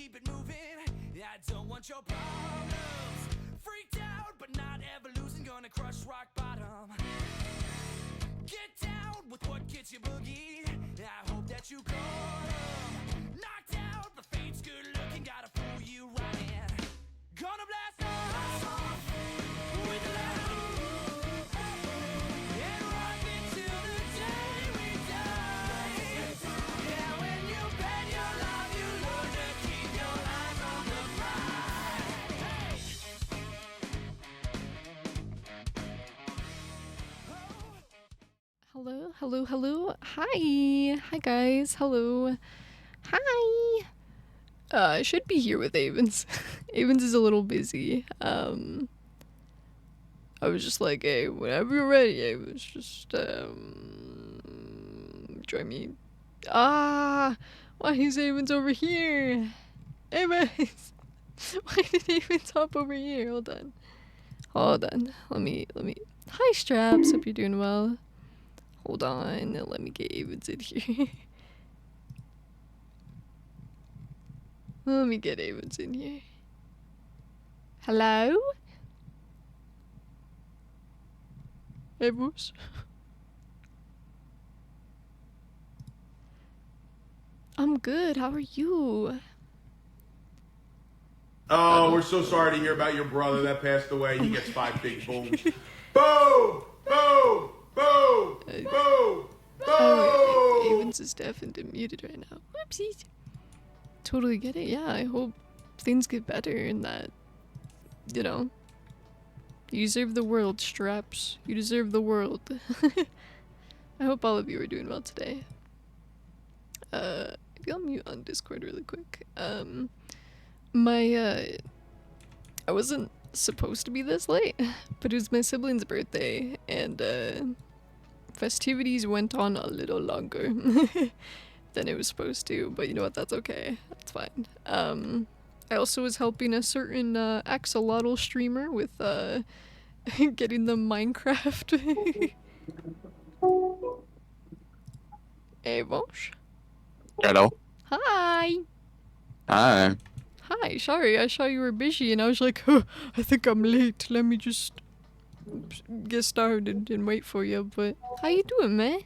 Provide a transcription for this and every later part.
keep it moving. I don't want your problems. Freaked out, but not ever losing. Gonna crush rock bottom. Get down with what gets you boogie. I hope that you caught 'em. Knocked out, but fate's good looking. Gotta fool you right in. Gonna blast off with love and rock until the day we die. Yeah, when you bet your love, you learn to keep your eyes on the prize. Hello, hello, hello. Hi guys. Hello. Hi. I should be here with Avens. Avens is a little busy. I was just like, hey, whenever you're ready, Avens, just join me. Why is Avens over here? Avens, why did Avens hop over here? Hold on. Let me. Hi, Straps. Hope you're doing well. Hold on, let me get Avens in here. Let me get Avens in here. Hello? Avens? I'm good, how are you? Oh, we're so sorry to hear about your brother that passed away. He gets 5 big booms. Boom! Boom! Boom! Boom! Oh, Boom! Avens is deaf and muted right now. Whoopsies. Totally get it, yeah, I hope things get better and that, you know, you deserve the world, Straps. You deserve the world. I hope all of you are doing well today. Maybe I'll mute on Discord really quick. I wasn't supposed to be this late, but it was my sibling's birthday, and, festivities went on a little longer than it was supposed to, but you know what, that's okay. That's fine. I also was helping a certain, axolotl streamer with, getting the Minecraft. Hey, Vosh. Hello. Hi! Hi. Hi, sorry, I saw you were busy and I was like, huh, I think I'm late. Let me just get started and wait for you, but how you doing, man?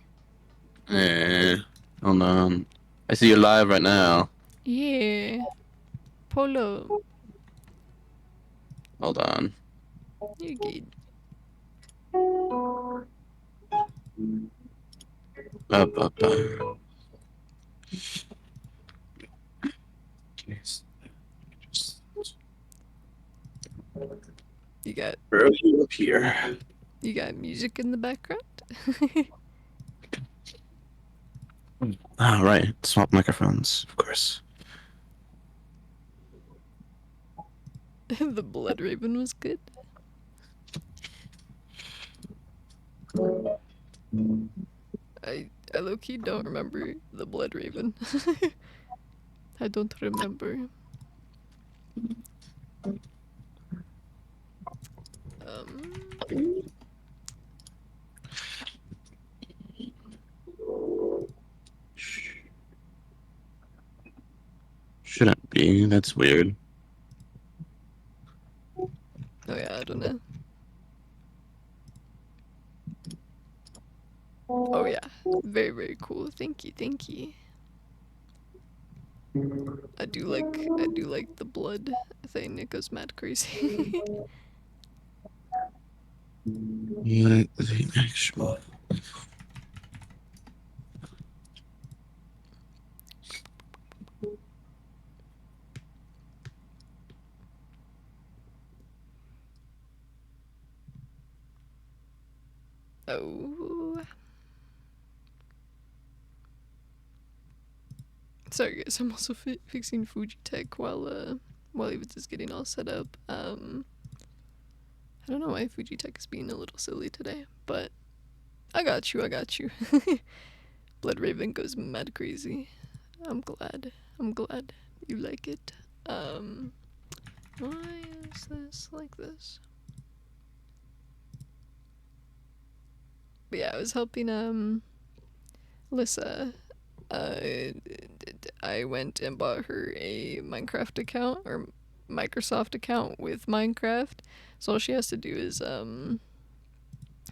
Hold on. I see you live right now. Yeah. Polo. Hold on. You're good. Up. You got Early up here. you got music in the background? Ah, right. Swap microphones, of course. The Blood Raven was good. I low-key don't remember the Blood Raven. I don't remember. Shouldn't be. That's weird. Oh yeah, I don't know. Oh yeah, very, very cool. Thank you. I do like the blood thing. It goes mad crazy. Let the actual. Oh. Sorry guys, I'm also fixing Fuji Tech while Evans is getting all set up. I don't know why Fuji Tech is being a little silly today, but I got you. Blood Raven goes mad crazy. I'm glad you like it. Why is this like this? But yeah, I was helping Alyssa I went and bought her a Minecraft account or Microsoft account with Minecraft. So all she has to do is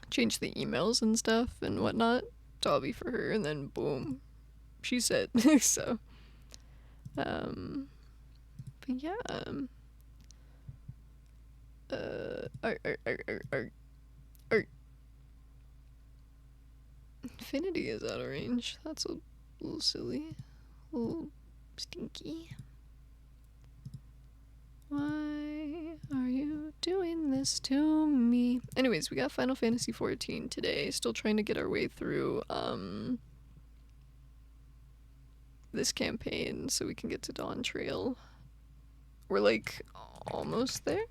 change the emails and stuff and whatnot. So I'll be for her, and then boom, she's set. So but yeah. Art. Infinity is out of range. That's a little silly. A little stinky. Why are you doing this to me? Anyways, we got Final Fantasy XIV today. Still trying to get our way through this campaign so we can get to Dawn Trail. We're like almost there.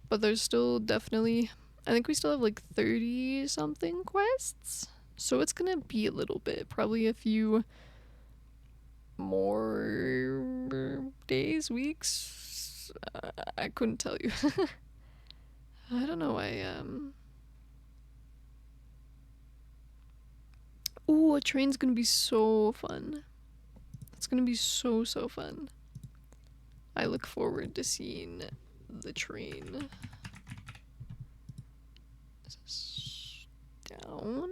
But there's still definitely, I think we still have like 30 something quests. So it's gonna be a little bit, probably a few more days, weeks. I couldn't tell you. I don't know. Ooh, a train's gonna be so fun. It's gonna be so fun. I look forward to seeing the train. Is this down?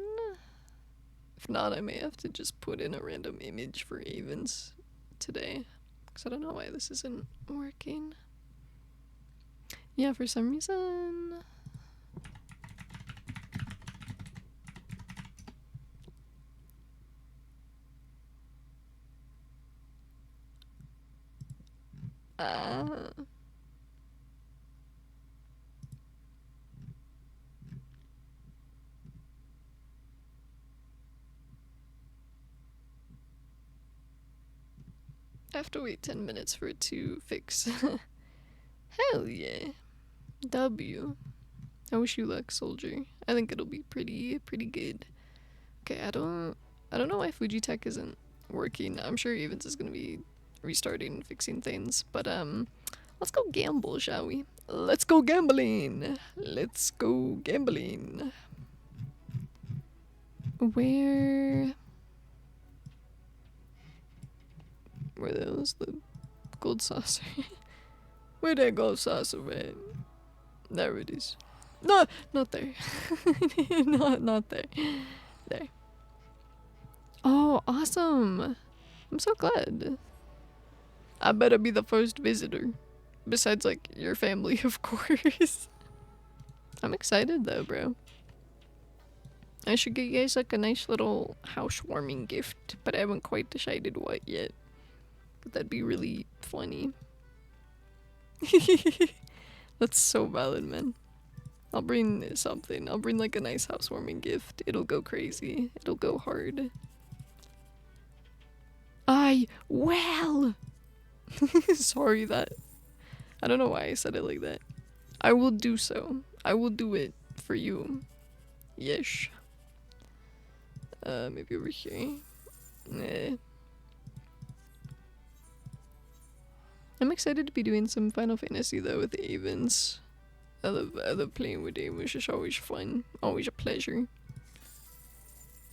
If not, I may have to just put in a random image for Avens today. Because I don't know why this isn't working. Yeah, for some reason. I have to wait 10 minutes for it to fix. Hell yeah. W. I wish you luck, soldier. I think it'll be pretty good. Okay, I don't know why Fujitech isn't working. I'm sure Evans is gonna be restarting and fixing things, but let's go gamble, shall we? Let's go gambling. Let's go gambling. Where those the gold saucer? Where that gold saucer at? There it is. No, not there. not there. There. Oh, awesome. I'm so glad. I better be the first visitor. Besides, like, your family, of course. I'm excited, though, bro. I should get you guys, like, a nice little housewarming gift, but I haven't quite decided what yet. But that'd be really funny. That's so valid, man. I'll bring something. I'll bring, like, a nice housewarming gift. It'll go crazy. It'll go hard. Well! Sorry that... I don't know why I said it like that. I will do so. I will do it for you. Yes. Maybe over here. Nah. I'm excited to be doing some Final Fantasy though with Avens. I love playing with Avens. It's always fun. Always a pleasure.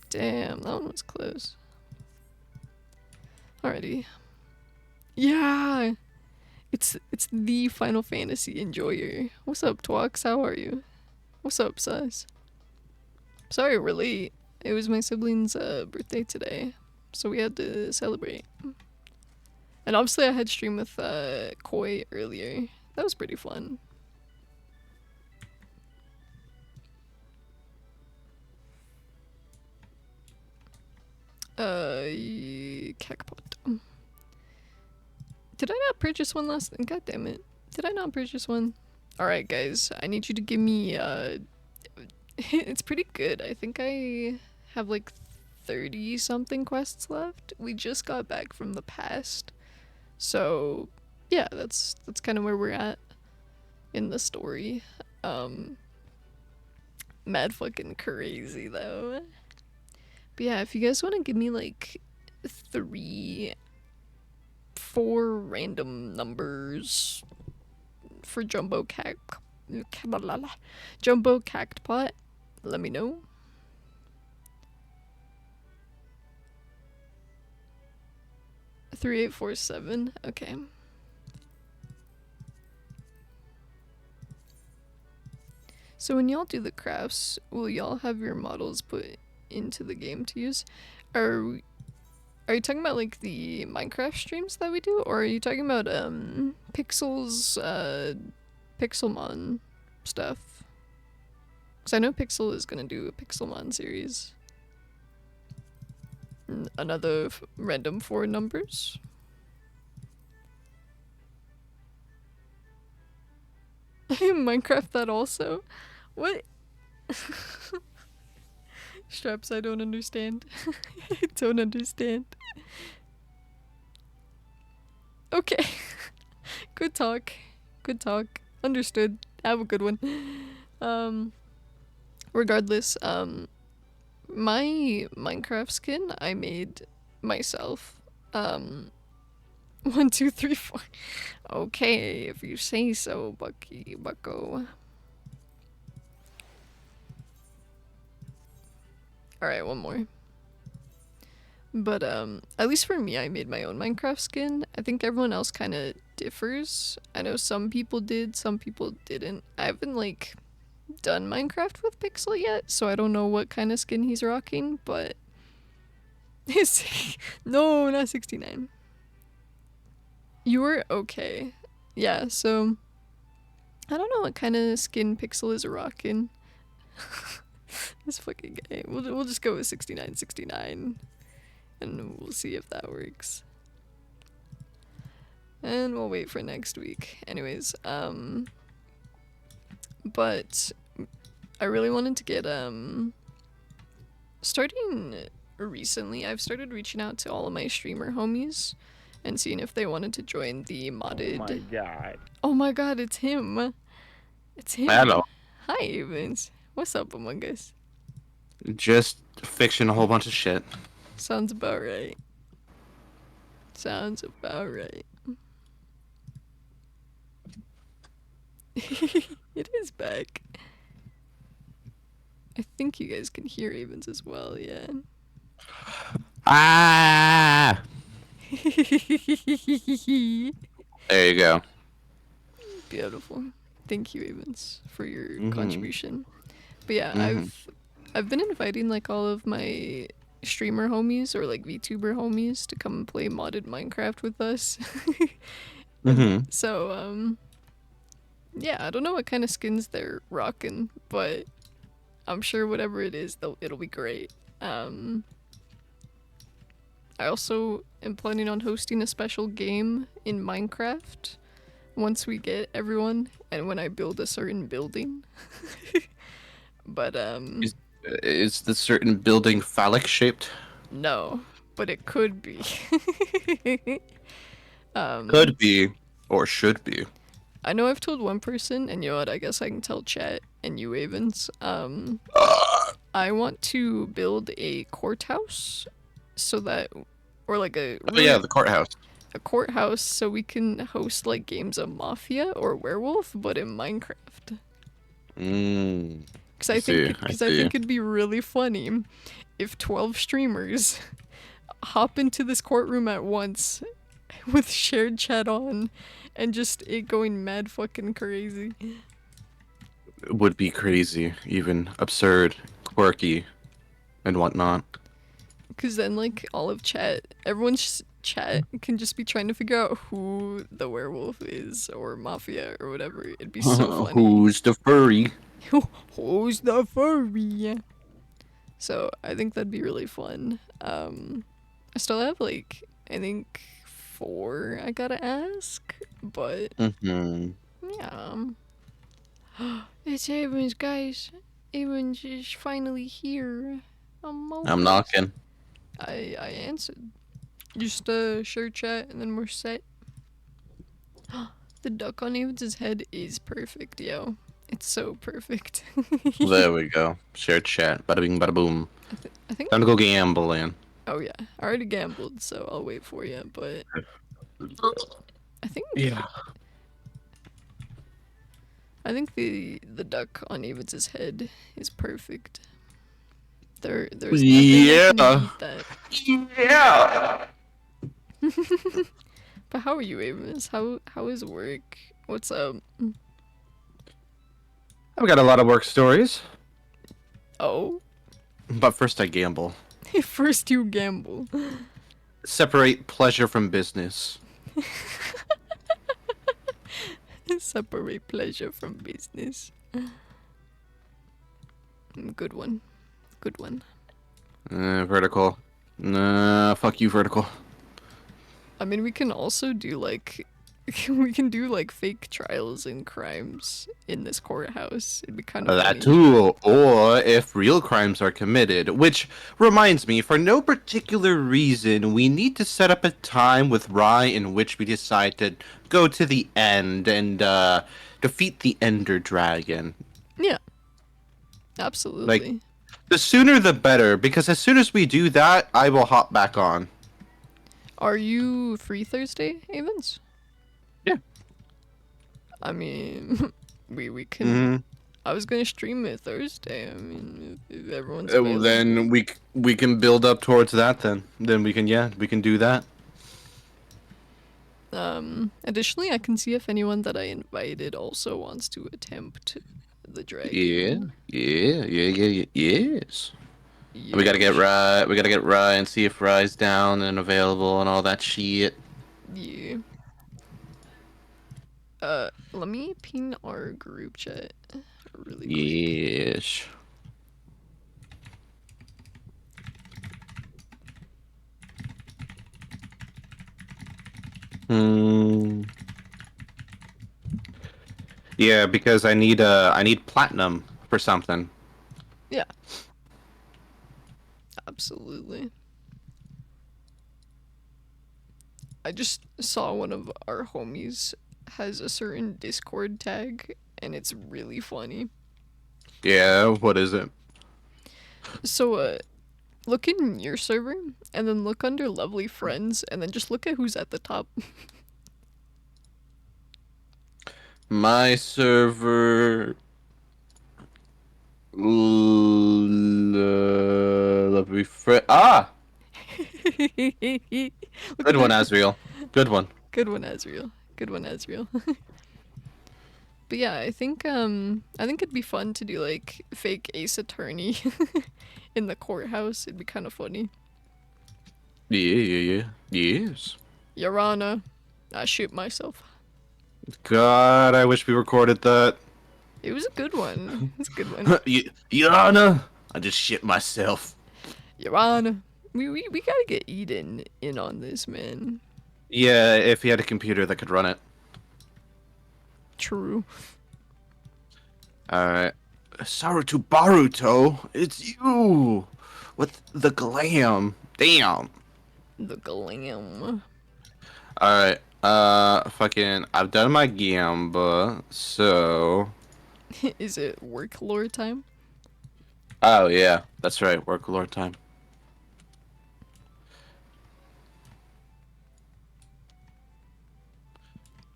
Damn, that one was close. Alrighty. Yeah! It's the Final Fantasy enjoyer. What's up, Twox? How are you? What's up, Sus? Sorry we're late. It was my sibling's birthday today, so we had to celebrate. And obviously I had stream with Koi earlier. That was pretty fun. Cacpot. Did I not purchase one last? God damn it! Did I not purchase one? All right, guys. I need you to give me. It's pretty good. I think I have like 30 something quests left. We just got back from the past, so yeah, that's kind of where we're at in the story. Mad fucking crazy though. But yeah, if you guys want to give me like 4 random numbers for Jumbo Cactpot, let me know. 3847. Okay. So when y'all do the crafts, will y'all have your models put into the game to use? Are you talking about like the Minecraft streams that we do, or are you talking about Pixel's Pixelmon stuff? Because I know Pixel is gonna do a Pixelmon series. Another random 4 numbers. Minecraft that also? What? Straps, I don't understand. I don't understand. Okay. Good talk. Good talk. Understood. Have a good one. Regardless, my Minecraft skin I made myself. 1, 2, 3, 4. Okay, if you say so, Bucko. Alright, one more. But, at least for me, I made my own Minecraft skin. I think everyone else kind of differs. I know some people did, some people didn't. I haven't, like, done Minecraft with Pixel yet, so I don't know what kind of skin he's rocking, but... No, not 69. You were okay. Yeah, so... I don't know what kind of skin Pixel is rocking. This fucking guy. We'll just go with 6969. And we'll see if that works. And we'll wait for next week. Anyways, but I really wanted to get, starting recently, I've started reaching out to all of my streamer homies and seeing if they wanted to join the modded... Oh my god. Oh my god, it's him. It's him. Hello. Hi, Evans. What's up, Among Us? Just fixing a whole bunch of shit. Sounds about right. Sounds about right. It is back. I think you guys can hear Evans as well, yeah. Ah! There you go. Beautiful. Thank you, Evans, for your contribution. But yeah, I've been inviting like all of my streamer homies or like VTuber homies to come and play modded Minecraft with us. So yeah, I don't know what kind of skins they're rocking, but I'm sure whatever it is, it'll be great. I also am planning on hosting a special game in Minecraft once we get everyone and when I build a certain building. But Is the certain building phallic shaped? no, but it could be. Could be, or should be. I know I've told one person, and you know what, I guess I can tell chat and you, Avens. I want to build a courthouse so that, or like a... Oh yeah, the courthouse. A courthouse so we can host like games of Mafia or Werewolf, but in Minecraft. Because I think it'd be really funny if 12 streamers hop into this courtroom at once with shared chat on and just it going mad fucking crazy. It would be crazy, even absurd, quirky, and whatnot. Because then like all of chat, everyone's chat can just be trying to figure out who the werewolf is or Mafia or whatever. It'd be so funny. Who's the furry? Who's the furry? So I think that'd be really fun. I still have like I think 4 I gotta ask, but yeah. It's Evans, guys. Evans is finally here. I'm knocking. I answered. Just share chat and then we're set. The duck on Evans' head is perfect, yo. It's so perfect. There we go. Share chat. Bada bing, bada boom. I think. Time to go gambling. Oh yeah, I already gambled, so I'll wait for you. But I think. Yeah. I think the duck on Evans' head is perfect. There's nothing that can beat that. Yeah. But how are you, Amos? How is work? What's up? I've got a lot of work stories, Oh, but first I gamble. first you gamble. Separate pleasure from business. Separate pleasure from business. Good one. Good one. Vertical. Nah, fuck you, vertical. I mean, we can also do like, we can do like fake trials and crimes in this courthouse. It'd be kind of That funny. too, or if real crimes are committed. Which reminds me, for no particular reason, we need to set up a time with Rye in which we decide to go to the end and defeat the Ender Dragon. Yeah, absolutely. The sooner the better, because as soon as we do that, I will hop back on. Are you free Thursday, Avens? Yeah. I mean, we can. Mhm. I was gonna stream it Thursday. I mean, if everyone's Well, available. then we can build up towards that. Then we can do that. Additionally, I can see if anyone that I invited also wants to attempt the dragon. Yes. Yeah. We gotta get Rye and see if Rye's down and available and all that shit. Yeah. Let me ping our group chat really quick. Yes. Yeah, because I need platinum for something. Yeah. Absolutely. I just saw one of our homies has a certain Discord tag, and it's really funny. Yeah, what is it? So, look in your server, and then look under lovely friends, and then just look at who's at the top. My server. Lovely friend. Ah, good one, Asriel. Good one. Good one, Asriel. Good one, Asriel. But yeah, I think it'd be fun to do like fake Ace Attorney in the courthouse. It'd be kind of funny. Yeah. Yes. Your Honor, I shoot myself. God, I wish we recorded that. It was a good one. It's a good one. Yana, I just shit myself. Your Honor, we gotta get Eden in on this, man. Yeah, if he had a computer that could run it. True. Alright. Saruto Baruto, it's you! With the glam. Damn. The glam. Alright, fucking, I've done my gamba, so... Is it work lore time? Oh, yeah, that's right, work lord time.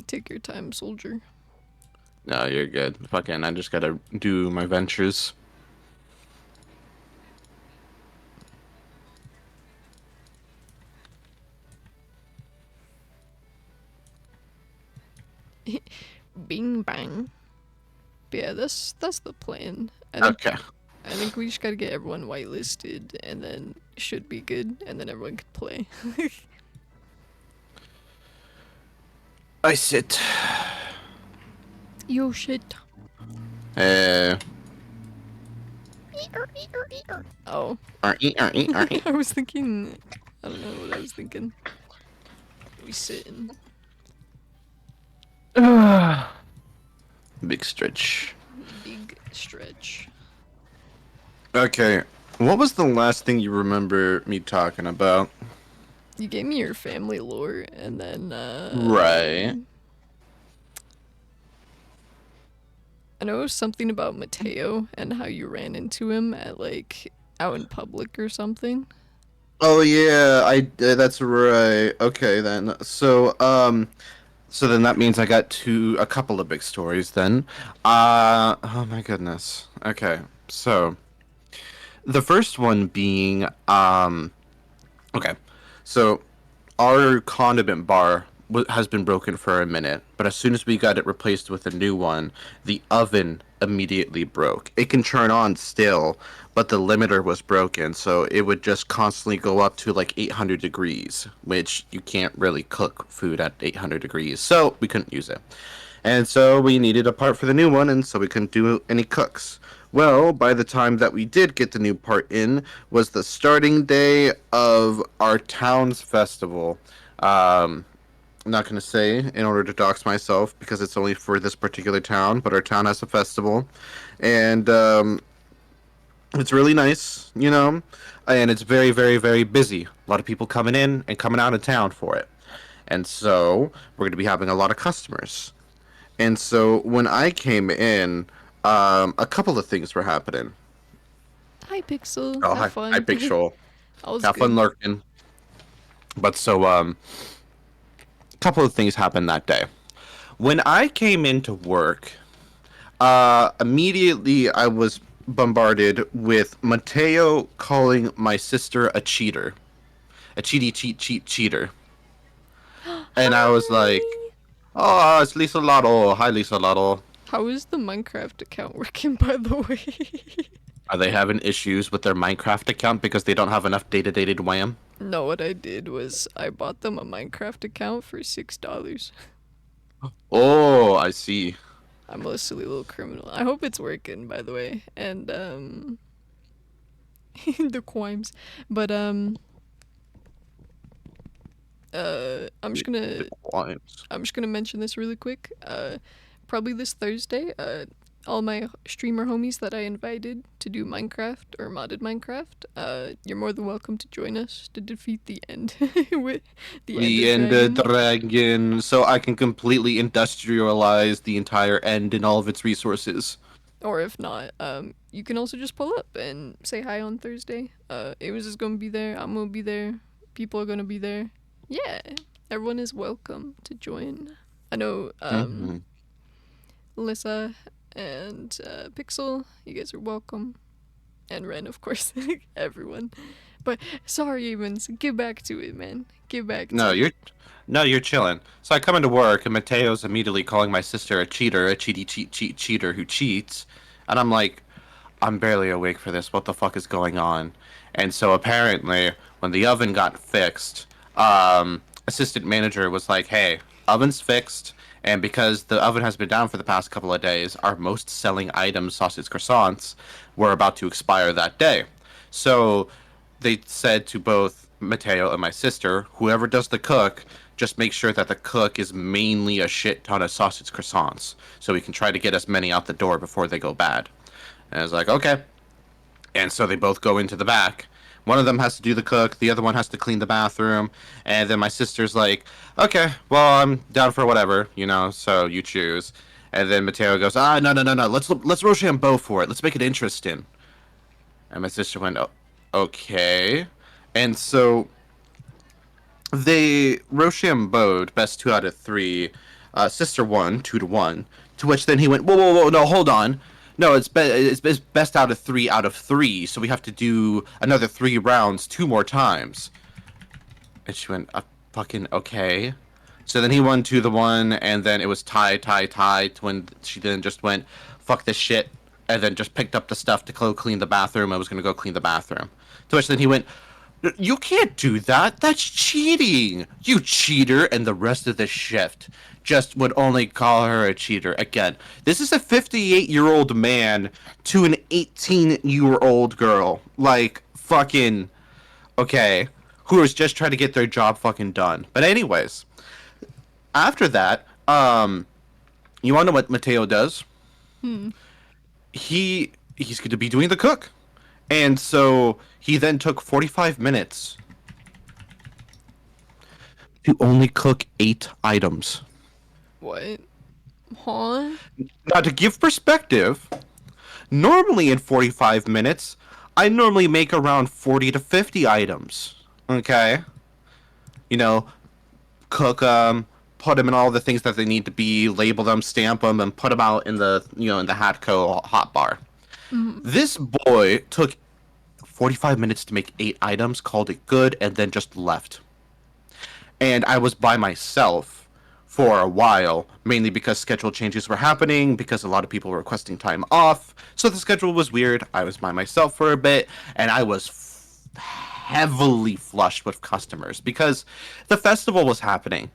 Take your time, soldier. No, you're good. Fucking, I just gotta do my ventures. Bing bang. But yeah, that's the plan. I think we just gotta get everyone whitelisted, and then should be good, and then everyone can play. I sit. Yo shit. Oh. I was thinking. I don't know what I was thinking. We sitting. Big stretch. Big stretch. Okay, what was the last thing you remember me talking about? You gave me your family lore, and then Right. I know it was something about Mateo and how you ran into him at like out in public or something. Oh yeah, that's right. Okay then. So then that means I got a couple of big stories then. Oh my goodness. Okay. So the first one being okay. So our condiment bar has been broken for a minute, but as soon as we got it replaced with a new one, the oven immediately broke. It can turn on still, but the limiter was broken, so it would just constantly go up to like 800 degrees, which you can't really cook food at 800 degrees, so we couldn't use it. And so we needed a part for the new one, and so we couldn't do any cooks. Well, by the time that we did get the new part in, was the starting day of our town's festival. I'm not going to say in order to dox myself because it's only for this particular town, but our town has a festival. And it's really nice, you know, and it's very, very, very busy. A lot of people coming in and coming out of town for it. And so we're going to be having a lot of customers. And so when I came in, a couple of things were happening. Hi, Pixel. Oh, Have fun. hi, Pixel. I was Have good. fun lurking. But so, a couple of things happened that day. When I came into work, immediately I was bombarded with Mateo calling my sister a cheater. A cheater. And I was like, Hi. oh, it's Lisa Lotto. Hi, Lisa Lotto. How is the Minecraft account working, by the way? Are they having issues with their Minecraft account because they don't have enough data-dated WAM? No, what I did was I bought them a Minecraft account for $6. Oh, I see. I'm a silly little criminal. I hope it's working, by the way. And the quimes. But I'm just gonna mention this really quick. Probably this Thursday, all my streamer homies that I invited to do Minecraft or modded Minecraft, you're more than welcome to join us to defeat the end with The Ender Dragon, so I can completely industrialize the entire end and all of its resources. Or if not, you can also just pull up and say hi on Thursday. Amos is gonna be there. I'm gonna be there. People are gonna be there. Yeah, everyone is welcome to join. I know, Alyssa and Pixel, you guys are welcome. And Ren, of course. Everyone. But sorry, Evans, get back to it, man. Get back to it. You're chilling. So I come into work and Mateo's immediately calling my sister a cheater, a cheater who cheats. And I'm like, I'm barely awake for this. What the fuck is going on? And so apparently, when the oven got fixed, assistant manager was like, hey, oven's fixed. And because the oven has been down for the past couple of days, our most selling items, sausage croissants, were about to expire that day. So they said to both Mateo and my sister, whoever does the cook, just make sure that the cook is mainly a shit ton of sausage croissants, so we can try to get as many out the door before they go bad. And I was like, okay. And so they both go into the back. One of them has to do the cook, the other one has to clean the bathroom, and then my sister's like, okay, well, I'm down for whatever, you know, so you choose. And then Mateo goes, no, let's Rochambeau for it. Let's make it interesting. And my sister went, oh, okay. And so they Rochambeau'd best 2 out of 3. Sister won 2-1. To which then he went, whoa, no, hold on. No, it's best out of 3 out of 3. So we have to do another 3 rounds 2 more times. And she went, fucking okay. So then he won 2-1, and then it was tie. When she then just went, fuck this shit, and then just picked up the stuff to go clean the bathroom. I was gonna go clean the bathroom. To which then he went, you can't do that. That's cheating. You cheater. And the rest of the shift just would only call her a cheater. Again, this is a 58-year-old man to an 18-year-old girl. Like, fucking, okay, who is just trying to get their job fucking done. But anyways, after that, you want to know what Mateo does? He's going to be doing the cook. And so he then took 45 minutes to only cook 8 items. What? Huh? Now, to give perspective, normally in 45 minutes, I normally make around 40 to 50 items. Okay? You know, cook them, put them in all the things that they need to be, label them, stamp them, and put them out in the, in the Hatco hotbar. This boy took 45 minutes to make 8 items, called it good, and then just left. and I was by myself for a while, mainly because schedule changes were happening, because a lot of people were requesting time off. So the schedule was weird. I was by myself for a bit, and I was heavily flushed with customers because the festival was happening.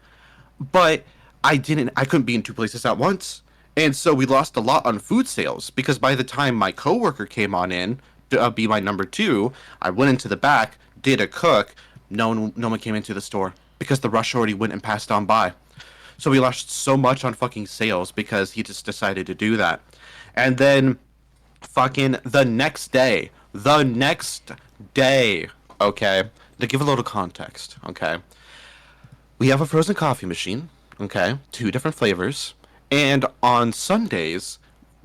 But I couldn't be in two places at once. And so we lost a lot on food sales because by the time my coworker came on in to be my number two, I went into the back, did a cook. No one came into the store because the rush already went and passed on by. So we lost so much on fucking sales because he just decided to do that. And then fucking the next day, okay, to give a little context, okay, we have a frozen coffee machine, okay, 2 different flavors, and on Sundays,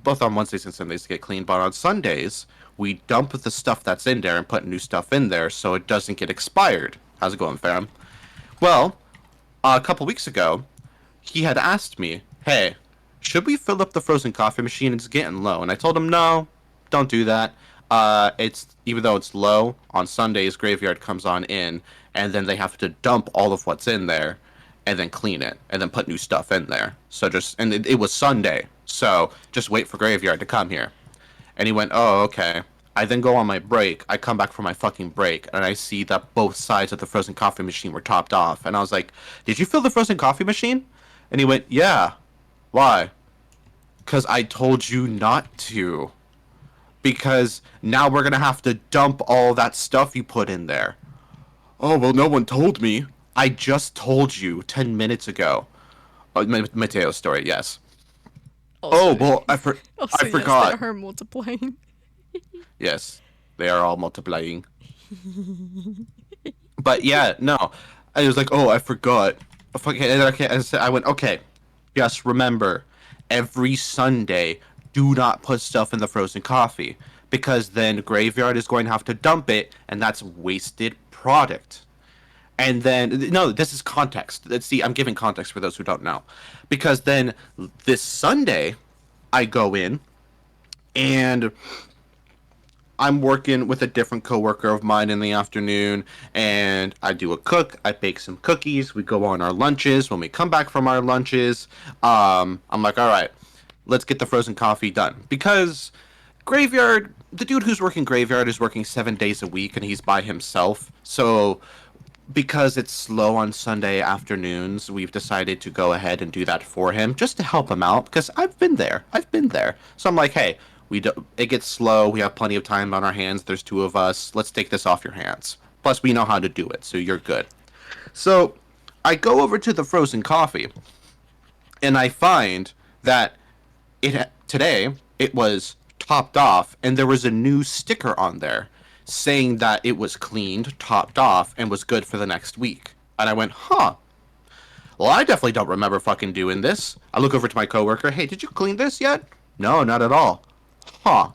both on Wednesdays and Sundays to get clean, but on Sundays, we dump the stuff that's in there and put new stuff in there so it doesn't get expired. How's it going, fam? Well, a couple weeks ago, he had asked me, hey, should we fill up the frozen coffee machine? It's getting low. And I told him, no, don't do that. It's even though it's low, on Sundays, Graveyard comes on in, and then they have to dump all of what's in there and then clean it and then put new stuff in there. So it was Sunday. So just wait for Graveyard to come here. And he went, oh, okay. I then go on my break. I come back from my fucking break, and I see that both sides of the frozen coffee machine were topped off. And I was like, did you fill the frozen coffee machine? And he went, yeah. Why? Because I told you not to. Because now we're going to have to dump all that stuff you put in there. Oh, well, no one told me. I just told you 10 minutes ago. Mateo's story, yes. Also, I also, forgot. Yes, they are multiplying. Yes, they are all multiplying. But yeah, no. I was like, oh, I forgot. I went, okay, just remember, every Sunday, do not put stuff in the frozen coffee. Because then Graveyard is going to have to dump it, and that's wasted product. And then, no, this is context. See, I'm giving context for those who don't know. Because then, this Sunday, I go in, and I'm working with a different coworker of mine in the afternoon, and I do a cook. I bake some cookies. We go on our lunches. When we come back from our lunches, I'm like, all right, let's get the frozen coffee done. Because Graveyard, the dude who's working Graveyard is working 7 days a week, and he's by himself. So because it's slow on Sunday afternoons, we've decided to go ahead and do that for him, just to help him out, because I've been there. So I'm like, hey, it gets slow. We have plenty of time on our hands. There's 2 of us. Let's take this off your hands. Plus, we know how to do it, so you're good. So I go over to the frozen coffee, and I find that today it was topped off, and there was a new sticker on there saying that it was cleaned, topped off, and was good for the next week. And I went, huh. Well, I definitely don't remember fucking doing this. I look over to my coworker. Hey, did you clean this yet? No, not at all. Huh.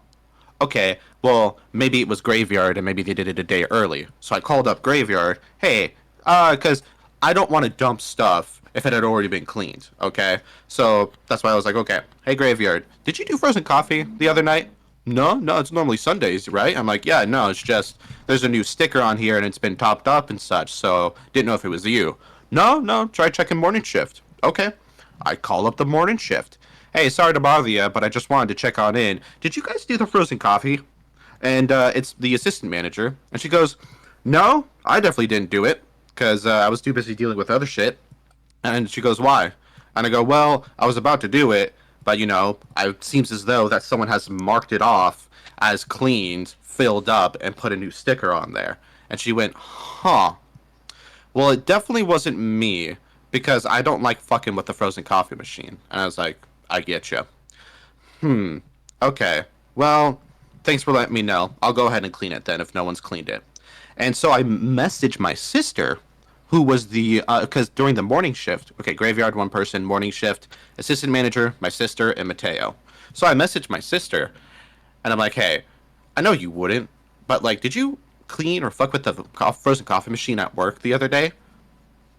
Okay, well, maybe it was Graveyard and maybe they did it a day early. So I called up Graveyard. Hey, because I don't want to dump stuff if it had already been cleaned, okay? So that's why I was like, okay, hey, Graveyard, did you do frozen coffee the other night? No, it's normally Sundays, right? I'm like, yeah, no, it's just there's a new sticker on here and it's been topped up and such, so didn't know if it was you. No, try checking morning shift. Okay. I call up the morning shift. Hey, sorry to bother you, but I just wanted to check on in. Did you guys do the frozen coffee? And it's the assistant manager. And she goes, no, I definitely didn't do it because I was too busy dealing with other shit. And she goes, why? And I go, well, I was about to do it, but, it seems as though that someone has marked it off as cleaned, filled up, and put a new sticker on there. And she went, huh. Well, it definitely wasn't me, because I don't like fucking with the frozen coffee machine. And I was like, I get you. Okay. Well, thanks for letting me know. I'll go ahead and clean it then if no one's cleaned it. And so I messaged my sister, who was because during the morning shift, okay, Graveyard, 1 person, morning shift, assistant manager, my sister, and Mateo. So I messaged my sister, and I'm like, hey, I know you wouldn't, but, did you clean or fuck with the frozen coffee machine at work the other day?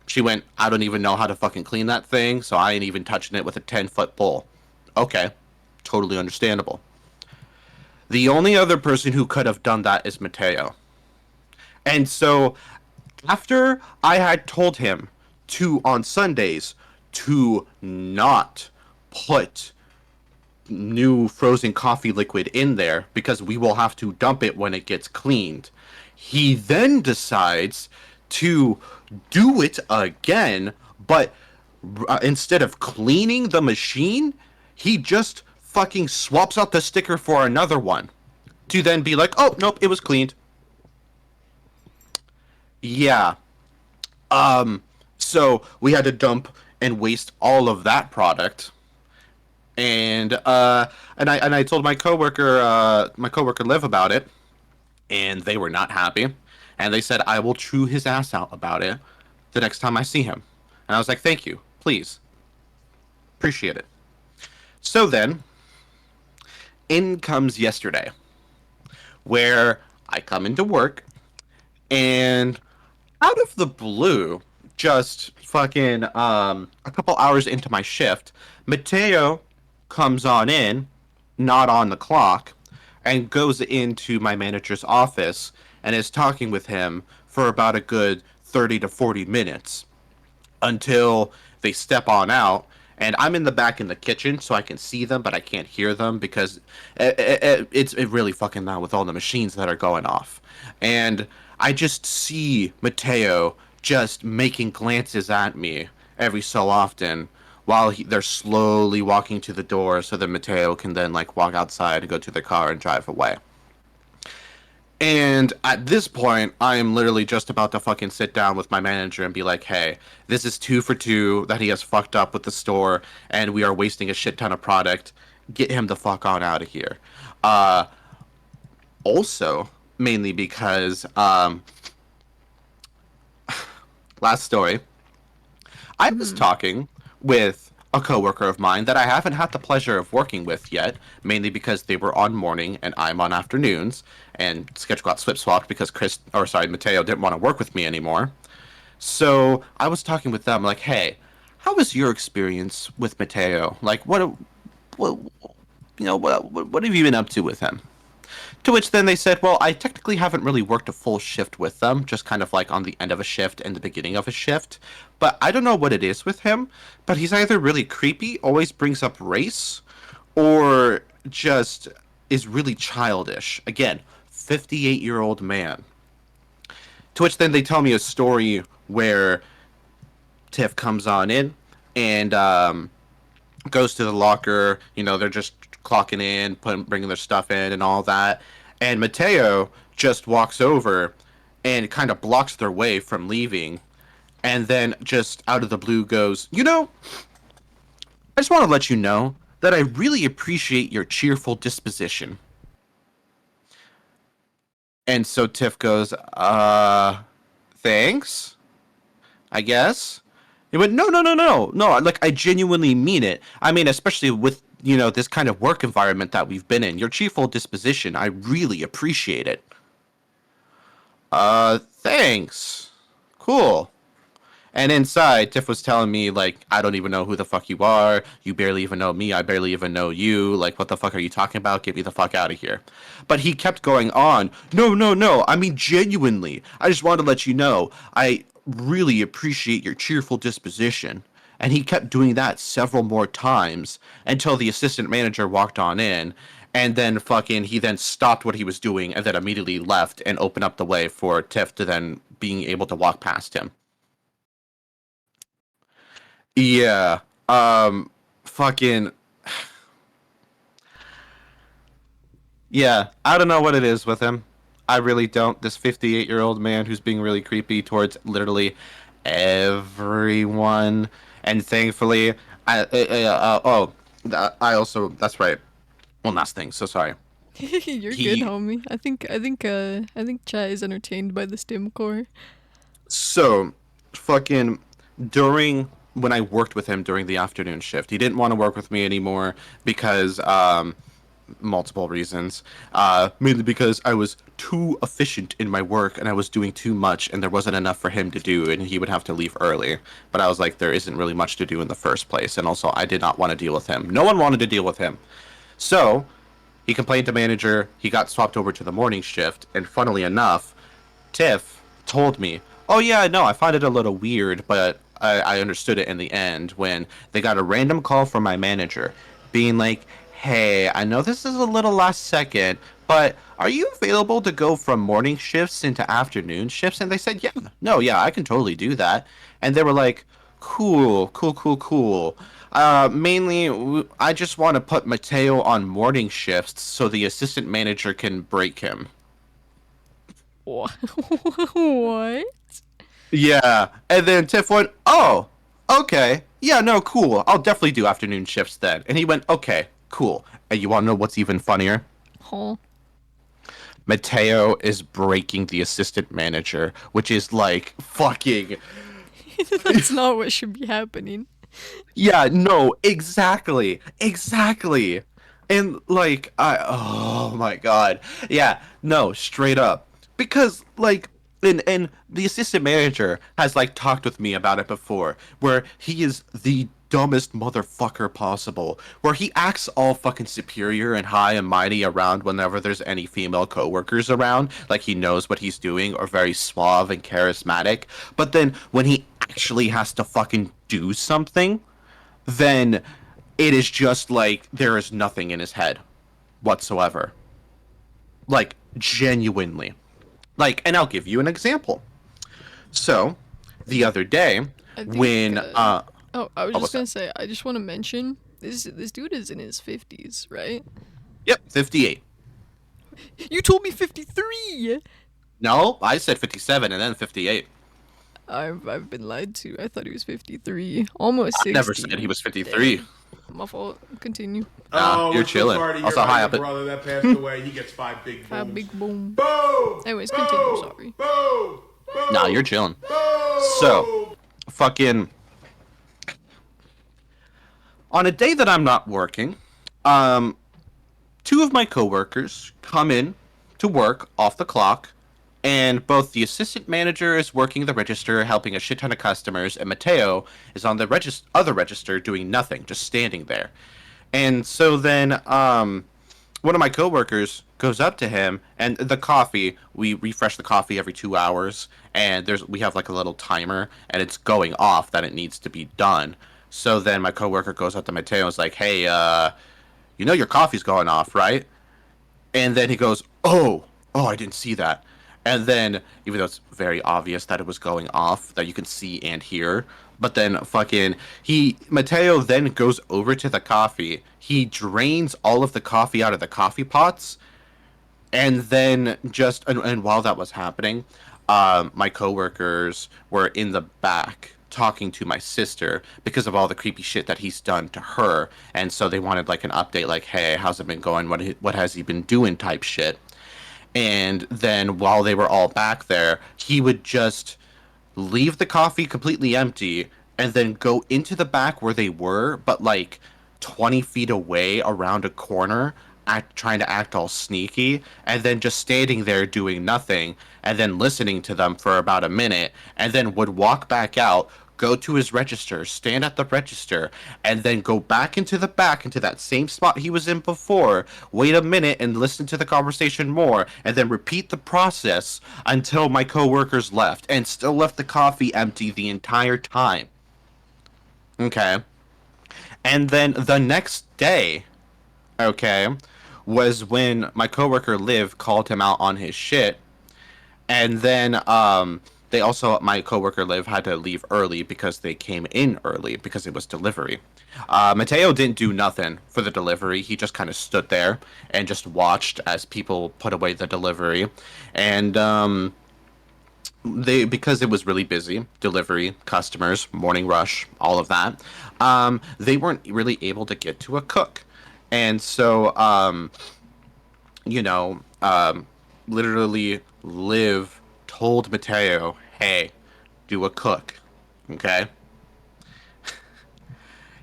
She went, I don't even know how to fucking clean that thing, so I ain't even touching it with a 10-foot pole. Okay, totally understandable. The only other person who could have done that is Mateo. And so, after I had told him to on Sundays to not put new frozen coffee liquid in there because we will have to dump it when it gets cleaned. He then decides to do it again, but instead of cleaning the machine, he just fucking swaps out the sticker for another one to then be like, oh, nope, it was cleaned. Yeah. So we had to dump and waste all of that product. And I told my coworker Liv about it, and they were not happy. And they said I will chew his ass out about it the next time I see him. And I was like, thank you, please. Appreciate it. So then, in comes yesterday, where I come into work, and out of the blue, just fucking a couple hours into my shift, Mateo comes on in, not on the clock, and goes into my manager's office and is talking with him for about a good 30 to 40 minutes until they step on out. And I'm in the back in the kitchen, so I can see them, but I can't hear them because it's really fucking loud with all the machines that are going off. And I just see Mateo just making glances at me every so often while they're slowly walking to the door so that Mateo can then like walk outside and go to the car and drive away. And at this point, I am literally just about to fucking sit down with my manager and be like, hey, this is 2 for 2 that he has fucked up with the store, and we are wasting a shit ton of product. Get him the fuck on out of here. Also, mainly because, last story, I was talking with a coworker of mine that I haven't had the pleasure of working with yet, mainly because they were on morning and I'm on afternoons, and schedule got swapped because Mateo didn't want to work with me anymore. So I was talking with them like, hey, how was your experience with Mateo? Like, what have you been up to with him? To which then they said, well, I technically haven't really worked a full shift with them, just kind of like on the end of a shift and the beginning of a shift. But I don't know what it is with him, but he's either really creepy, always brings up race, or just is really childish. Again, 58-year-old man. To which then they tell me a story where Tiff comes on in and goes to the locker. You know, they're just clocking in, bringing their stuff in and all that. And Mateo just walks over and kind of blocks their way from leaving. And then just out of the blue goes, you know, I just want to let you know that I really appreciate your cheerful disposition. And so Tiff goes, thanks, I guess. He went, no, like, I genuinely mean it. I mean, especially with, you know, this kind of work environment that we've been in. Your cheerful disposition, I really appreciate it. Thanks. Cool. And inside, Tiff was telling me, like, I don't even know who the fuck you are. You barely even know me. I barely even know you. Like, what the fuck are you talking about? Get me the fuck out of here. But he kept going on. No. I mean, genuinely. I just wanted to let you know. I really appreciate your cheerful disposition. And he kept doing that several more times until the assistant manager walked on in. And then he then stopped what he was doing and then immediately left and opened up the way for Tiff to then being able to walk past him. Yeah. Fucking. Yeah, I don't know what it is with him. I really don't. This 58-year-old man who's being really creepy towards literally everyone. And thankfully, I also, that's right. One last thing, so sorry. You're good, homie. I think Chat is entertained by the stim core. So, fucking during when I worked with him during the afternoon shift, he didn't want to work with me anymore because multiple reasons. Mainly because I was too efficient in my work and I was doing too much and there wasn't enough for him to do and he would have to leave early. But I was like, there isn't really much to do in the first place. And also, I did not want to deal with him. No one wanted to deal with him. So, he complained to manager. He got swapped over to the morning shift. And funnily enough, Tiff told me, oh yeah, no, I find it a little weird, but I understood it in the end when they got a random call from my manager being like, hey, I know this is a little last second, but are you available to go from morning shifts into afternoon shifts? And they said, yeah, no, yeah, I can totally do that. And they were like, cool, cool, cool, cool. Mainly, I just want to put Mateo on morning shifts so the assistant manager can break him. What? Yeah. And then Tiff went, oh, okay. Yeah, no, cool. I'll definitely do afternoon shifts then. And he went, okay, cool. And you want to know what's even funnier? Huh? Mateo is breaking the assistant manager, which is like fucking. That's not what should be happening. Yeah, no, exactly. Exactly. And like oh my god. Yeah, no, straight up. Because like and the assistant manager has like talked with me about it before, where he is the dumbest motherfucker possible, where he acts all fucking superior and high and mighty around whenever there's any female coworkers around, like he knows what he's doing or very suave and charismatic. But then when he actually has to fucking do something, then it is just like there is nothing in his head whatsoever. Like, genuinely. Like, and I'll give you an example. So, the other day, I think. when, Oh, I was oh, just what's gonna that? say. I just want to mention this dude is in his 50s, right? Yep, 58. You told me 53. No, I said 57 and then 58. I've been lied to. I thought he was 53, almost I never 60. said he was 53. Dang. My fault. Continue. Nah, Oh, you're we're so chilling. sorry to hear Also, about high your up it. brother that passed away. He gets 5 big Ah, booms. big boom. Boom! Anyways, boom, continue. Sorry. Boom! Boom! Nah, you're chilling. Boom! So, fucking, on a day that I'm not working, um, two of my coworkers come in to work off the clock, and both the assistant manager is working the register, helping a shit ton of customers, and Mateo is on the other register doing nothing, just standing there. And so then, one of my coworkers goes up to him, and the coffee, we refresh the coffee every 2 hours, and we have like a little timer, and it's going off that it needs to be done. So then my coworker goes up to Mateo and is like, hey, you know your coffee's going off, right? And then he goes, oh, I didn't see that. And then, even though it's very obvious that it was going off, that you can see and hear, but then fucking, Mateo then goes over to the coffee. He drains all of the coffee out of the coffee pots, and then and while that was happening, my coworkers were in the back talking to my sister because of all the creepy shit that he's done to her, and so they wanted like an update, like, hey, how's it been going, what has he been doing, type shit. And then while they were all back there, he would just leave the coffee completely empty and then go into the back where they were, but like 20 feet away around a corner, trying to act all sneaky, and then just standing there doing nothing, and then listening to them for about a minute, and then would walk back out, go to his register, stand at the register, and then go back into the back into that same spot he was in before, wait a minute and listen to the conversation more, and then repeat the process until my coworkers left, and still left the coffee empty the entire time. Okay. And then the next day, okay, was when my coworker Liv called him out on his shit. And then they also, my coworker Liv had to leave early because they came in early because it was delivery. Mateo didn't do nothing for the delivery. He just kind of stood there and just watched as people put away the delivery. And they, because it was really busy, delivery, customers, morning rush, all of that, they weren't really able to get to a cook. And so you know, literally Liv told Mateo, hey, do a cook. Okay?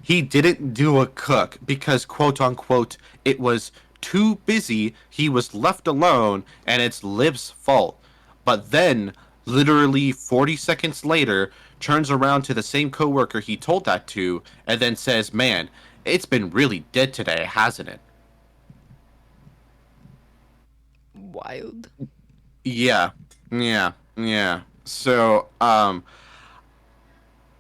He didn't do a cook because, quote unquote, it was too busy. He was left alone, and it's Liv's fault. But then, literally 40 seconds later, turns around to the same coworker he told that to, and then says, man, it's been really dead today, hasn't it? Wild. Yeah, yeah, yeah. So,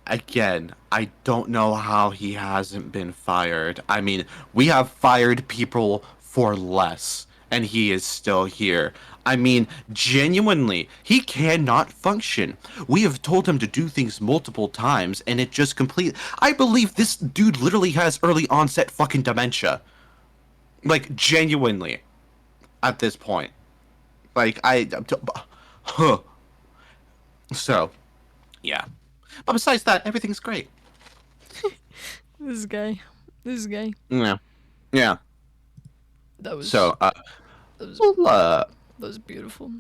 again, I don't know how he hasn't been fired. I mean, we have fired people for less, and he is still here. I mean, genuinely, he cannot function. We have told him to do things multiple times, and it just complete. I believe this dude literally has early onset fucking dementia. Like, genuinely, at this point. Like, huh. So, yeah. But besides that, everything's great. This guy. This guy. Yeah. Yeah. That was So, that was well, that was beautiful.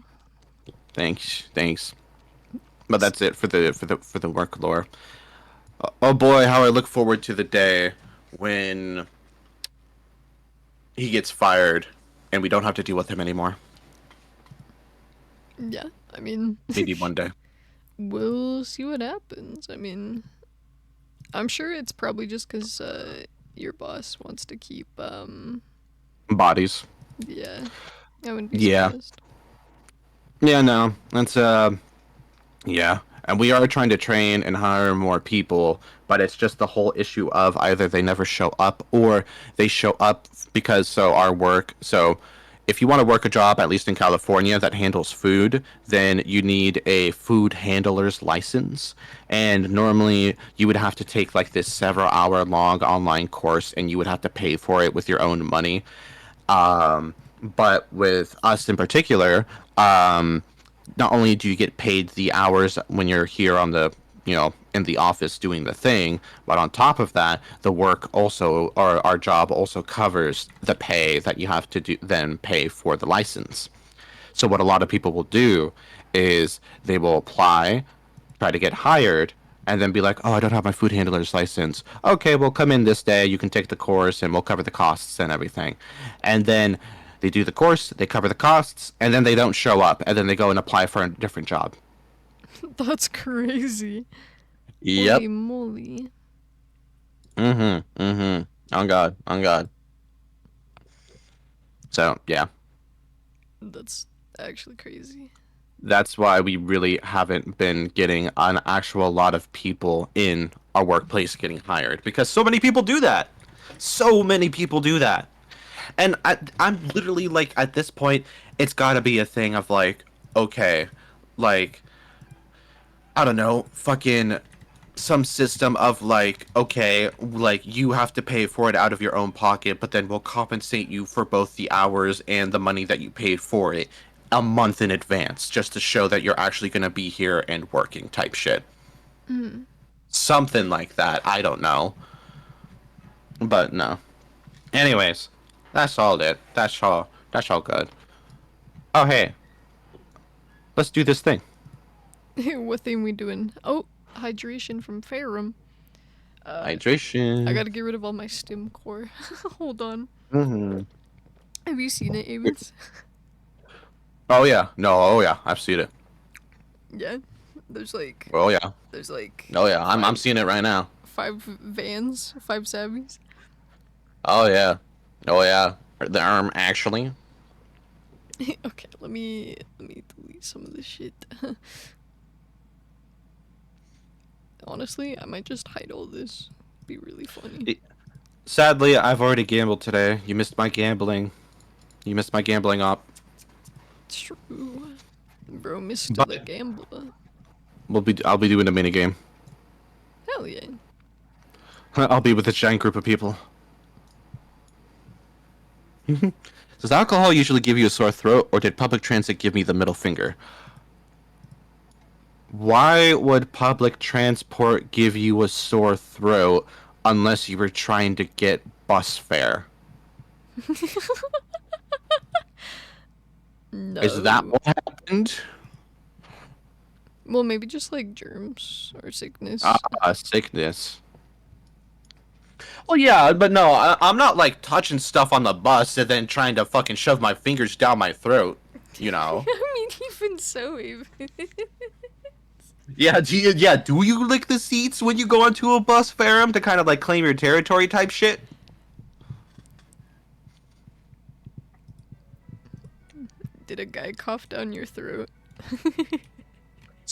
thanks. But that's it for the work lore. Oh boy, how I look forward to the day when he gets fired and we don't have to deal with him anymore. Yeah, I mean, Maybe one day. we'll see what happens. I mean, I'm sure it's probably just because your boss wants to keep Bodies. yeah, I wouldn't be Yeah. surprised. Yeah, no. That's yeah. And we are trying to train and hire more people, but it's just the whole issue of either they never show up or they show up because our work. So if you want to work a job, at least in California, that handles food, then you need a food handler's license. And normally you would have to take like this several hour long online course and you would have to pay for it with your own money. But with us in particular, not only do you get paid the hours when you're here on the, in the office doing the thing, but on top of that, the work also, or our job also covers the pay that you have to do, then pay for the license. So what a lot of people will do is they will apply, try to get hired, and then be like, "Oh, I don't have my food handler's license." Okay, well, come in this day. You can take the course, and we'll cover the costs and everything. And then they do the course, they cover the costs, and then they don't show up, and then they go and apply for a different job. That's crazy. Yep. Holy moly. On God, on God. So yeah, That's actually crazy. that's why we really haven't been getting an actual lot of people in our workplace getting hired because so many people do that. So many people do that. And I'm literally like, at this point, it's got to be a thing of like, okay, like, I don't know, fucking some system of like, okay, like you have to pay for it out of your own pocket, but then we'll compensate you for both the hours and the money that you paid for it a month in advance just to show that you're actually going to be here and working type shit. Something like that. I don't know. But no. Anyways, that's all it. That's all good. Oh hey. Let's do this thing. What thing we doing? Oh, hydration from Ferrum. Hydration. I gotta get rid of all my stim core. Hold on. Mm-hmm. Have you seen it, Avens? Oh yeah. No, oh yeah. I've seen it. Yeah. There's like Oh yeah. there's like Oh yeah. I'm seeing it right now. 5 vans, 5 Savvies. Oh yeah. Oh yeah. The arm actually. Okay, let me delete some of this shit. Honestly, I might just hide all this. Be really funny. Sadly, I've already gambled today. You missed my gambling. You missed my gambling op. It's true. Bro, Mr. But- the Gambler. I'll be doing a mini game. Hell yeah. I'll be with a giant group of people. Does alcohol usually give you a sore throat, or did public transit give me the middle finger? Why would public transport give you a sore throat unless you were trying to get bus fare? No. Is that what happened? Well, maybe just like germs or sickness. Sickness. Well, yeah, but no, I'm not like touching stuff on the bus and then trying to fucking shove my fingers down my throat, you know? I mean, even so, even. Yeah, do you lick the seats when you go onto a bus, Ferrum, to kind of like claim your territory type shit? Did a guy cough down your throat?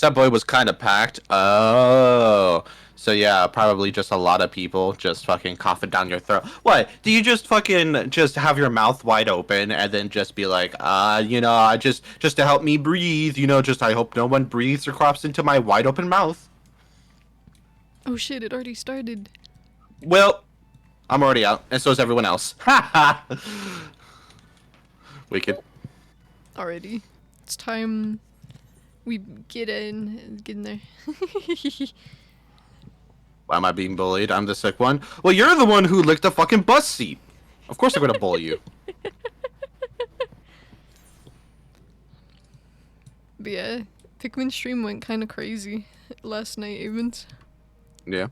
Subway was kind of packed. Oh. So yeah, probably just a lot of people just fucking coughing down your throat. What? Do you just fucking just have your mouth wide open and then just be like, just to help me breathe, just I hope no one breathes or coughs into my wide open mouth. Oh shit, it already started. Well, I'm already out, and so is everyone else. Ha ha! Wicked. Already. It's time we get in there. Why am I being bullied? I'm the sick one. Well, you're the one who licked the fucking bus seat. Of course I'm gonna bully you. But yeah, Pikmin stream went kind of crazy last night, Evans. Yeah.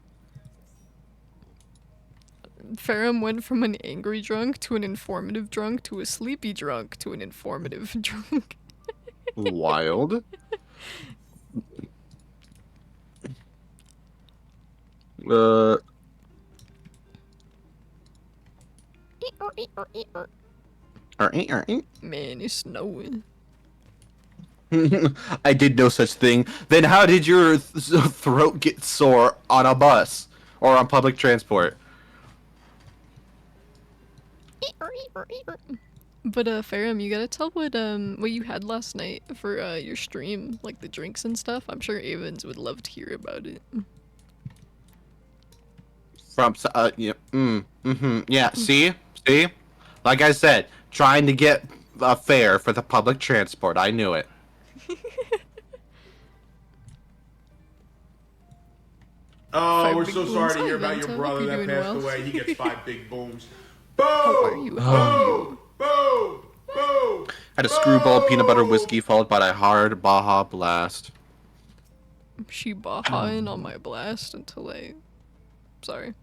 Ferrum went from an angry drunk to an informative drunk to a sleepy drunk to an informative drunk. Wild. Man, it's snowing. I did no such thing. Then how did your throat get sore on a bus or on public transport? But Ferrum, you gotta tell what you had last night for your stream, like the drinks and stuff. I'm sure Evans would love to hear about it. Yeah, see? Like I said, trying to get a fare for the public transport. I knew it. Oh, Five we're big so booms. sorry to Hi, hear about Vanta. your Hope brother you're that doing passed well. away. He gets 5 big booms. How are Boom! you? Boom! Boom! Boom! Had a screwball peanut butter whiskey followed by a hard Baja Blast. She bahaing on my blast until I... Sorry.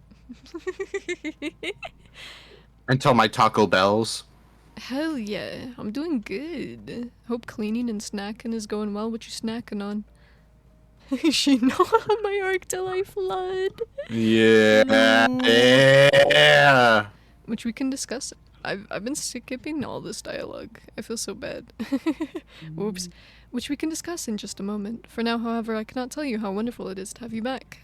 Until my Taco Bells. Hell yeah, I'm doing good. Hope cleaning and snacking is going well. What you snacking on? She know my arc till I flood. Yeah. Which we can discuss. I've been skipping all this dialogue. I feel so bad. Whoops. Which we can discuss in just a moment. For now, however, I cannot tell you how wonderful it is to have you back.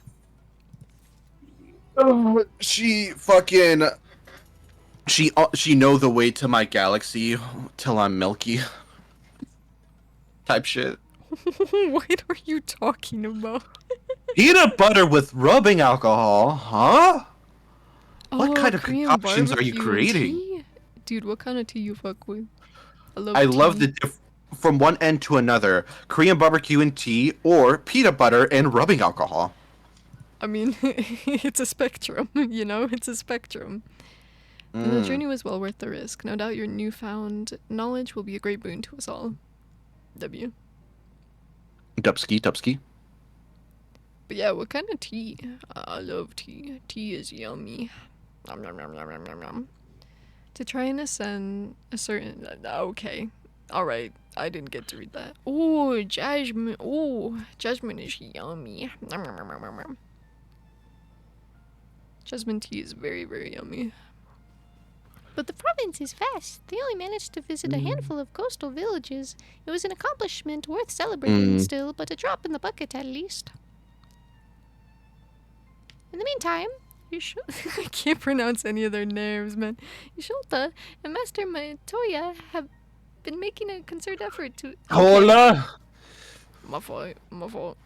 She know the way to my galaxy till I'm milky. Type shit. What are you talking about? Peanut butter with rubbing alcohol, huh? What kind of Korean concoctions are you barbecue and creating? tea? Dude, what kind of tea you fuck with? I love tea. from one end to another, Korean barbecue and tea, or peanut butter and rubbing alcohol. I mean, it's a spectrum, you know? It's a spectrum. And the journey was well worth the risk. No doubt your newfound knowledge will be a great boon to us all. W. Dubsky. But yeah, what kind of tea? I love tea. Tea is yummy. Nom, nom, nom, nom, nom, nom, nom. To try and ascend a certain... Okay. Alright. I didn't get to read that. Oh, jasmine. Oh, jasmine is yummy. Nom, nom, nom, nom, nom, nom. Jasmine tea is very, very yummy. But the province is vast. They only managed to visit a handful of coastal villages. It was an accomplishment worth celebrating still, but a drop in the bucket at least. In the meantime, I can't pronounce any of their names, man. Yashulta and Master Matoya have been making a concerted effort to... Hola! My fault.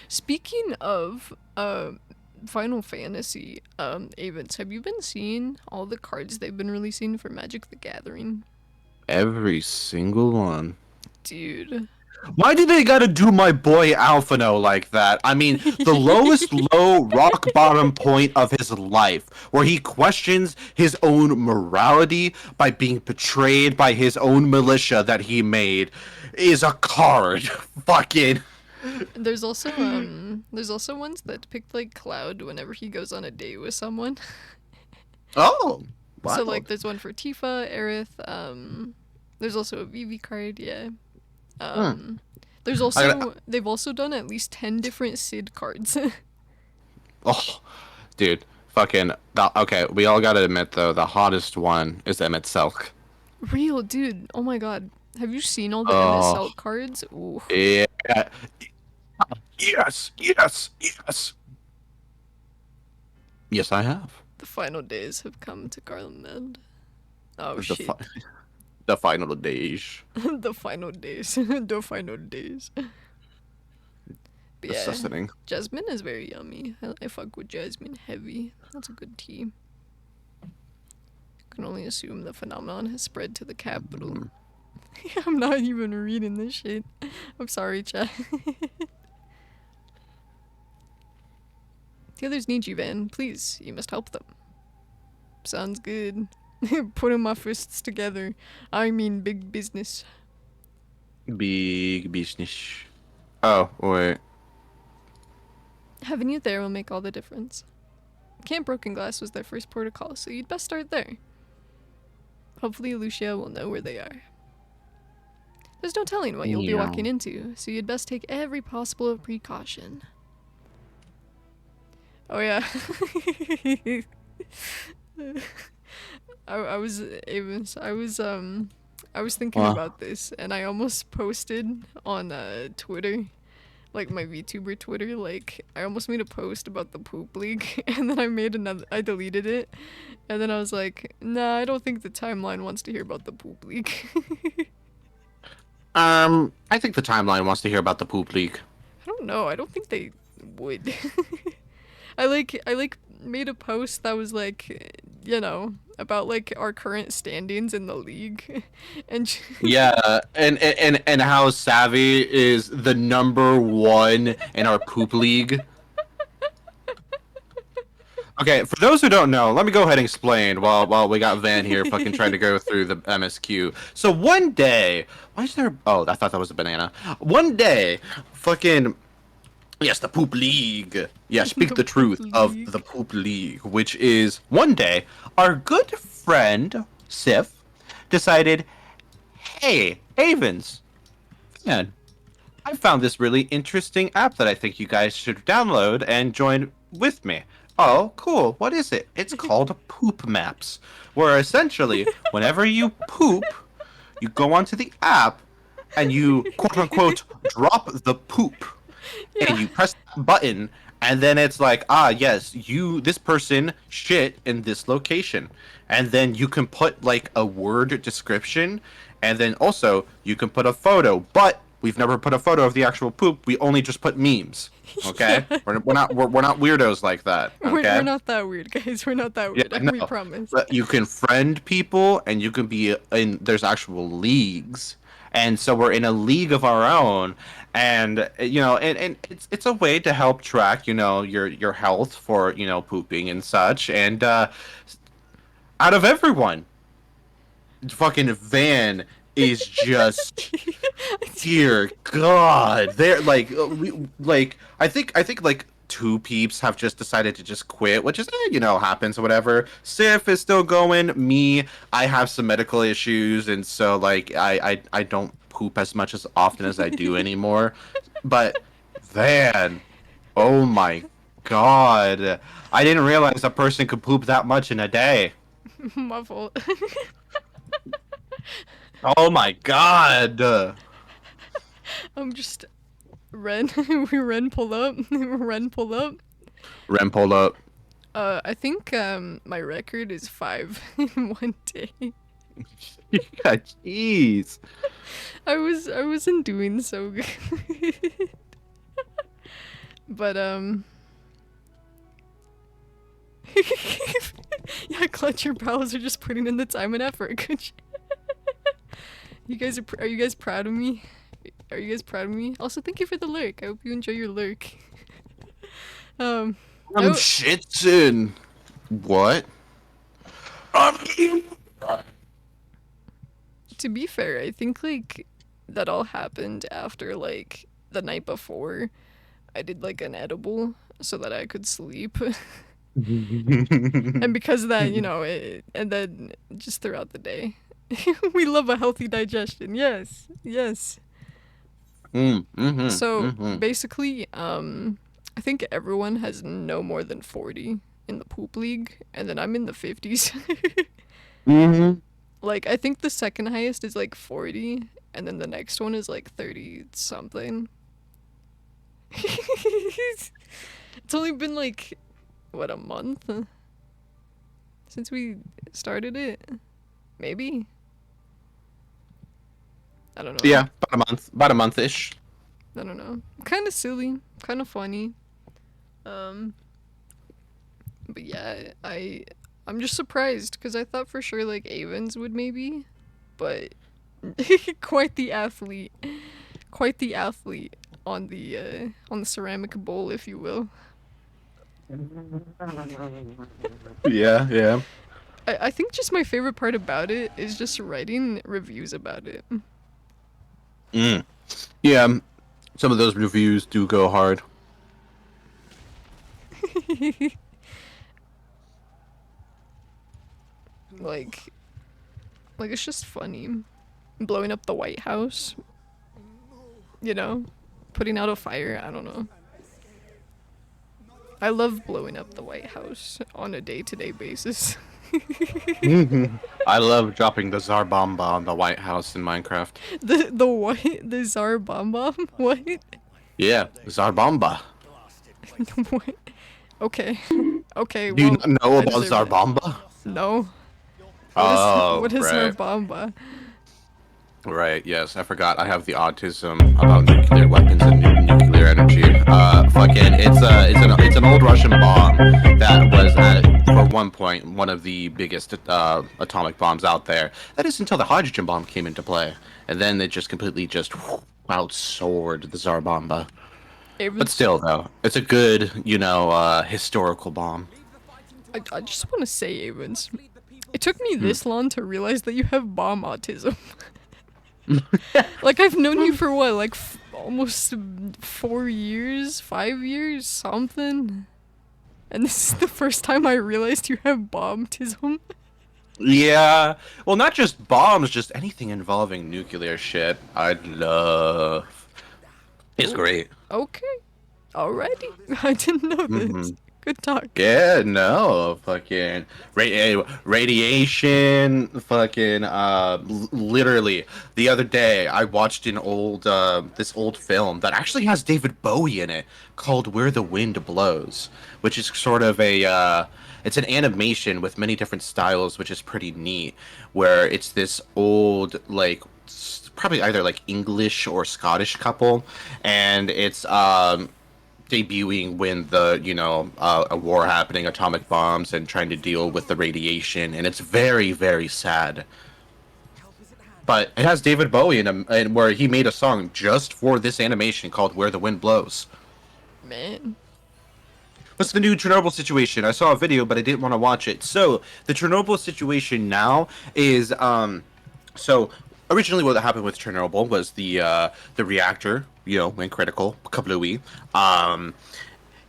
Speaking of, Final Fantasy, events, have you been seeing all the cards they've been releasing for Magic the Gathering? Every single one. Dude. Why do they gotta do my boy Alphino like that? I mean, the lowest low rock bottom point of his life, where he questions his own morality by being betrayed by his own militia that he made, is a card. Fucking... There's also ones that depict like Cloud whenever he goes on a date with someone. Oh! So wild. like there's one for Tifa, Aerith, there's also a Vivi card, yeah. There's also they've also done at least 10 different Sid cards. Oh, dude, fucking... Okay, we all gotta admit, though, the hottest one is Emmett Selk. Real, dude. Oh my god. Have you seen all the MSL cards? Ooh. Yeah. Yes, yes, yes. Yes, I have. The final days have come to Garlemald. Oh The, shit. the final days. The final days. The final days. But yeah, Disgusting. jasmine is very yummy. I fuck with jasmine heavy. That's a good tea. Can only assume the phenomenon has spread to the capital. I'm not even reading this shit. I'm sorry, chat. The others need you, Van. Please, you must help them. Sounds good. Putting my fists together. I mean big business. Big business. Oh, wait. Having you there will make all the difference. Camp Broken Glass was their first protocol, so you'd best start there. Hopefully Lucia will know where they are. There's no telling what you'll be walking into, so you'd best take every possible precaution. Oh yeah. I was thinking about this, and I almost posted on Twitter, like my VTuber Twitter, like I almost made a post about the poop leak, and then I deleted it, and then I was like, nah, I don't think the timeline wants to hear about the poop leak. I think the timeline wants to hear about the poop leak. I don't know. I don't think they would. I made a post that was like, about like our current standings in the league, and Yeah, and how Savvy is the #1 in our poop league. Okay, for those who don't know, let me go ahead and explain while we got Van here fucking trying to go through the MSQ. So one day, why is there? Oh, I thought that was a banana. One day, fucking. Yes, the poop league. Yeah, speak the truth of the poop league, which is one day our good friend Sif decided, hey, Avens, man, I found this really interesting app that I think you guys should download and join with me. Oh, cool. What is it? It's called Poop Maps, where essentially, whenever you poop, you go onto the app and you quote unquote drop the poop. And you press the button, and then it's like, yes, this person shit in this location. And then you can put like a word description, and then also you can put a photo, but we've never put a photo of the actual poop. We only just put memes. Okay? Yeah. We're not weirdos like that. Okay? We're not that weird, guys. We're not that weird. Yeah, no. We promise. But you can friend people, and you can be in. There's actual leagues. And so we're in a league of our own, and and it's a way to help track your health for pooping and such. And out of everyone, fucking Van is just dear God. They're like I think like 2 peeps have just decided to just quit, which is happens or whatever. Sif is still going. Me, I have some medical issues, and so like I don't poop as much as often as I do anymore. But Van, oh my God, I didn't realize a person could poop that much in a day. My fault. Oh my God. I'm just Ren. Ren pull up. Ren pull up. Ren pull up. I think my record is 5 in one day. Yeah, jeez. I wasn't doing so good. But yeah, Clutch, your pals are just putting in the time and effort. Good. Are you guys proud of me? Are you guys proud of me? Also, thank you for the lurk. I hope you enjoy your lurk. I'm shitting. What? To be fair, I think like that all happened after like the night before I did like an edible so that I could sleep. And because of that, and then just throughout the day. We love a healthy digestion. Yes. So basically, I think everyone has no more than 40 in the poop league, and then I'm in the 50s. Like, I think the second highest is like 40, and then the next one is like 30 something. It's only been like, what, a month? Since we started it? Maybe? I don't know. Yeah, about a month-ish. I don't know. Kind of silly, kind of funny. But yeah, I'm just surprised because I thought for sure like Avens would maybe, but quite the athlete, on the ceramic bowl, if you will. Yeah. I think just my favorite part about it is just writing reviews about it. Yeah, some of those reviews do go hard. like it's just funny. Blowing up the White House. You know? Putting out a fire, I don't know. I love blowing up the White House on a day-to-day basis. I love dropping the Tsar Bomba on the White House in Minecraft. The what? The Tsar Bomb Bomb? What? Yeah, Tsar Bomba. What? Okay. Okay, Do you well, not know I about deserve Tsar it. Bomba? No. Oh, What is right. Tsar Bomba? Right, yes, I forgot. I have the autism about nuclear weapons and nuclear energy. Fucking, it's an old Russian bomb that was for one point one of the biggest atomic bombs out there. That is until the hydrogen bomb came into play, and then they just completely just outsoared the Tsar Bomba. It But was, still, though, it's a good, historical bomb. I just want to say, Avens, it took me this long to realize that you have bomb autism. Like, I've known you for what, like, almost 4 years, 5 years, something? And this is the first time I realized you have bombtism. Yeah, well, not just bombs, just anything involving nuclear shit. I'd love. It's great. Okay. Alrighty. I didn't know this. Good talk. Yeah, no, fucking radiation, fucking literally the other day I watched an old this old film that actually has David Bowie in it called Where the Wind Blows, which is sort of a it's an animation with many different styles, which is pretty neat, where it's this old like probably either like English or Scottish couple, and it's debuting when a war happening, atomic bombs, and trying to deal with the radiation, and it's very, very sad. But it has David Bowie in him, and where he made a song just for this animation called "Where the Wind Blows." Man. What's the new Chernobyl situation? I saw a video, but I didn't want to watch it. So the Chernobyl situation now is so originally what happened with Chernobyl was the reactor, went critical, kablooey.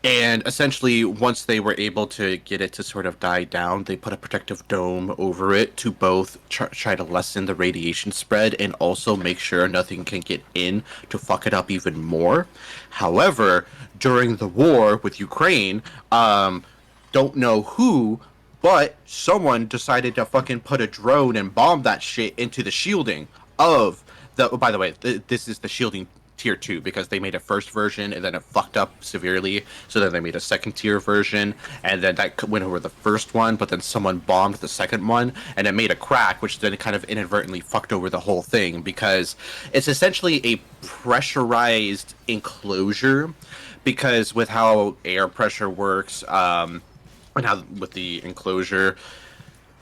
And essentially, once they were able to get it to sort of die down, they put a protective dome over it to both try to lessen the radiation spread and also make sure nothing can get in to fuck it up even more. However, during the war with Ukraine, don't know who, but someone decided to fucking put a drone and bomb that shit into the shielding of the. Oh, by the way, this is the shielding tier 2 because they made a first version and then it fucked up severely, so then they made a second tier version, and then that went over the first one, but then someone bombed the second one and it made a crack, which then kind of inadvertently fucked over the whole thing because it's essentially a pressurized enclosure, because with how air pressure works, and how with the enclosure,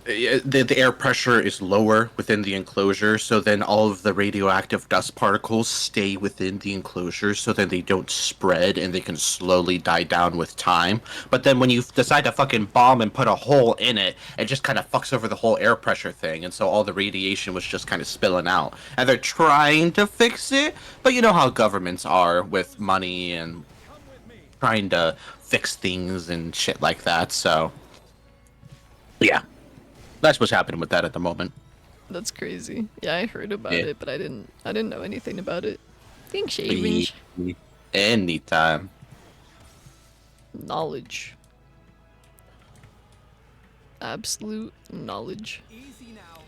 the air pressure is lower within the enclosure, so then all of the radioactive dust particles stay within the enclosure, so then they don't spread and they can slowly die down with time. But then when you decide to fucking bomb and put a hole in it, it just kind of fucks over the whole air pressure thing, and so all the radiation was just kind of spilling out. And they're trying to fix it, but you know how governments are with money and trying to fix things and shit like that, so yeah. That's what's happening with that at the moment. That's crazy. Yeah, I heard about it, but I didn't know anything about it. Thanks, Avens. Anytime. Knowledge. Absolute knowledge. Easy now.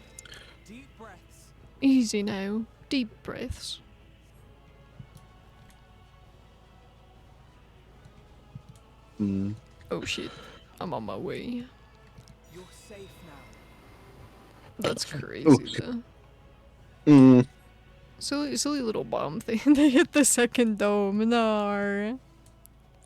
Deep breaths. Easy now. Deep breaths. Oh shit. I'm on my way. You're safe now. That's Oh, crazy shit. though. Silly little bomb thing. They hit the second dome. No.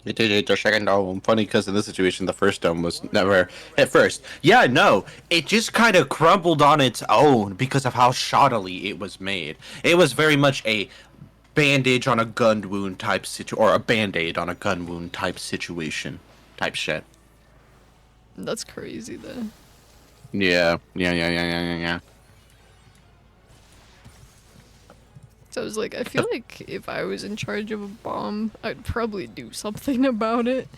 It did hit the second dome. Funny because in this situation, the first dome was never hit first. Yeah, no, it just kind of crumbled on its own because of how shoddily it was made. It was very much a bandage on a gun wound type or a band-aid on a gun wound type situation, type shit. That's crazy though. Yeah. So I was like, I feel like if I was in charge of a bomb, I'd probably do something about it.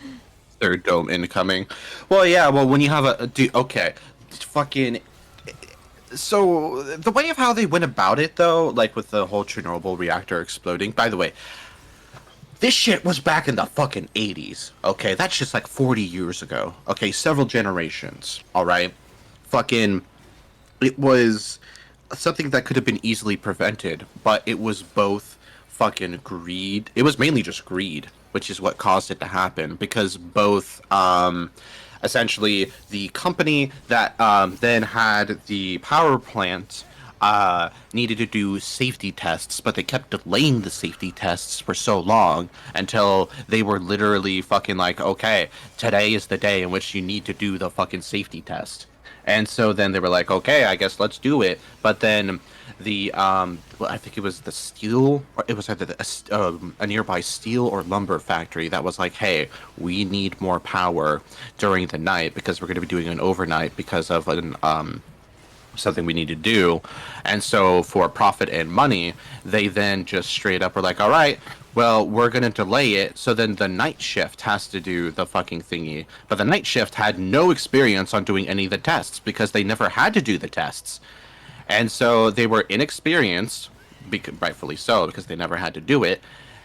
Third dome incoming. Well, yeah. Well, when you have okay, fucking. So the way of how they went about it, though, like with the whole Chernobyl reactor exploding. By the way, this shit was back in the fucking 80s. Okay, that's just like 40 years ago. Okay, several generations. All right, fucking. It was something that could have been easily prevented, but it was both fucking greed. It was mainly just greed, which is what caused it to happen because both essentially the company that then had the power plant needed to do safety tests, but they kept delaying the safety tests for so long until they were literally fucking like, okay, today is the day in which you need to do the fucking safety test. And so then they were like, okay, I guess let's do it. But then the well, I think it was the steel, or it was either a nearby steel or lumber factory that was like, hey, we need more power during the night because we're going to be doing an overnight because of an something we need to do. And so for profit and money, they then just straight up were like, all right, well, we're going to delay it. So then the night shift has to do the fucking thingy. But the night shift had no experience on doing any of the tests because they never had to do the tests. And so they were inexperienced, rightfully so, because they never had to do it.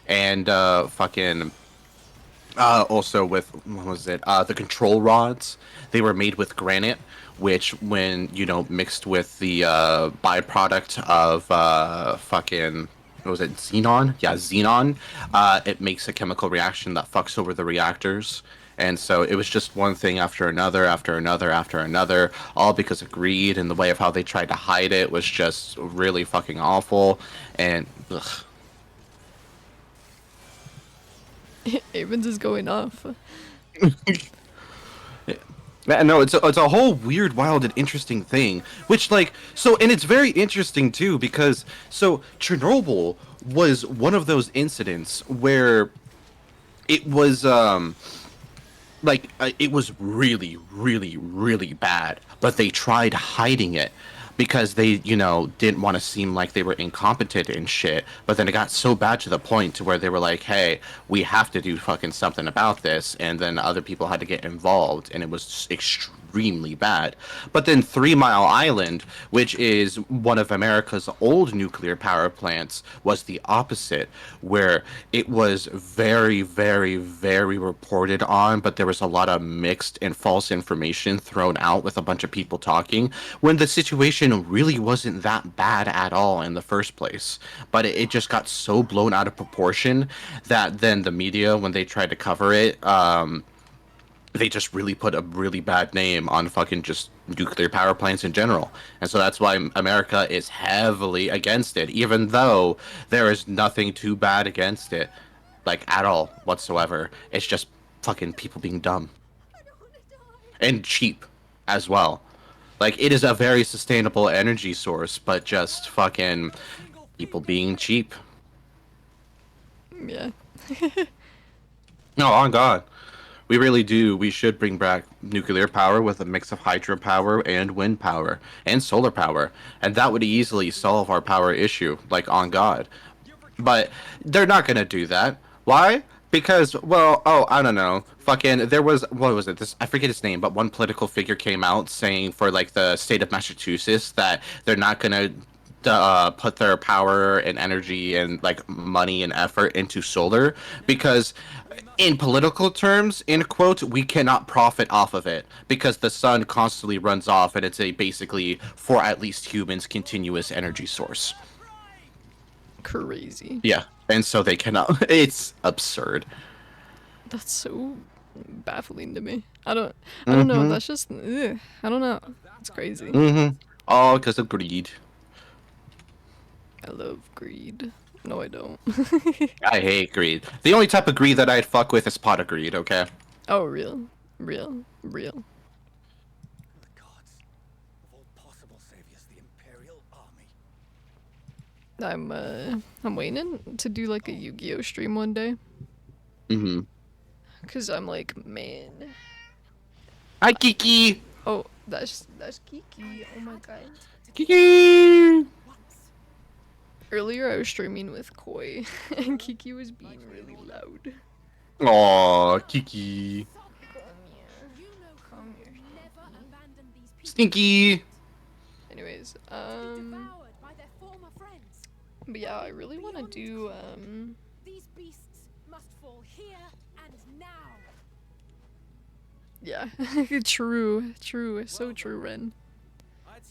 And also with, what was it? The control rods, they were made with granite, which when, mixed with the byproduct of what was it, xenon? Yeah, xenon. It makes a chemical reaction that fucks over the reactors. And so it was just one thing after another, after another, after another, all because of greed, and the way of how they tried to hide it was just really fucking awful. And ugh. Avens is going off. Yeah, no, it's a whole weird, wild, and interesting thing. Which, and it's very interesting too because Chernobyl was one of those incidents where it was it was really, really, really bad, but they tried hiding it because they, didn't want to seem like they were incompetent and shit. But then it got so bad to the point to where they were like, hey, we have to do fucking something about this. And then other people had to get involved, and it was extremely bad. But then 3 Mile Island, which is one of America's old nuclear power plants, was the opposite, where it was very, very, very reported on, but there was a lot of mixed and false information thrown out with a bunch of people talking, when the situation really wasn't that bad at all in the first place. But it just got so blown out of proportion that then the media, when they tried to cover it, they just really put a really bad name on fucking just nuclear power plants in general. And so that's why America is heavily against it, even though there is nothing too bad against it, at all whatsoever. It's just fucking people being dumb. And cheap as well. It is a very sustainable energy source, but just fucking people being cheap. Yeah. No, on God. We really do. We should bring back nuclear power with a mix of hydropower and wind power and solar power. And that would easily solve our power issue, on God. But they're not going to do that. Why? Because, I don't know. Fucking, there was, what was it? I forget his name, but one political figure came out saying for, the state of Massachusetts that they're not going to put their power and energy and, money and effort into solar because in political terms, in quote, we cannot profit off of it because the sun constantly runs off and it's a basically, for at least humans, continuous energy source. Crazy. Yeah, and so they cannot. It's absurd. That's so baffling to me. I don't know. Mm-hmm. That's just ugh, I don't know. It's crazy. Mm-hmm. All because of greed. I love greed. No, I don't. I hate greed. The only type of greed that I'd fuck with is pot of greed, okay? Oh, real. The gods of all possible saviors, the Imperial Army. I'm waiting to do like a Yu-Gi-Oh stream one day. Mm-hmm. Cause I'm like, man. Hi, Kiki! Oh, that's Kiki. Oh my god. Kiki! Earlier I was streaming with Koi, and Kiki was being really loud. Aw, Kiki. Come here. Stinky! Anyways, but yeah, I really want to do These beasts must fall here and now. yeah, true, so true, Ren.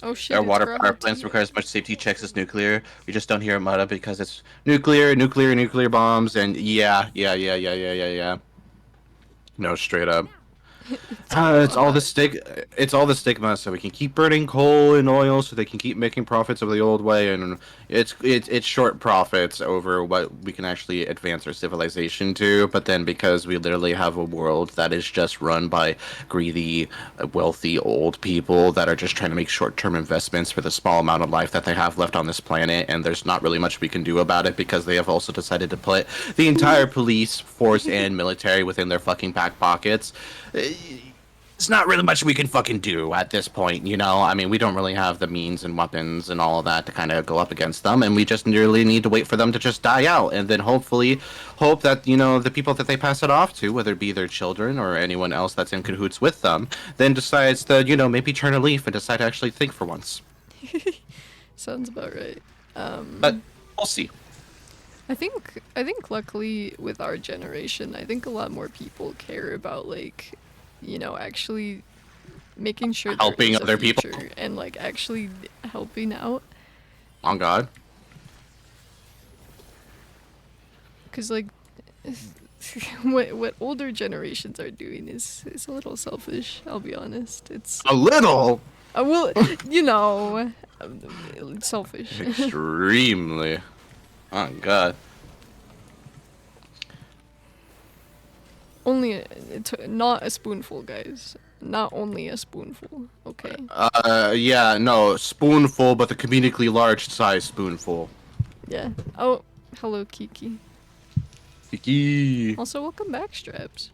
Oh shit, Our it's water Graha power plants Tia. require as much safety checks as nuclear. We just don't hear about it because it's nuclear bombs, and yeah. No, straight up. It's all the It's all the stigma, so we can keep burning coal and oil, so they can keep making profits of the old way, and it's short profits over what we can actually advance our civilization to. But then, because we literally have a world that is just run by greedy, wealthy old people that are just trying to make short-term investments for the small amount of life that they have left on this planet, and there's not really much we can do about it because they have also decided to put the entire police force and military within their fucking back pockets. It's not really much we can fucking do at this point, you know? I mean, we don't really have the means and weapons and all of that to kind of go up against them, and we just really need to wait for them to just die out, and then hopefully hope that, you know, the people that they pass it off to, whether it be their children or anyone else that's in cahoots with them, then decides to, you know, maybe turn a leaf and decide to actually think for once. Sounds about right. But we'll see. I think luckily with our generation, I think a lot more people care about like, you know, actually making sure there Helping is a other people. future and like actually helping out. On God. Cause like, what older generations are doing is a little selfish. I'll be honest. It's A little. well, you know, selfish. Extremely. Oh God. Only not a spoonful, guys. Not only a spoonful. Okay. Yeah, no, spoonful, but the comedically large size spoonful. Yeah. Oh, hello, Kiki. Kiki. Also, welcome back, Straps.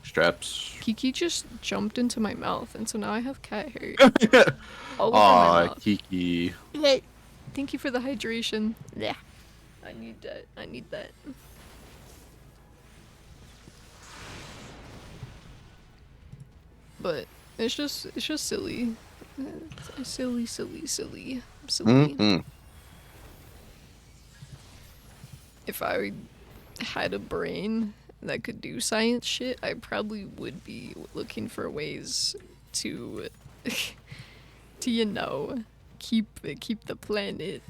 Straps. Kiki just jumped into my mouth, and so now I have cat hair all over my Aw, mouth. Kiki. Thank you for the hydration. Yeah. I need that. But it's just silly. It's silly. Mm-hmm. If I had a brain that could do science shit, I probably would be looking for ways to you know, keep the planet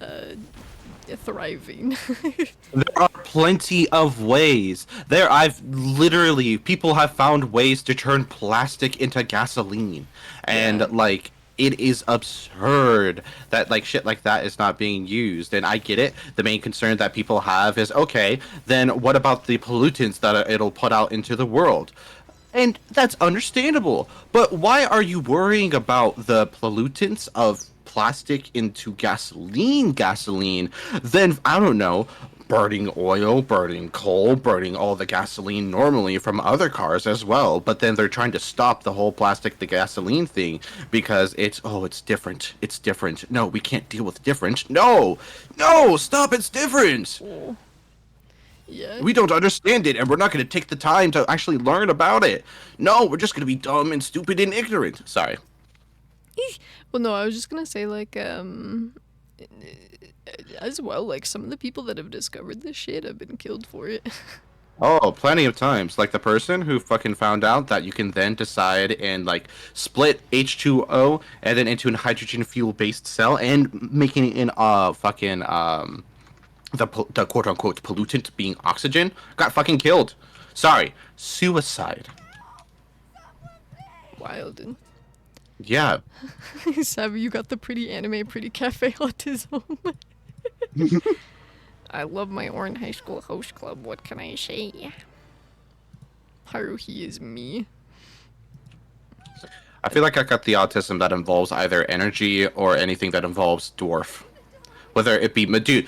thriving. There are plenty of ways. People have found ways to turn plastic into gasoline. And, Yeah. like, it is absurd that, like, shit like that is not being used. And I get it. The main concern that people have is, okay, then what about the pollutants that it'll put out into the world? And that's understandable. But why are you worrying about the pollutants of plastic into gasoline, then, I don't know, burning oil, burning coal, burning all the gasoline normally from other cars as well, but then they're trying to stop the whole plastic to gasoline thing because it's different. It's different. No, we can't deal with different. No, stop, it's different. Yeah. We don't understand it, and we're not going to take the time to actually learn about it. No, we're just going to be dumb and stupid and ignorant. Sorry. Well, no, I was just gonna say, like, as well, like, some of the people that have discovered this shit have been killed for it. Oh, plenty of times. Like the person who fucking found out that you can then decide and, like, split H2O and then into a hydrogen fuel-based cell and making it in fucking, the quote-unquote pollutant being oxygen, got fucking killed. Sorry. Suicide. wild. And Yeah. Savvy, you got the pretty anime, pretty cafe autism. I love my Orange High School host club. What can I say? Haruhi is me. I feel like I got the autism that involves either energy or anything that involves dwarf. Whether it be dude,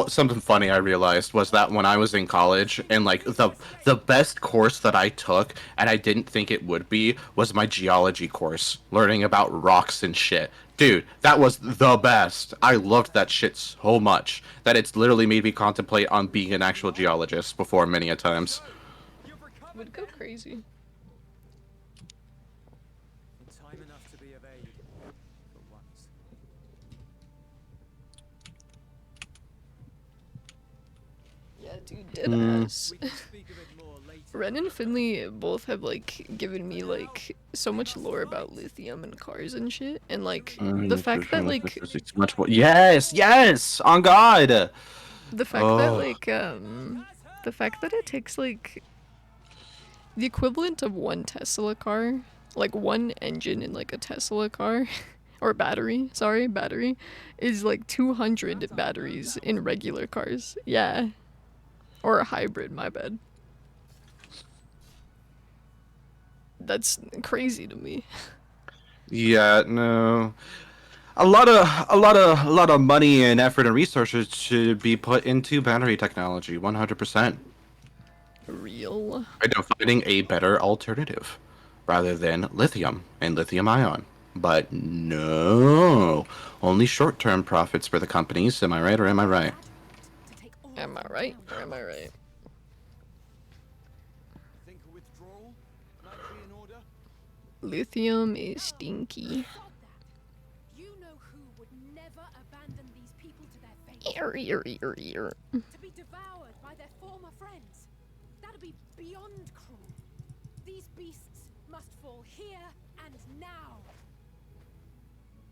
something funny I realized was that when I was in college and like the best course that I took and I didn't think it would be was my geology course, learning about rocks and shit. Dude, that was the best. I loved that shit so much that it's literally made me contemplate on being an actual geologist before many a times. Would go crazy. Time enough to be of aid for once. Yeah, dude, deadass. We can speak of it more later. Ren and Finley both have like given me like so much lore about lithium and cars and shit, and like the fact that like It's much more. Yes, on God. the fact that like the fact that it takes like the equivalent of one Tesla car, like one engine in like a Tesla car or battery, is like 200 batteries in regular cars. Yeah. Or a hybrid, my bad. That's crazy to me. Yeah, no. A lot of money and effort and resources should be put into battery technology, 100%. Real. Right now, finding a better alternative rather than lithium and lithium ion. But no, only short-term profits for the companies. Am I right or am I right? Am I right or am I right? Think a withdrawal might be in order? Lithium is stinky. You know who would never abandon these people to their fate? Ear. To be devoured by their former friends. That'd be beyond cruel. These beasts must fall here and now.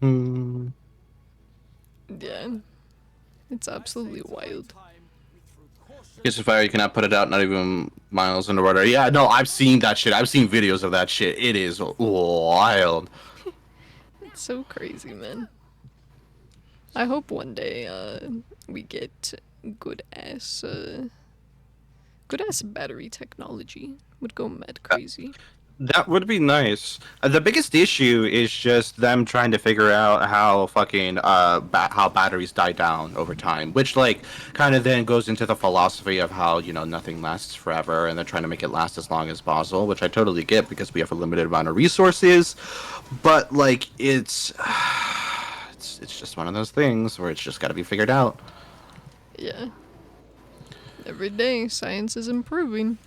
Hmm. Yeah. It's absolutely wild. Guess if I cannot put it out, not even miles underwater. Yeah, no, I've seen that shit. I've seen videos of that shit. It is wild. It's so crazy, man. I hope one day we get good ass battery technology. Would go mad crazy. That would be nice. The biggest issue is just them trying to figure out how fucking how batteries die down over time, which like kind of then goes into the philosophy of how, you know, nothing lasts forever and they're trying to make it last as long as possible, which I totally get because we have a limited amount of resources. But like it's just one of those things where it's just got to be figured out. Yeah. Every day science is improving.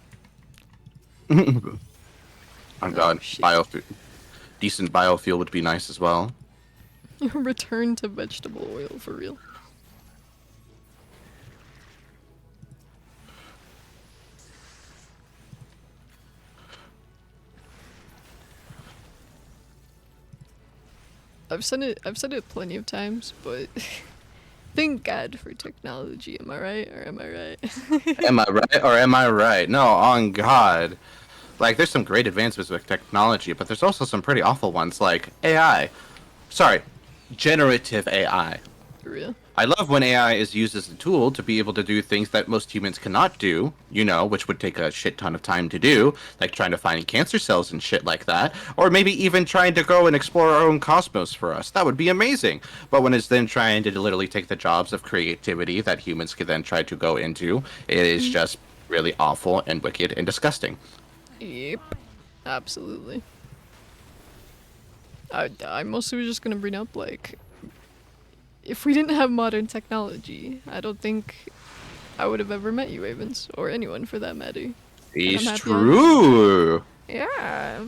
Oh God, shit. decent biofuel would be nice as well. Return to vegetable oil for real. I've said it plenty of times, but thank God for technology. Am I right or am I right? Am I right or am I right? No, on God. Like, there's some great advancements with technology, but there's also some pretty awful ones, like AI. Sorry, generative AI. For real. I love when AI is used as a tool to be able to do things that most humans cannot do, you know, which would take a shit ton of time to do, like trying to find cancer cells and shit like that, or maybe even trying to go and explore our own cosmos for us. That would be amazing. But when it's then trying to literally take the jobs of creativity that humans could then try to go into, it is just really awful and wicked and disgusting. Yep. Absolutely. I mostly was just gonna bring up, like, if we didn't have modern technology, I don't think I would have ever met you, Ravens, or anyone for that matter. And I'm It's happy I true. Yeah.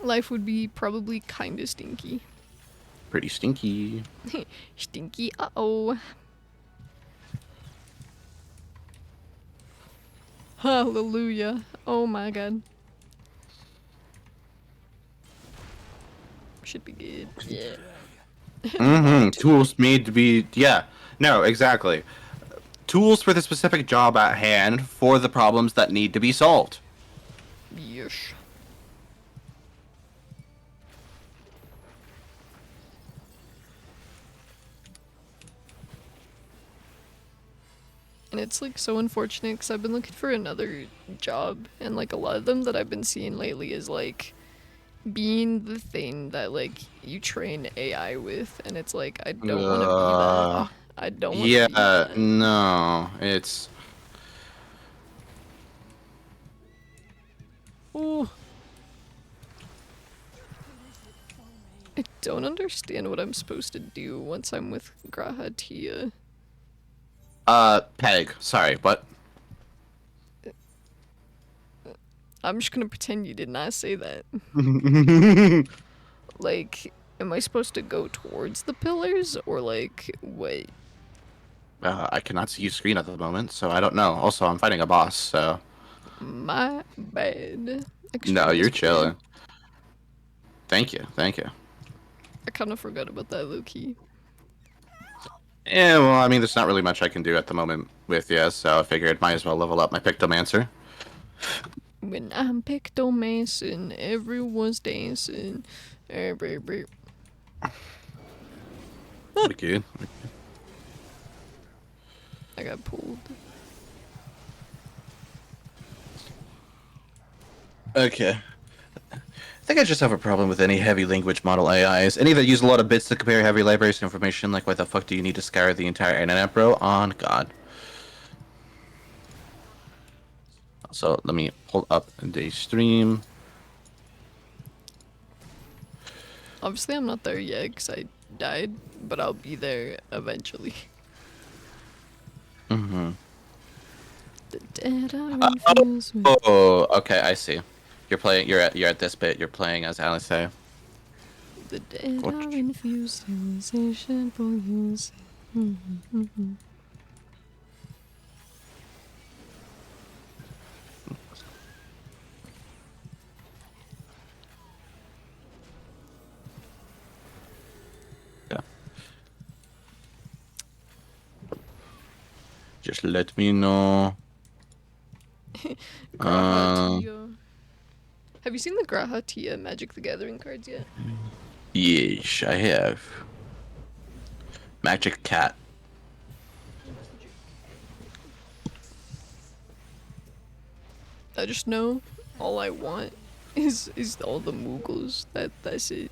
Life would be probably kinda stinky. Pretty stinky. Stinky, uh-oh. Hallelujah. Oh my god. Should be good. Yeah. Mm-hmm. Tools made to be... Yeah. No, exactly. tools for the specific job at hand for the problems that need to be solved. Yes. And it's like so unfortunate because I've been looking for another job, and like a lot of them that I've been seeing lately is like being the thing that like you train AI with, and it's like I don't want to be that. I don't want to Yeah, be that. no, it's Ooh. I don't understand what I'm supposed to do once I'm with Grahatia. Peg. Sorry, what? I'm just gonna pretend you did not say that. Like, am I supposed to go towards the pillars or like wait? I cannot see your screen at the moment, so I don't know. Also, I'm fighting a boss, so My bad. no, Extremely you're bad. chilling. Thank you, thank you. I kind of forgot about that, Loki. Yeah, well, I mean, there's not really much I can do at the moment with you, so I figured might as well level up my Pictomancer. When I'm pictomancing, everyone's dancing. Okay. I got pulled. Okay. I think I just have a problem with any heavy language model AIs. Any that use a lot of bits to compare heavy libraries of information, like why the fuck do you need to scour the entire internet, bro? On God. So let me pull up the stream. Obviously, I'm not there yet because I died, but I'll be there eventually. Mm-hmm. The dead are infused with... Oh, okay, I see. You're playing. You're at this bit. You're playing as Alice. The dead are infused civilization for use. Yeah. Just let me know. Grahatia. Have you seen the Grahatia Magic the Gathering cards yet? Yes, I have. Magic Cat. I just know all I want is all the Moogles. That's it.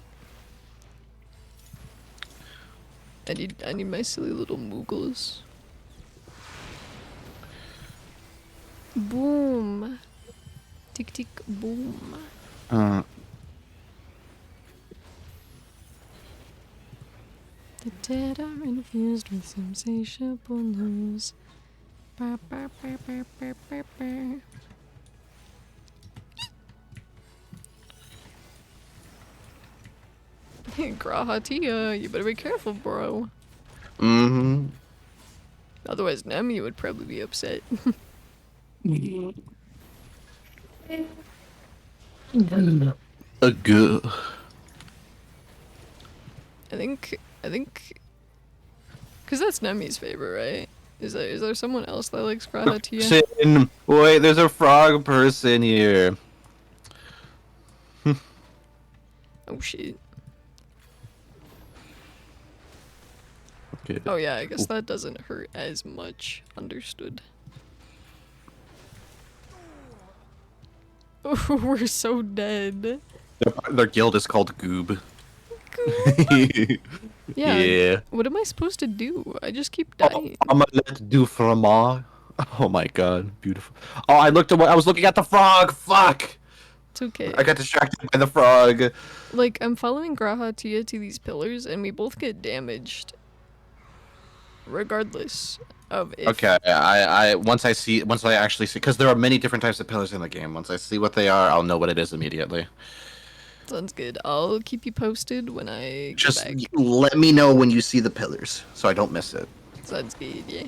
I need my silly little Moogles. Boom. Tick tick boom. Uh, The dead are infused with insatiable news. Ba, ba, ba, ba, ba, ba, ba. Grahatia, you better be careful, bro. mm-hmm. Otherwise, Nemi would probably be upset. A good. I think, cause that's Nemi's favorite, right? Is there someone else that likes Grahatia? Person. Wait, there's a frog person here. Oh shit. Okay. Oh yeah, I guess that doesn't hurt as much. Understood. Oh, we're so dead. Their guild is called Goob. Yeah. Yeah. What am I supposed to do? I just keep dying. I'm gonna let do fromage. Oh my god, beautiful. Oh, I was looking at the frog. Fuck. It's okay. I got distracted by the frog. Like, I'm following Grahatia to these pillars, and we both get damaged. Regardless of if... Okay, once I actually see, because there are many different types of pillars in the game. Once I see what they are, I'll know what it is immediately. Sounds good. I'll keep you posted when I get Just back. let me know when you see the pillars, so I don't miss it. Sounds good, yeah.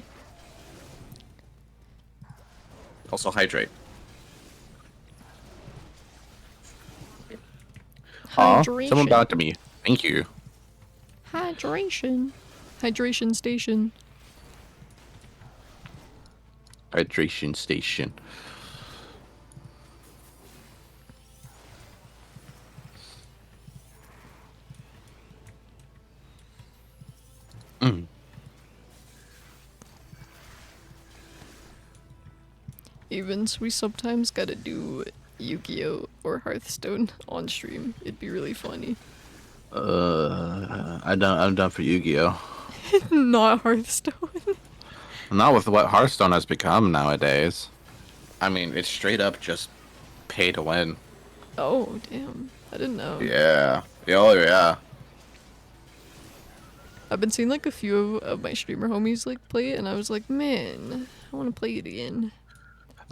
Also, hydrate. Aw, someone bowed to me. Thank you. Hydration. Hydration station. hydration station. Mm. Evens, we sometimes gotta do Yu-Gi-Oh! Or Hearthstone on stream. It'd be really funny. I'm done for Yu-Gi-Oh. Not Hearthstone. Not with what Hearthstone has become nowadays. I mean, it's straight up just pay to win. Oh, damn. I didn't know. Yeah. Oh, yeah. I've been seeing like a few of my streamer homies like play it, and I was like, man, I want to play it again.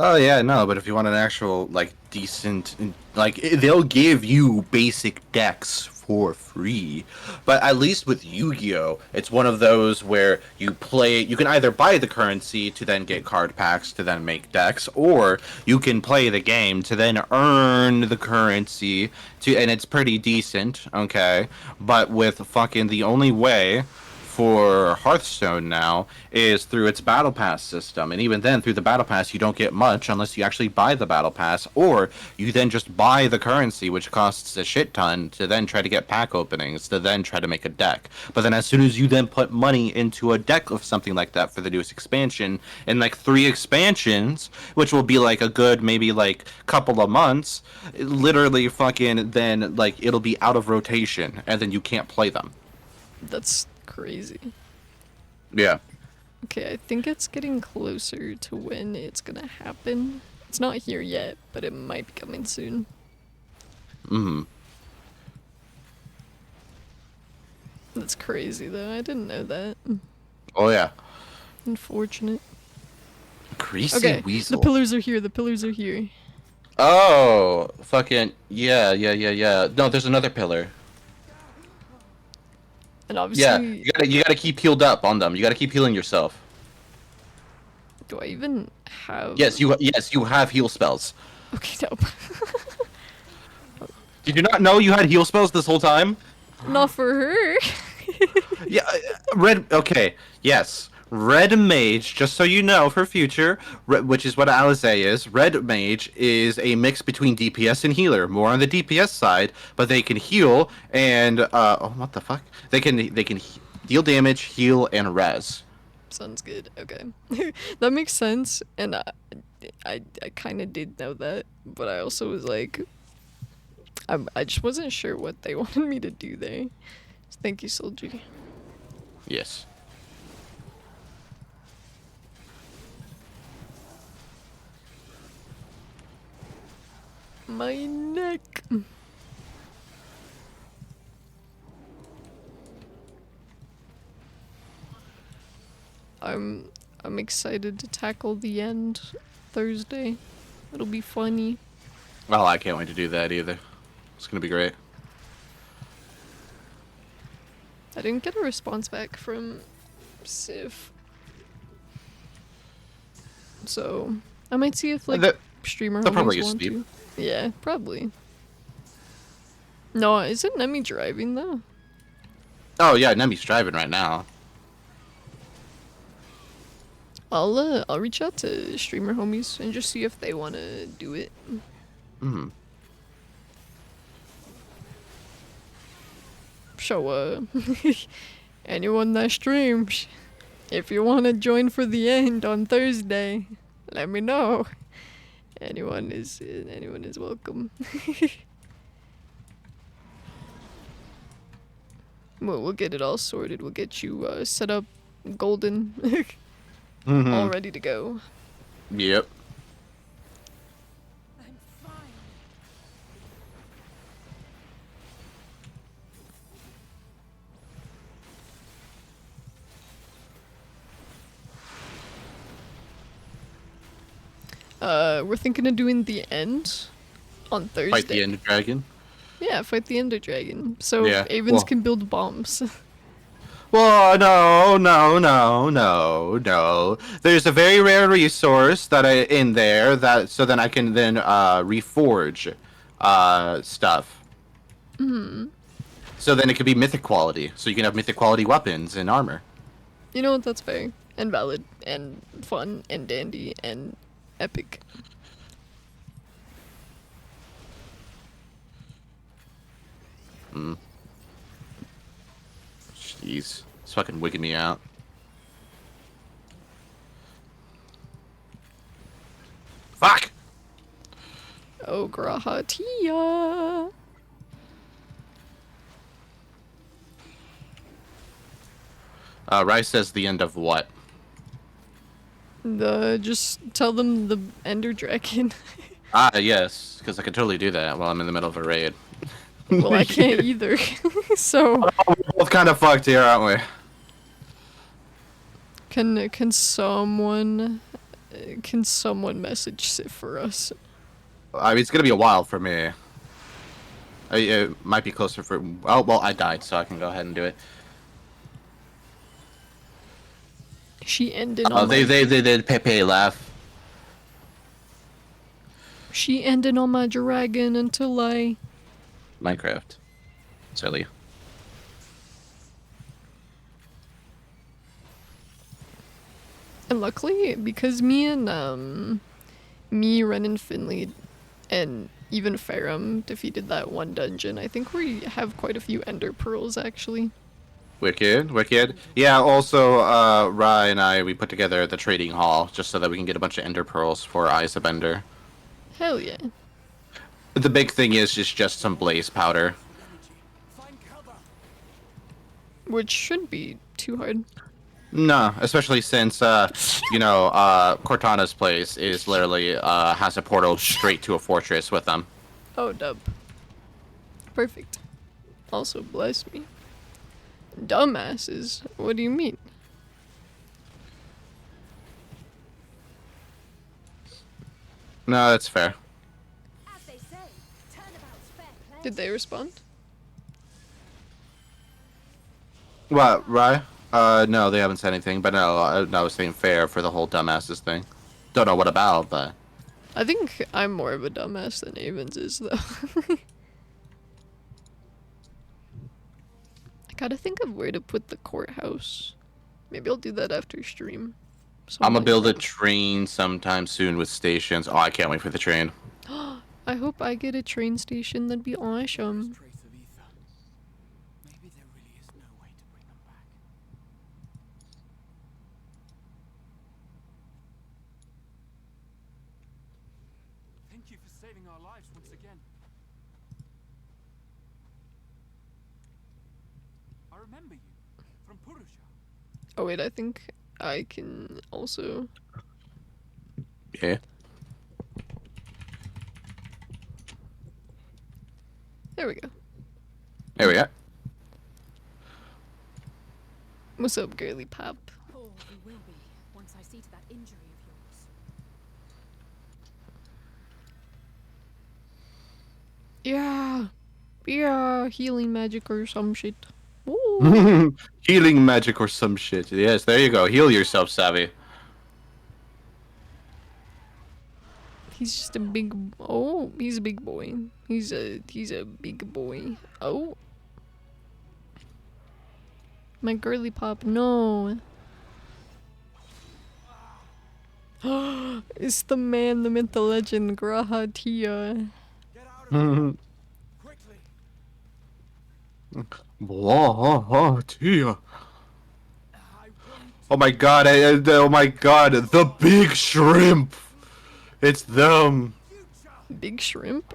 Oh, yeah, no, but if you want an actual, like, decent... Like, they'll give you basic decks for free. But at least with Yu-Gi-Oh! It's one of those where you play... You can either buy the currency to then get card packs to then make decks, or you can play the game to then earn the currency to... And it's pretty decent, okay? But with fucking the only way for Hearthstone now is through its battle pass system, and even then through the battle pass you don't get much unless you actually buy the battle pass, or you then just buy the currency, which costs a shit ton, to then try to get pack openings to then try to make a deck. But then as soon as you then put money into a deck of something like that for the newest expansion, in like 3 expansions, which will be like a good maybe like couple of months, literally fucking then like it'll be out of rotation and then you can't play them. That's crazy. Yeah. Okay, I think it's getting closer to when it's gonna happen. It's not here yet, but it might be coming soon. Mm-hmm. That's crazy though, I didn't know that. Oh yeah. Unfortunate. Greasy Okay, weasel. the pillars are here, the pillars are here. Oh, fucking yeah. No, there's another pillar. And Yeah, obviously... you gotta keep healed up on them. You gotta keep healing yourself. Do I even have... Yes, you have heal spells. Okay, no. Did you not know you had heal spells this whole time? Not for her. Yeah, red. Okay, yes, red mage. Just so you know, for future, which is what Alizé is. Red mage is a mix between DPS and healer. More on the DPS side, but they can heal and oh, what the fuck? They can deal damage, heal, and res. Sounds good. Okay. That makes sense. And I kind of did know that, but I also was like, I just wasn't sure what they wanted me to do there. So thank you, Soldier. Yes. My neck. I'm excited to tackle the end Thursday. It'll be funny. Well, I can't wait to do that either. It's gonna be great. I didn't get a response back from Sif. So I might see if like streamer they'll probably homies get want Steve. to. Yeah, probably. No, isn't Nemi driving though? Oh yeah, Nemi's driving right now. I'll reach out to streamer homies and just see if they want to do it. Hmm. So anyone that streams, if you want to join for the end on Thursday, let me know. Anyone is welcome. We'll get it all sorted. We'll get you set up golden. All ready to go. Yep. I'm fine. We're thinking of doing the end on Thursday. Fight the Ender Dragon. Yeah, fight the Ender Dragon. So Yeah, Avens well- can build bombs. Well, no. There's a very rare resource that in there that so then I can then reforge stuff. So then it could be mythic quality. So you can have mythic quality weapons and armor. You know what? That's fair. and valid and fun and dandy and epic. Jeez, it's fucking wigging me out. Fuck! Oh, Grahatia. Rice says the end of what? Just tell them the Ender Dragon. Yes, because I can totally do that while I'm in the middle of a raid. Well, I can't either. So, We're both kind of fucked here, aren't we? can someone message Sif for us? I mean, it's gonna be a while for me. It might be closer for. Oh well, I died, so I can go ahead and do it. She ended Oh, on they my, did Pepe laugh. she ended on my dragon until I. Minecraft. Silly. And luckily, because me, Ren and Finley, and even Farum defeated that one dungeon, I think we have quite a few Ender Pearls actually. Wicked, wicked. Yeah, also, Rai and I, we put together the trading hall just so that we can get a bunch of Ender Pearls for Eyes of Ender. Hell yeah. The big thing is just some blaze powder. Find cover. Which shouldn't be too hard. No, especially since, Cortana's place is literally, has a portal straight to a fortress with them. Oh, dub. Perfect. Also, bless me. Dumbasses? What do you mean? No, that's fair. As they say, turnabout's fair play. Did they respond? What, Rai? No, they haven't said anything, but no, I was saying fair for the whole dumbasses thing. Don't know what about, but... I think I'm more of a dumbass than Avens is, though. I gotta think of where to put the courthouse. Maybe I'll do that after stream. I'm gonna build a train sometime soon with stations. Oh, I can't wait for the train. I hope I get a train station, that'd be awesome. Trace of ether. Maybe there really is no way to bring them back. Thank you for saving our lives once again. I remember you from Purusha. Oh wait, I think I can also... Yeah. There we go. There we go. What's up, girly pop? Poor we will be once I see to that injury of yours. Yeah. Yeah, healing magic or some shit. Ooh. Healing magic or some shit. Yes, there you go. Heal yourself, Savvy. He's just a big... Oh, he's a big boy. He's a big boy. Oh. My girly pop, no. It's the man, the myth, the legend, Grahatia. Get out of here quickly. Oh my god, oh my god, the big shrimp! It's them! Big shrimp?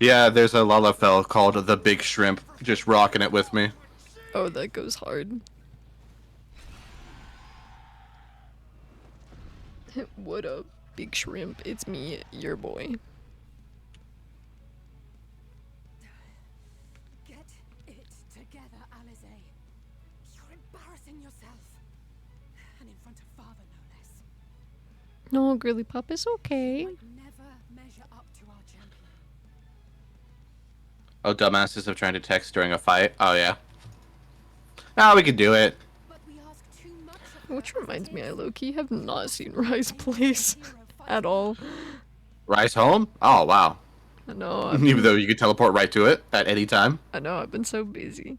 Yeah, there's a Lalafell called the Big Shrimp, just rocking it with me. Oh, that goes hard. What up, big shrimp? It's me, your boy. Get it together, Alize. You're embarrassing yourself. And in front of father, no less. No, girly pop is okay. Might never measure up to our champion. Oh, dumbasses have tried to text during a fight. Oh, yeah. Ah, we can do it. But we ask too much of Which her reminds me, I as it is. low-key have not seen Rise Place at all. Rice home? Oh, wow. I know, Even though you could teleport right to it at any time. I know, I've been so busy.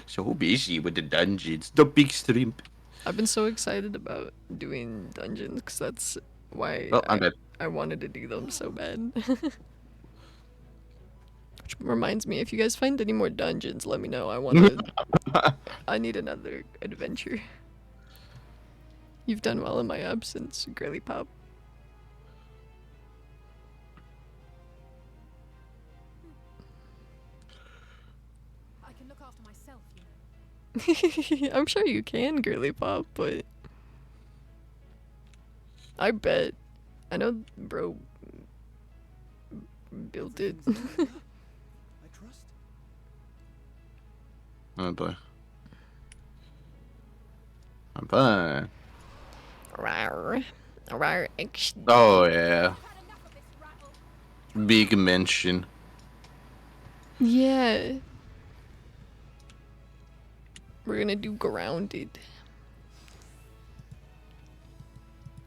So busy with the dungeons. The big shrimp. I've been so excited about doing dungeons because that's why Oh, I'm dead. I wanted to do them so bad. Which reminds me, if you guys find any more dungeons, let me know. I need another adventure. You've done well in my absence, Girly Pop. I can look after myself, you know. I'm sure you can, Girly Pop, but I bet. I know bro built it. I trust. Oh boy. I'm fine. Rawr. Rawr. Oh yeah. Had enough of this rattle. Big mention. Yeah. We're gonna do Grounded.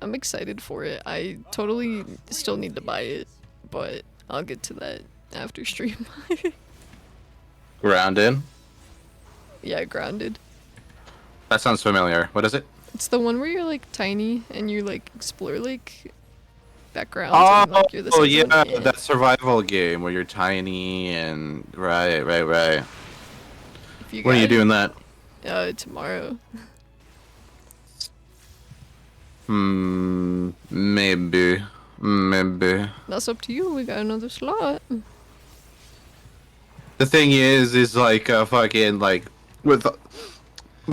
I'm excited for it. I totally still need to buy it, but I'll get to that after stream. Grounded. Yeah, Grounded. That sounds familiar. What is it? It's the one where you're like tiny and you like explore like backgrounds Oh, and like you're the yeah, size of an that ant. survival game where you're tiny and right. If you When are you guys- doing that? Tomorrow. Maybe. That's up to you. We got another slot. The thing is like fucking like with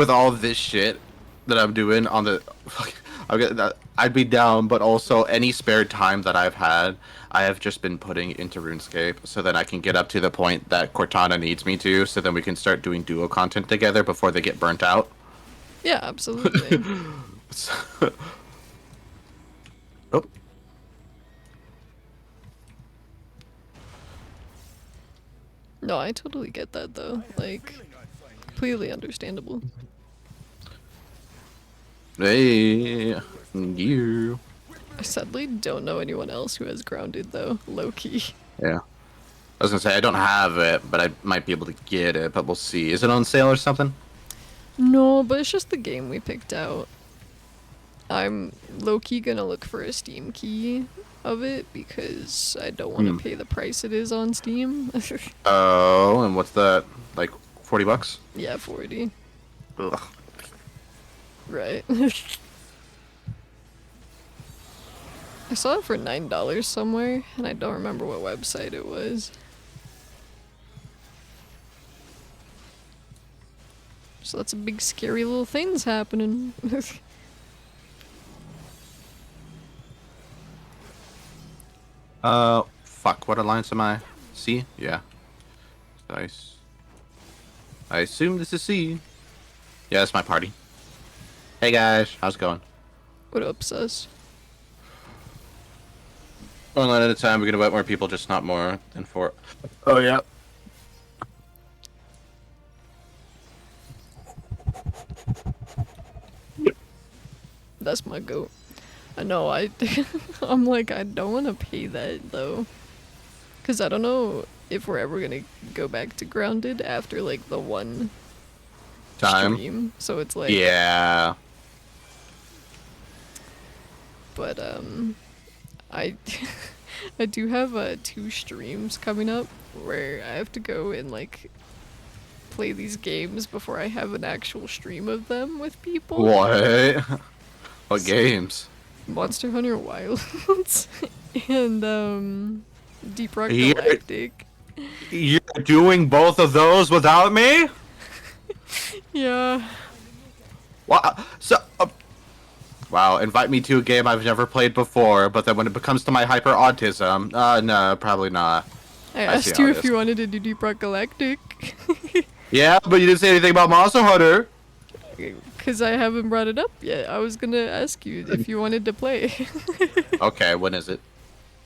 all of this shit that I'm doing on the, I'd be down, but also any spare time that I've had, I have just been putting into RuneScape, so that I can get up to the point that Cortana needs me to, so then we can start doing duo content together before they get burnt out. Yeah, absolutely. Oh. No, I totally get that though. Like, completely understandable. Hey, you. I sadly don't know anyone else who has Grounded though, low key. Yeah. I was gonna say I don't have it, but I might be able to get it, but we'll see. Is it on sale or something? No, but it's just the game we picked out. I'm low key gonna look for a Steam key of it because I don't want to pay the price it is on Steam. Oh, and what's that? Like $40? Yeah, 40. Ugh. Right. I saw it for $9 somewhere, and I don't remember what website it was. So that's a big scary little things happening. Fuck, what alliance am I? C? Yeah. Nice. I assume this is C. Yeah, that's my party. Hey guys, how's it going? What up, sus? One line at a time, we're gonna invite more people, just not more than 4. Oh yeah. That's my goat. I know, I'm like, I don't want to pay that, though. Because I don't know if we're ever going to go back to Grounded after, like, the one Time. stream. So it's like... Yeah. But, I... I do have, 2 streams coming up where I have to go and, like, play these games before I have an actual stream of them with people. What? What games? Monster Hunter Wilds and Deep Rock Here- Galactic. You're doing both of those without me? Yeah. What? So, wow, invite me to a game I've never played before, but then when it comes to my hyper autism, no, probably not. I I see asked how you it if is. you wanted to do Deep Rock Galactic. Yeah, but you didn't say anything about Monster Hunter. Because I haven't brought it up yet. I was gonna ask you if you wanted to play. Okay, when is it?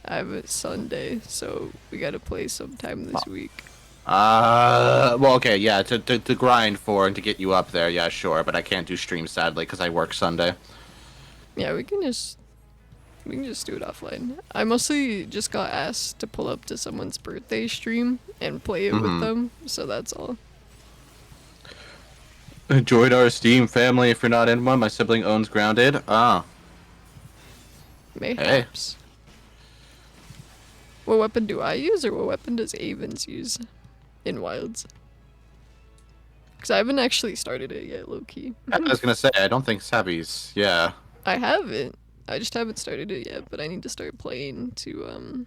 I have it Sunday, so we gotta play sometime this week. Well, okay, yeah, to grind for and to get you up there, yeah, sure, but I can't do streams sadly because I work Sunday. Yeah, we can just do it offline. I mostly just got asked to pull up to someone's birthday stream and play it with them, so that's all. Join our Steam family if you're not in one. My sibling owns Grounded. Ah, Mayhaps. What weapon do I use, or what weapon does Avens use in Wilds? Because I haven't actually started it yet, low-key. I was gonna say, I don't think Savvy's. Yeah. I haven't. I just haven't started it yet, but I need to start playing to,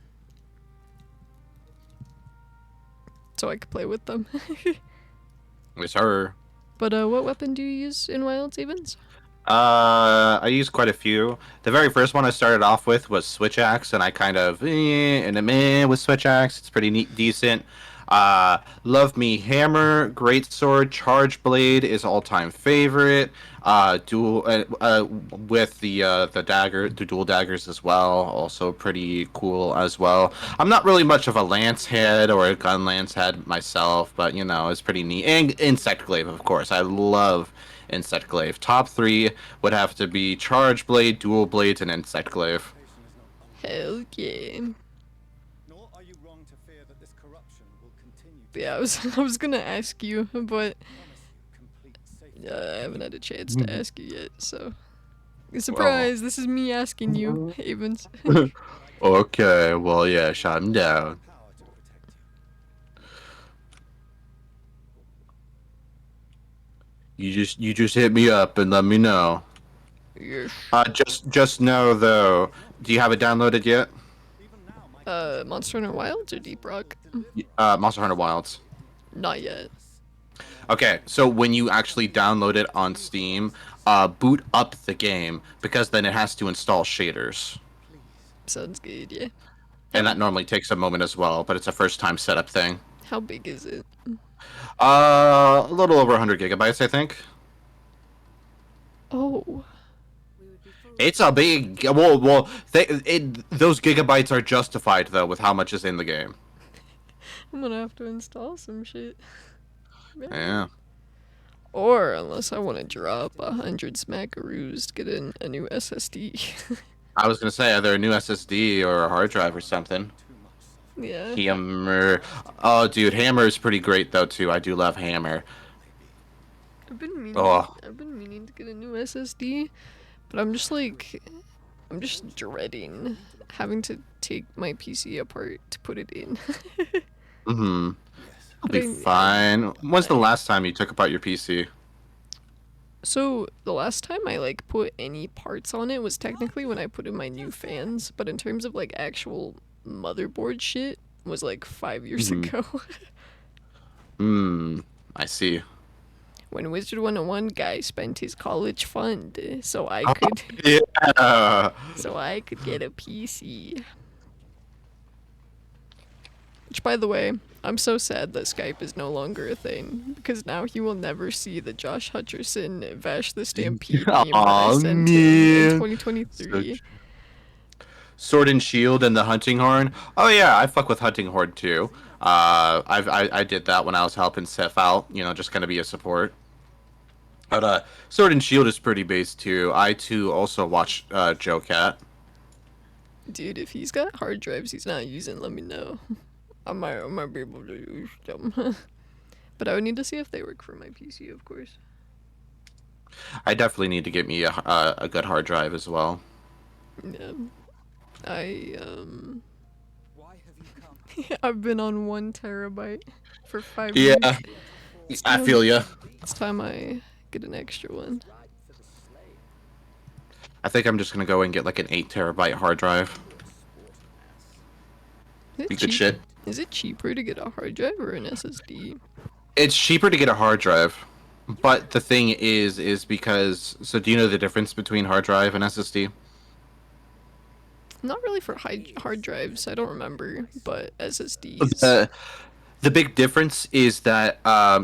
so I could play with them. It's her. But, what weapon do you use in Wilds, Avens? I used quite a few. The very first one I started off with was Switch Axe, and I kind of and a meh with Switch Axe. It's pretty neat, decent. Love me hammer, great sword, charge blade is all time favorite. Dual with the dagger, the dual daggers as well, also pretty cool as well. I'm not really much of a lance head or a gun lance head myself, but you know it's pretty neat. And insect glaive, of course, I love insect glaive. Top 3 would have to be charge blade, dual blades, and insect glaive. Hell yeah. Nor are you wrong to fear that this corruption will continue. Yeah, I was gonna ask you, but Promise you complete safety. I haven't had a chance to ask you yet, so. Surprise, this is me asking you, Avens. Okay, well, yeah, shut him down. Power to protect you. You just hit me up and let me know. Yes. Just know though. Do you have it downloaded yet? Even now, my Monster Hunter Wilds or Deep Rock? Monster Hunter Wilds. Not yet. Okay, so when you actually download it on Steam, boot up the game because then it has to install shaders, Sounds good, yeah. and that normally takes a moment as well. But it's a first-time setup thing. How big is it? A little over 100 gigabytes, I think. Oh. It's a big. Those gigabytes are justified though with how much is in the game. I'm gonna have to install some shit. Yeah. Or unless I want to drop 100 smackaroos to get in a new SSD. I was gonna say either a new SSD or a hard drive or something. Yeah. Hammer. Oh, dude, Hammer is pretty great though too. I do love Hammer. I've been meaning. Oh. I've been meaning to get a new SSD, but I'm just dreading having to take my PC apart to put it in. Mm-hmm. I'll be I- fine. When's the last time you took apart your PC? So the last time I like put any parts on it was technically when I put in my new fans, but in terms of like actual motherboard shit was like 5 years ago. I see. When Wizard 101 guy spent his college fund so I Oh. could Yeah. so I could get a PC. Which, by the way, I'm so sad that Skype is no longer a thing, because now he will never see the Josh Hutcherson Vash the Stampede meme that I Aw, sent him in man. 2023. Sword and Shield and the Hunting Horn. Oh yeah, I fuck with Hunting Horn too. I did that when I was helping Seth out. You know, just kind of be a support. But Sword and Shield is pretty base too. I too also watch Joe Cat. Dude, if he's got hard drives he's not using, let me know. I might be able to use them. But I would need to see if they work for my PC, of course. I definitely need to get me a good hard drive as well. Yeah. Why have you come? I've been on 1 terabyte for 5 Yeah, years. I feel ya. It's time I get an extra one. I think I'm just gonna go and get like an 8 terabyte hard drive. Is it Be good cheap- shit. Is it cheaper to get a hard drive or an SSD? It's cheaper to get a hard drive, but the thing is because so do you know the difference between hard drive and SSD? Not really for hard drives, I don't remember, but SSDs. The big difference is that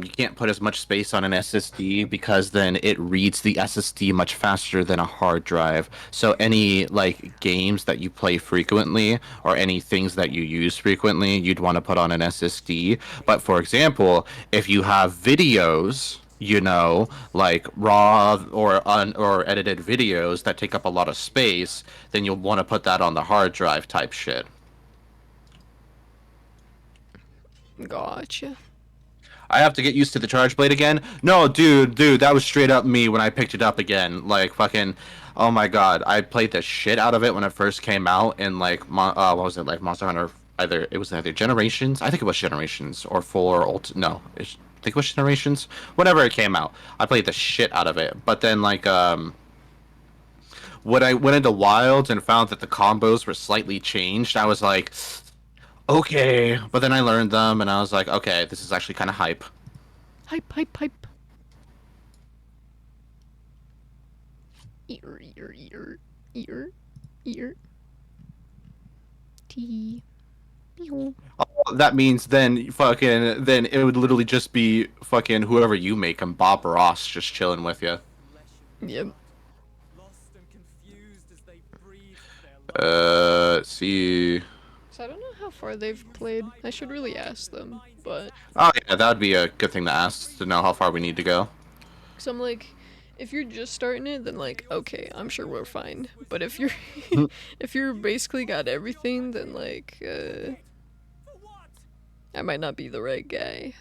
you can't put as much space on an SSD because then it reads the SSD much faster than a hard drive. So any like games that you play frequently or any things that you use frequently, you'd want to put on an SSD. But for example, if you have videos, you know, like raw or edited videos that take up a lot of space, then you'll want to put that on the hard drive type shit. Gotcha. I have to get used to the charge blade again. No, dude, that was straight up me when I picked it up again. Like fucking, oh my god, I played the shit out of it when it first came out in like, what was it, like Monster Hunter? It was either Generations. I think it was Generations or no, I think it was Generations. Whenever it came out, I played the shit out of it. But then like when I went into Wilds and found that the combos were slightly changed, I was like, okay. But then I learned them and I was like, okay, this is actually kind of hype. Hype, hype, hype. Ear, ear, ear, ear, ear. T. Pew. That means then it would literally just be fucking whoever you make him, Bob Ross, just chilling with you. Yep. Lost and confused as they breathe their Let's see. So I don't know how far they've played. I should really ask them, but Oh yeah, that would be a good thing to ask to know how far we need to go. cause I'm like, if you're just starting it, then like, okay, I'm sure we're fine. But if you're if you're basically got everything, then like, I might not be the right guy.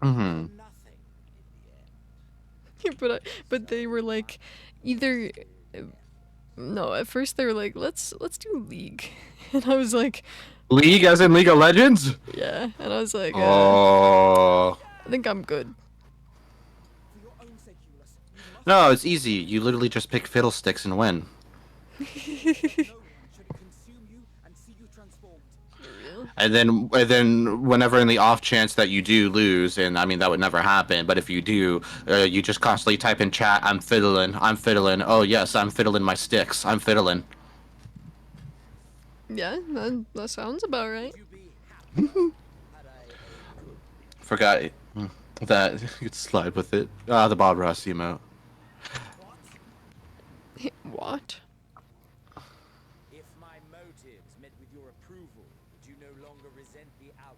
Mm-hmm. But they were like, either. No, at first they were like, let's do League, and I was like, League, as in League of Legends. yeah, and I was like, Oh. I think I'm good. No, it's easy. You literally just pick fiddlesticks and win. And then whenever in the off chance that you do lose, and I mean that would never happen, but if you do, you just constantly type in chat, I'm fiddling. Oh yes, I'm fiddling my sticks. I'm fiddling. Yeah, that sounds about right. Forgot that you could slide with it. Ah, the Bob Ross emote. What? If my motives met with your approval, would you no longer resent the outcome?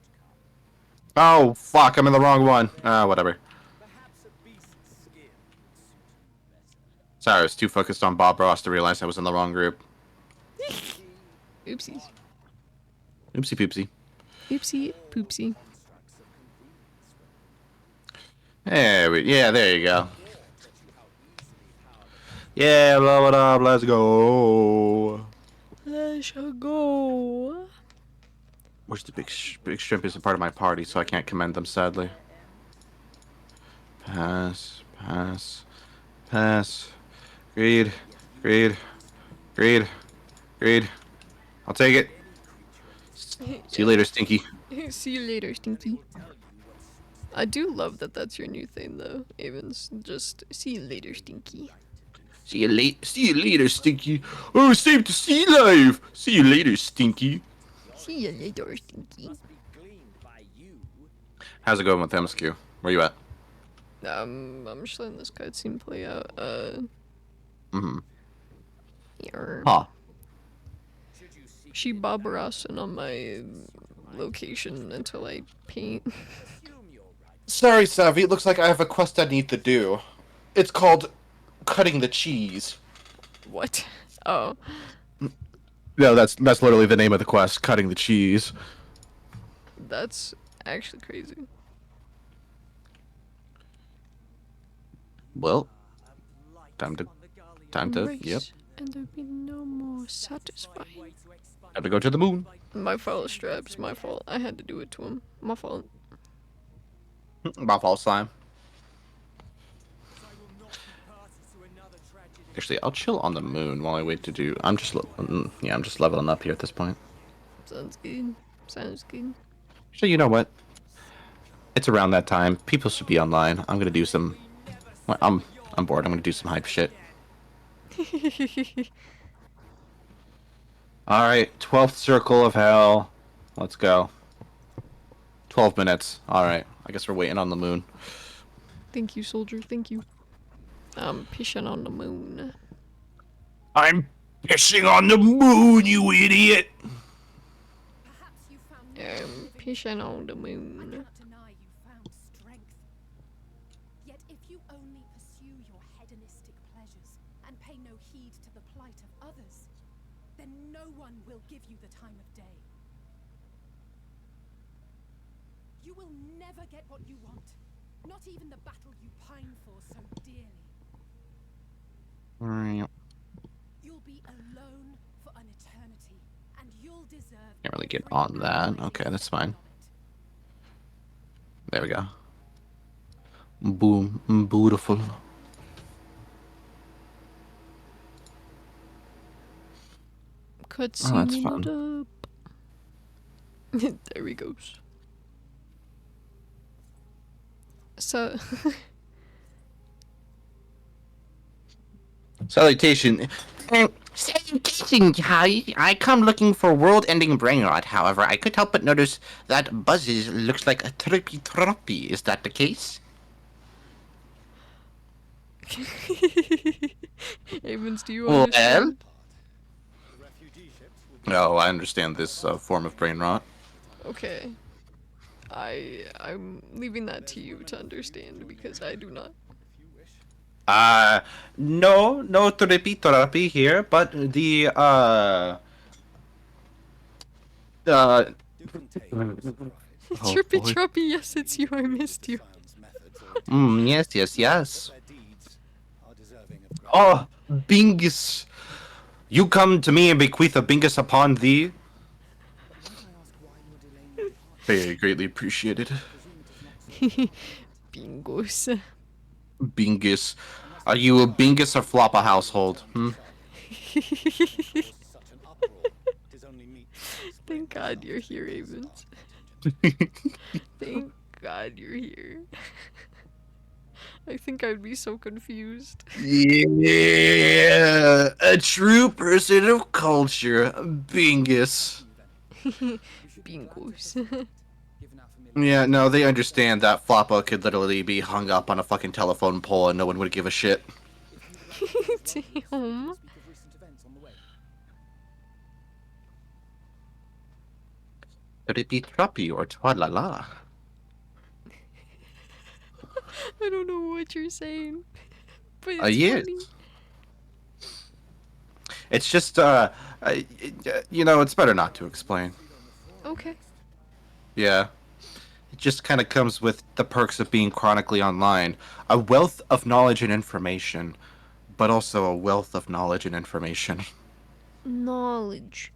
Oh fuck, I'm in the wrong one. Whatever. Perhaps a beast's skin would suit you better. Sorry, I was too focused on Bob Ross to realize I was in the wrong group. Oopsies. Oopsie poopsie. Oopsie poopsie. Yeah, there you go. Yeah, blow it up, let's go. Let's go. Where's the big shrimp isn't part of my party, so I can't commend them, sadly. Pass. Greed. I'll take it. See you later, Stinky. See you later, Stinky. I do love that that's your new thing, though, Avens. Just see you later, Stinky. See you later, Stinky. Oh, safe to see you live. See you later, Stinky. See you later, Stinky. How's it going with MSQ? Where you at? I'm just letting this cutscene play out. Here. Huh. She Bob Rossin on my location until I paint. Sorry, Savvy. It looks like I have a quest I need to do. It's called cutting the cheese. What? Oh. No, that's literally the name of the quest, cutting the cheese. That's actually crazy. Well, time to, Race, yep. And there'll be no more satisfying. Time to go to the moon. My fault, Straps. My fault. I had to do it to him. My fault. My fault, slime. Actually, I'll chill on the moon while I wait to do. I'm just leveling up here at this point. Sounds good. Sounds good. So you know what? It's around that time. People should be online. I'm gonna do some. Well, I'm bored. I'm gonna do some hype shit. All right, 12th circle of hell. Let's go. 12 minutes. All right. I guess we're waiting on the moon. Thank you, soldier. Thank you. I'm pissing on the moon. I'm pissing on the moon, you idiot. Perhaps you found I'm pissing on the I moon. cannot deny you found strength. Yet if you only pursue your hedonistic pleasures and pay no heed to the plight of others, then no one will give you the time of day. You will never get what you want. Not even the battle you pine for so dearly. You'll be alone for an eternity, and you'll deserve. Can't really get every on that. hour Okay, you're that's spent fine. on it. There we go. Boom. Beautiful. Oh, that's Cutscene it fun. up. There he goes. So, Salutation. Salutation, I come looking for world-ending brain rot. However, I could help but notice that Buzzes looks like a trippy troppy. Is that the case? Avens, do you Well, understand? The refugee ships will be no, I understand this form of brain rot. Okay. I'm leaving that to you to understand because I do not. if you wish. No trippy troppy here, but the You can take Mr. Prophet. oh Trippy boy. Truppy, yes, it's you. I missed you. Science methods or Yes. their deeds are deserving of gratitude. Oh, Bingus. You come to me and bequeath a Bingus upon thee. Might I ask why you are delaying your departure? Very greatly appreciated. Presume it is not so. Bingos. Bingus. Are you a Bingus or Floppa household? Hmm? Such an uproar. It is only meet to explain Thank God myself you're to here, Mrs. Avens. Contingent. Thank God you're here. I think I'd be so confused. Yeah, a true person of culture, Bingus. You should be glad to Bingos. facilitate, given our familiarity. Yeah, no, they understand that Floppa could literally be hung up on a fucking telephone pole and no one would give a shit. If you would like to use Damn. roughly, we can speak of recent events on the way. Trippy troppy or twalala. I don't know what you're saying, but it's Yes. funny. It's just, it's better not to explain. Okay. Yeah. It just kind of comes with the perks of being chronically online. A wealth of knowledge and information, but also a wealth of knowledge and information. Knowledge.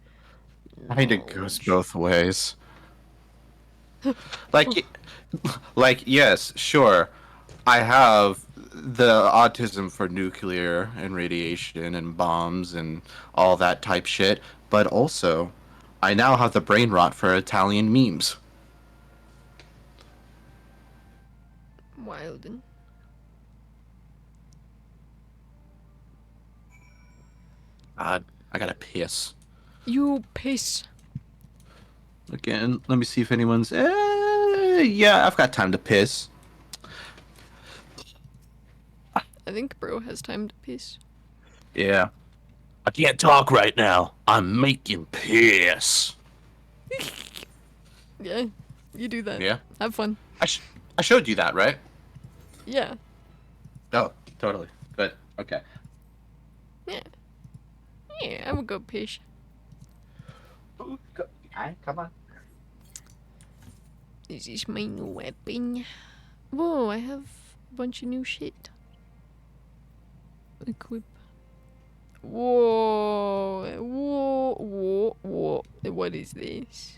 I think it goes both ways. Like, yes, sure. I have the autism for nuclear and radiation and bombs and all that type shit, but also, I now have the brain rot for Italian memes. Wilden. God, I gotta piss. You piss. Again, let me see if anyone's. Yeah, I've got time to piss. I think bro has time to piss. Yeah. I can't talk right now. I'm making piss. Yeah, you do that. Yeah. Have fun. I showed you that, right? Yeah. Oh, totally. Good. Okay. Yeah. Yeah, I'm a good piss. Come on. This is my new weapon. Whoa, I have a bunch of new shit. Equip. Whoa. What is this?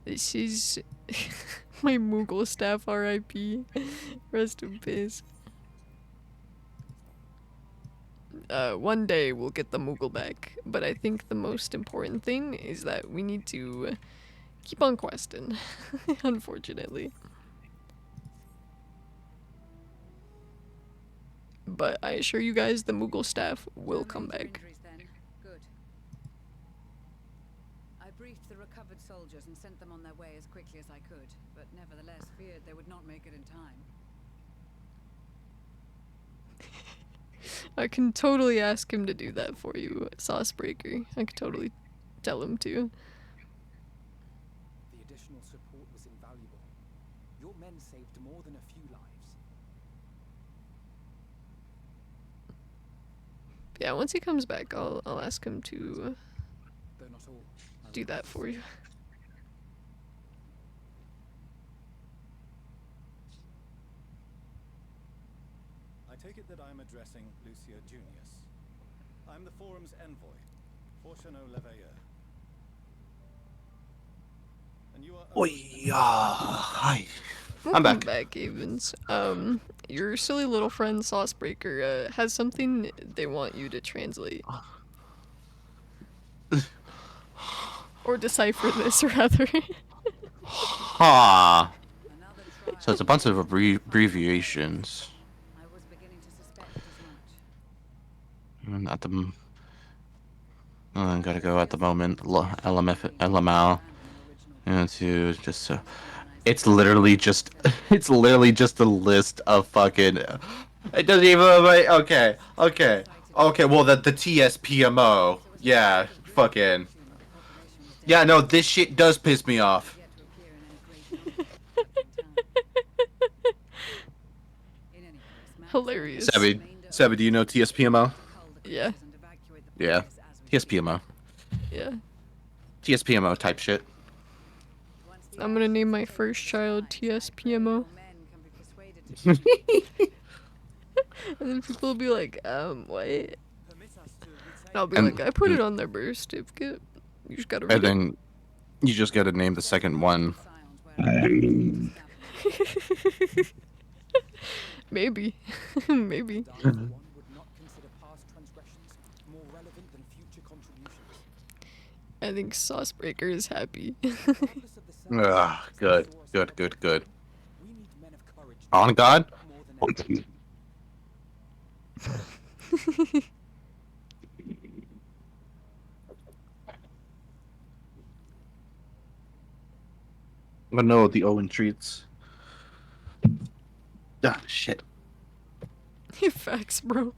This is my Moogle staff, RIP. Rest in peace. One day we'll get the Moogle back, but I think the most important thing is that we need to keep on questing, unfortunately. But I assure you guys the Moogle staff will come back. Good. I briefed the recovered soldiers and sent them on their way as quickly as I could, but nevertheless feared they would not make it in time. I can totally ask him to do that for you, Saucebreaker. I could totally tell him to. The additional support was invaluable. Your men saved more than a few lives. Yeah, once he comes back, I'll ask him to Though not all. do that for you. take it that I'm addressing Lucia Junius. I'm the forum's envoy, Fortuno Leveilleur. And you are... Oh, yeah. Hi. I'm Welcome back. back, Avens. Your silly little friend Saucebreaker has something they want you to translate. Or decipher this, rather. Ha. Another trial. So it's a bunch of abbreviations. I was beginning to suspect as much. At the I gotta go at the moment. LML. And to just it's literally just it's literally just a list of fucking. It doesn't even. Okay. Well, the TSPMO. Yeah. Fucking. Yeah. No, this shit does piss me off. Hilarious. Sebby, do you know TSPMO? Yeah. Yeah. TSPMO. Yeah. TSPMO type shit. I'm gonna name my first child TSPMO. And then people will be like, what? And I'll be like, I put it on their birth certificate. You just gotta read And then you just gotta name the second one. it. Maybe. Maybe. One would not consider past transgressions more relevant than future contributions. I think Saucebreaker is happy. Regardless of the sense Ugh, good. we need men of courage On God? more than ever. I know the Owen treats. Ah, shit. Facts, bro.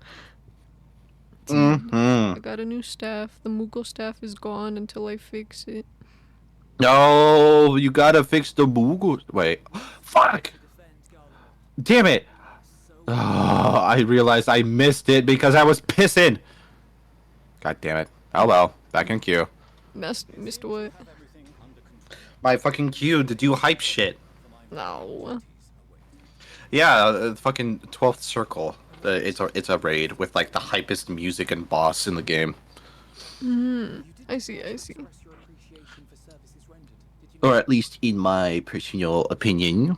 Mm-hmm. I got a new staff. The Moogle staff is gone until I fix it. No, you gotta fix the Moogle. Wait. Fuck! Damn it! Oh, I realized I missed it because I was pissing. God damn it. Oh well, back in queue. Missed what? My fucking queue to do hype shit. No. Yeah, fucking 12th circle. It's a raid with like the hypest music and boss in the game. I see. Express your appreciation for services rendered. Did you Or at least in my personal opinion.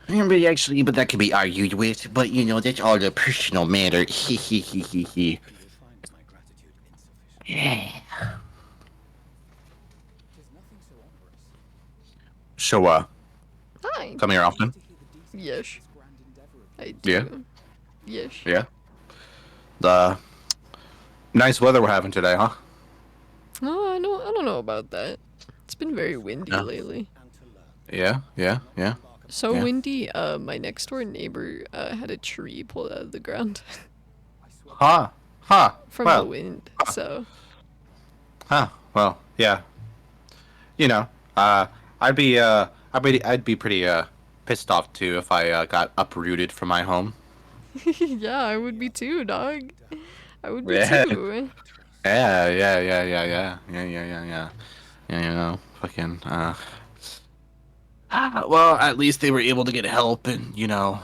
But that can be argued with. But you know, that's all a personal matter. Hee hee hee hee hee. You will find my gratitude insufficient. Yeah. There's nothing so onerous. So, Hi. come here often? To hear the details of Yes. this grand endeavor of I do. Yeah. Yes. Yeah. The nice weather we're having today, huh? Oh, I don't know about that. It's been very windy Yeah. lately. And to learn. Yeah. So Yeah. windy, my next door neighbor had a tree pulled out of the ground Huh. from Well, the wind. So Well, yeah. You know, I'd be pretty pissed off too if I got uprooted from my home. yeah, I would be too, dog. I would be Yeah. too. Yeah. Yeah, you know, fucking, well, at least they were able to get help, and, you know,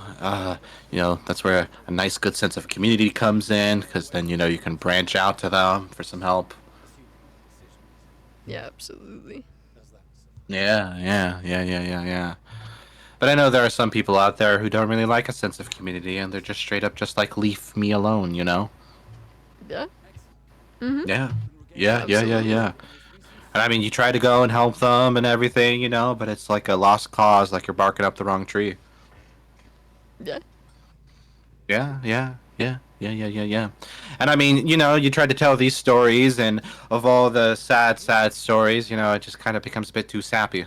that's where a nice, good sense of community comes in, because then, you know, you can branch out to them for some help. Yeah, absolutely. Yeah. But I know there are some people out there who don't really like a sense of community, and they're just straight up just like, leave me alone, you know? Yeah. Yeah. And I mean, you try to go and help them and everything, you know, but it's like a lost cause, like you're barking up the wrong tree. Yeah. Yeah. And I mean, you know, you try to tell these stories, and of all the sad stories, you know, it just kind of becomes a bit too sappy.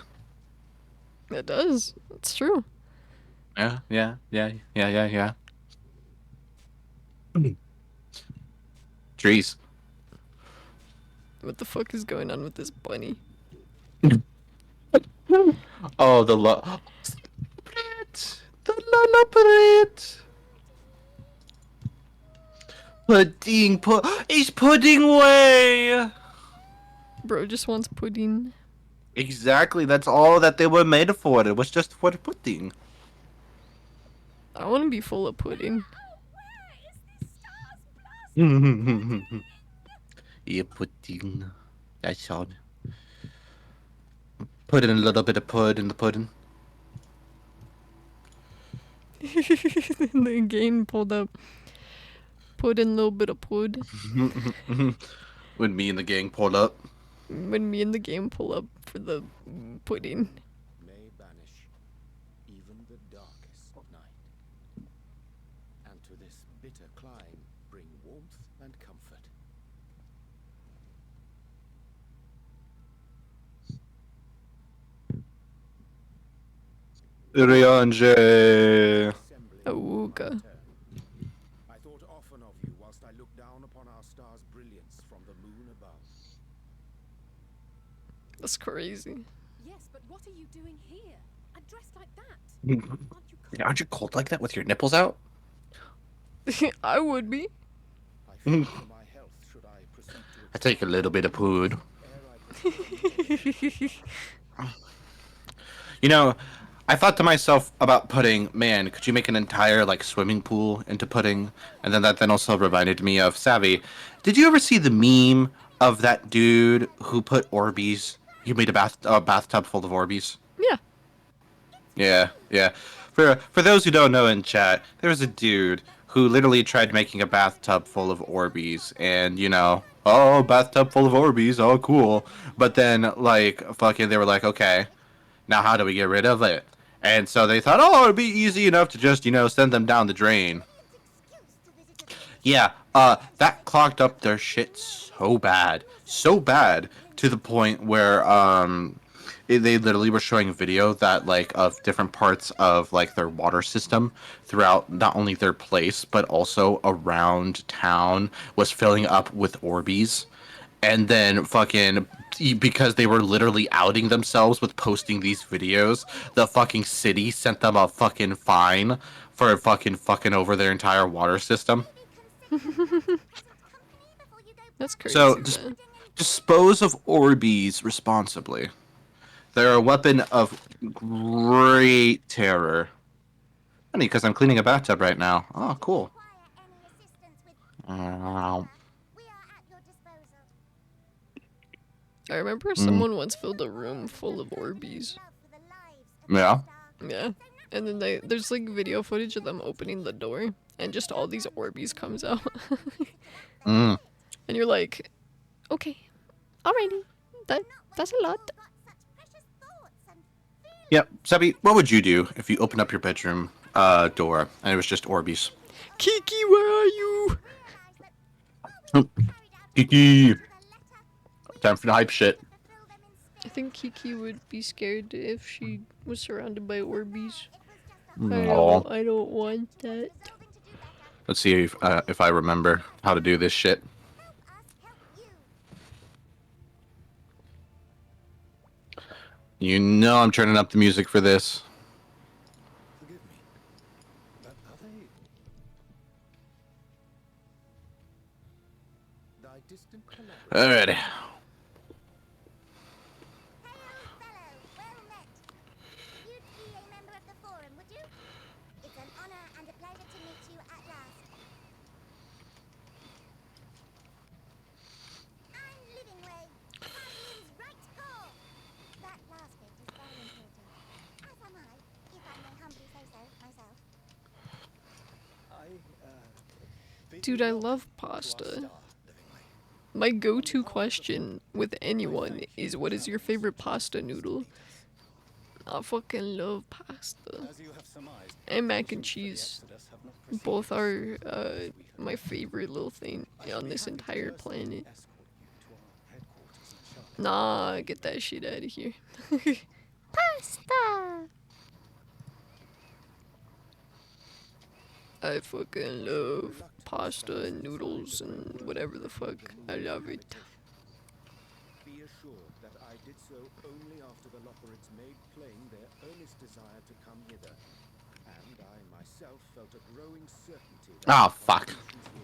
It does. It's true. Yeah. Trees. What the fuck is going on with this bunny? Oh, the lullaby. He's pudding away. Bro just wants pudding. Exactly, that's all that they were made for. It was just for pudding. I want to be full of pudding. Yeah, pudding. That's all. Put in a little bit of pud in the pudding. The game pulled up. Put in a little bit of pud. When me and the gang pulled up. When me and the game pull up for the pudding. May banish even the darkest night, and to this bitter clime bring warmth and comfort. Riange. Auga. I thought often of you whilst I looked down upon our star's brilliance from the moon above. That's crazy. Yes, but what are you doing here? And dressed like that? Aren't you cold like that with your nipples out? I would be. I fear for my health should I proceed to I take a little bit of pud. ere I You know, I thought to myself about pudding, man, could you make an entire like swimming pool into pudding? And then that then also reminded me of Savvy. Did you ever see the meme of that dude who put Orbeez? He made a bathtub full of Orbeez. Yeah. Yeah. For those who don't know in chat, there was a dude who literally tried making a bathtub full of Orbeez, and you know, oh, bathtub full of Orbeez, oh cool. But then like fucking, they were like, okay, now how do we get rid of it? And so they thought, oh, it'd be easy enough to just, you know, send them down the drain. Yeah, that clogged up their shit so bad to the point where they literally were showing a video that like of different parts of like their water system throughout not only their place but also around town was filling up with Orbeez. And then fucking, because they were literally outing themselves with posting these videos, the fucking city sent them a fucking fine for fucking over their entire water system. That's crazy. So man. dispose of Orbeez responsibly. They're a weapon of great terror. Funny, because I'm cleaning a bathtub right now. Oh, cool. I remember someone once filled a room full of Orbeez. Yeah. Yeah. And then there's like video footage of them opening the door and just all these Orbeez comes out. Mm. And you're like, okay, alrighty, that's a lot. Yep. Sebby, what would you do if you opened up your bedroom door and it was just Orbeez? Kiki, where are you? Kiki! Time for the hype shit. I think Kiki would be scared if she was surrounded by Orbeez. Aw. I don't want that. Let's see if I remember how to do this shit. You know I'm turning up the music for this. forgive me. But are they thy distant collaborators? Alrighty. Dude, I love pasta. My go-to question with anyone is, what is your favorite pasta noodle? I fucking love pasta. As you have surmised, And mac and cheese. Exodus have not proceeded Both are my favorite little thing on this entire planet. escort you to our headquarters in Charlotte. Nah, get that shit out of here. Pasta! I fucking love pasta and noodles and whatever the fuck. I love it. Be assured that I did so only after the Lotharids made plain their earnest desire to come hither, and I myself felt a growing certainty that Oh, the fuck. conditions here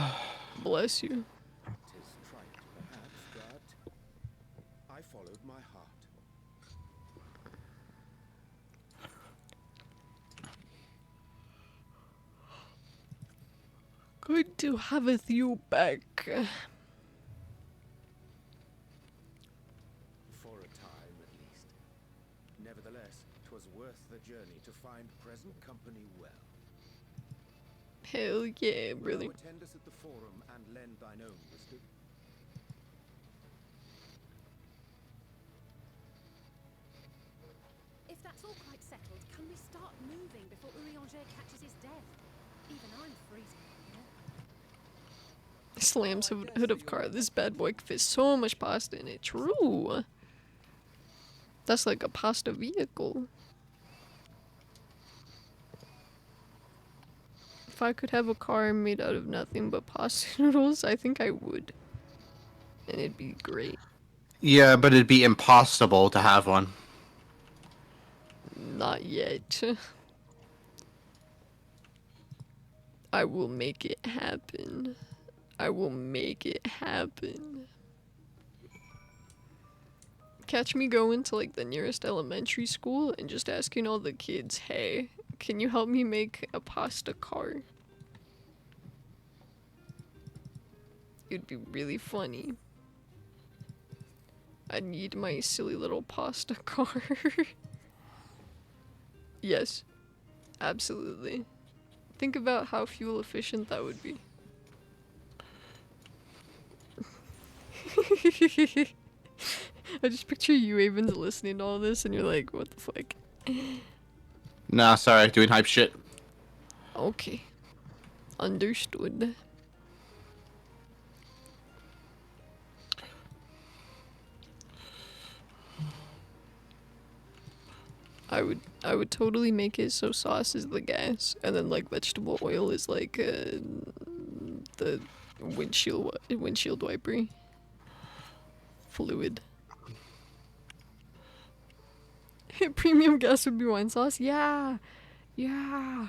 would be Bless you. tis trite, perhaps, but I followed my heart. Good to have you back. For a time, at least. Nevertheless, 'twas worth the journey to find present company well. Hell yeah, Will brother. thou attend us at the forum and lend thine own wisdom? If that's all quite settled, can we start moving before Urianger catches his death? Even I'm freezing, you know? Slams hood of car. This bad boy can fit so much pasta in it. True. That's like a pasta vehicle. If I could have a car made out of nothing but pasta noodles, I think I would. And it'd be great. Yeah, but it'd be impossible to have one. Not yet. I will make it happen. I will make it happen. Catch me going to like the nearest elementary school and just asking all the kids, hey, can you help me make a pasta car? It'd be really funny. I need my silly little pasta car. Yes, absolutely. Think about how fuel efficient that would be. I just picture you, Avens, listening to all this and you're like, what the fuck? Nah, sorry, doing hype shit. Okay. Understood. I would totally make it so sauce is the gas and then like vegetable oil is like the windshield wiper fluid. Premium gas would be wine sauce. Yeah. Yeah.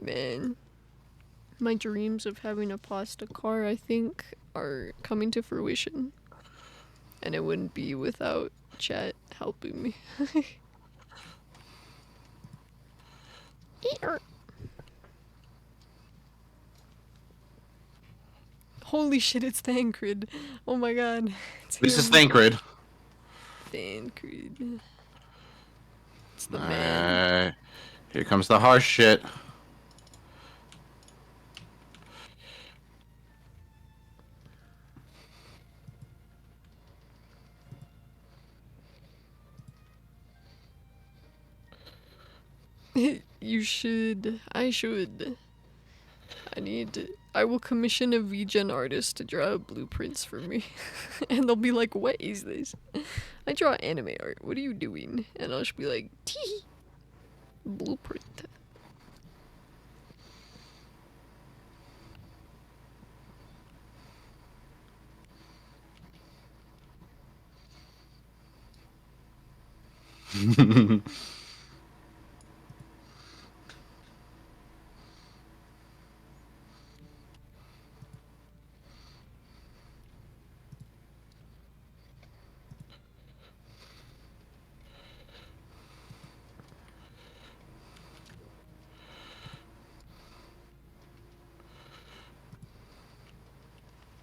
Man. My dreams of having a pasta car, I think, are coming to fruition. And it wouldn't be without chat helping me. Ear. Holy shit, it's Thancred. Oh my god. It's This is him. Thancred. Thancred. It's the man. Here comes the harsh shit. You should. I should. I will commission a VGen artist to draw blueprints for me. And they'll be like, what is this? I draw anime art. What are you doing? And I'll just be like, tee. Blueprint.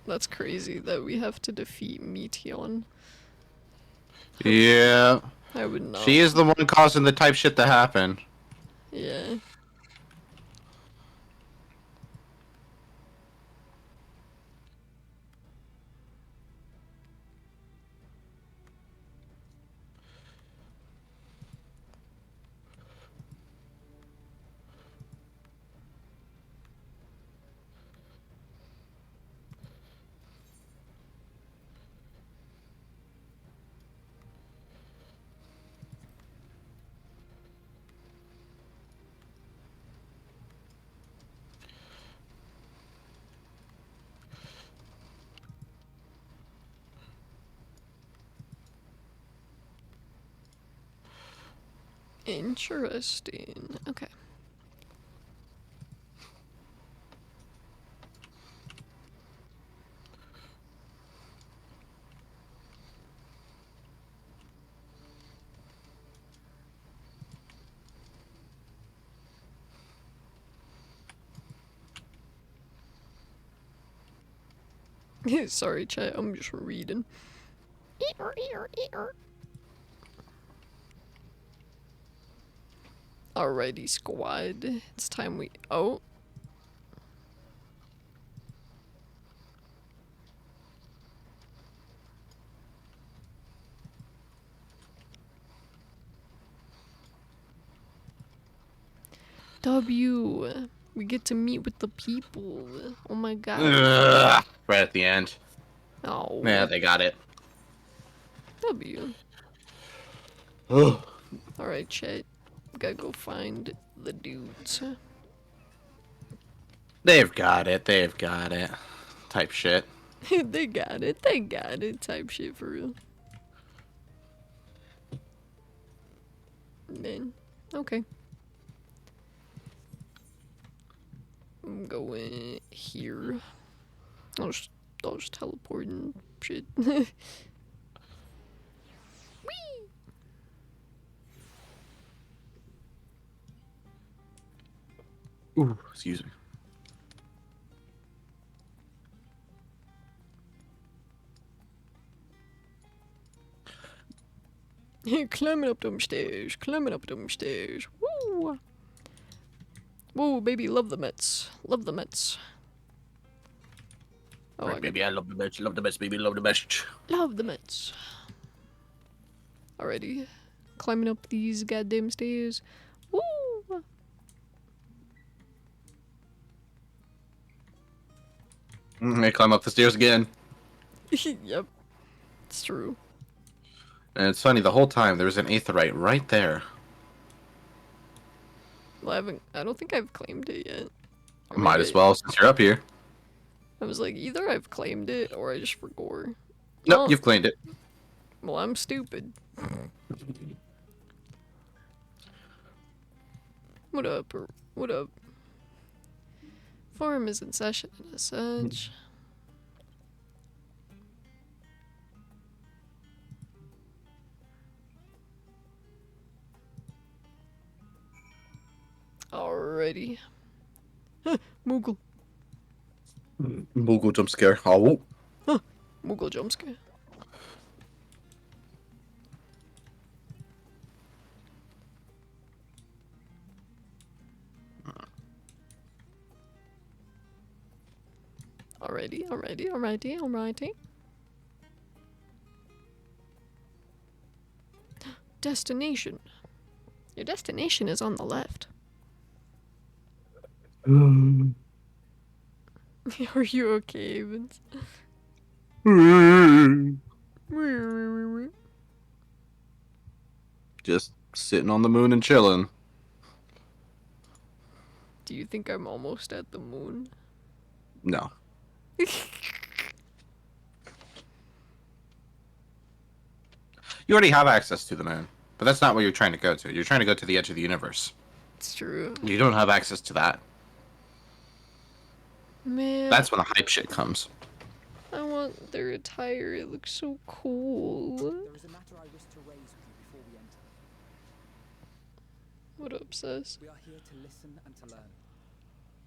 That's crazy that we have to defeat Meteon. Yeah. I would not. She is the one causing the type shit to happen. Yeah. Interesting. Okay. Sorry, chat. I'm just reading. Alrighty, squad. It's time we. Oh. W. We get to meet with the people. Oh my god. Ugh, right at the end. Oh. Yeah, they got it. W. Ugh. Alright, chat. Gotta go find the dudes. They've got it. They've got it. Type shit. They got it. They got it. Type shit for real. Man. Okay. I'm going here. I'll just teleport and shit. Whee! Ooh, excuse me. Climbing up them stairs. Climbing up them stairs. Woo! Whoa, baby, love the Mets. Love the Mets. Oh, Right, baby, I love the best. Love the best, baby. Love the best. love the Mets. Alrighty. Climbing up these goddamn stairs. Woo! They climb up the stairs again. Yep. It's true. And it's funny, the whole time there was an aetheryte right there. Well, I don't think I've claimed it yet. Or Might maybe as well since you're up here. I was like, either I've claimed it or I just forgot. Nope, Oh, you've claimed it. well, I'm stupid. What up? What up? Forum is in session and such. Alrighty. Moogle. Moogle jump scare. Oh. Moogle jump scare. Alrighty. Destination. Your destination is on the left. Are you okay, Evans? Just sitting on the moon and chilling. Do you think I'm almost at the moon? No. You already have access to the moon, but that's not what you're trying to go to. You're trying to go to the edge of the universe. It's true. You don't have access to that. Man, That's when the hype shit comes. I want their attire. It looks so cool. There is a matter I wish to raise with you before we enter. What up, sis? We are here to listen and to learn.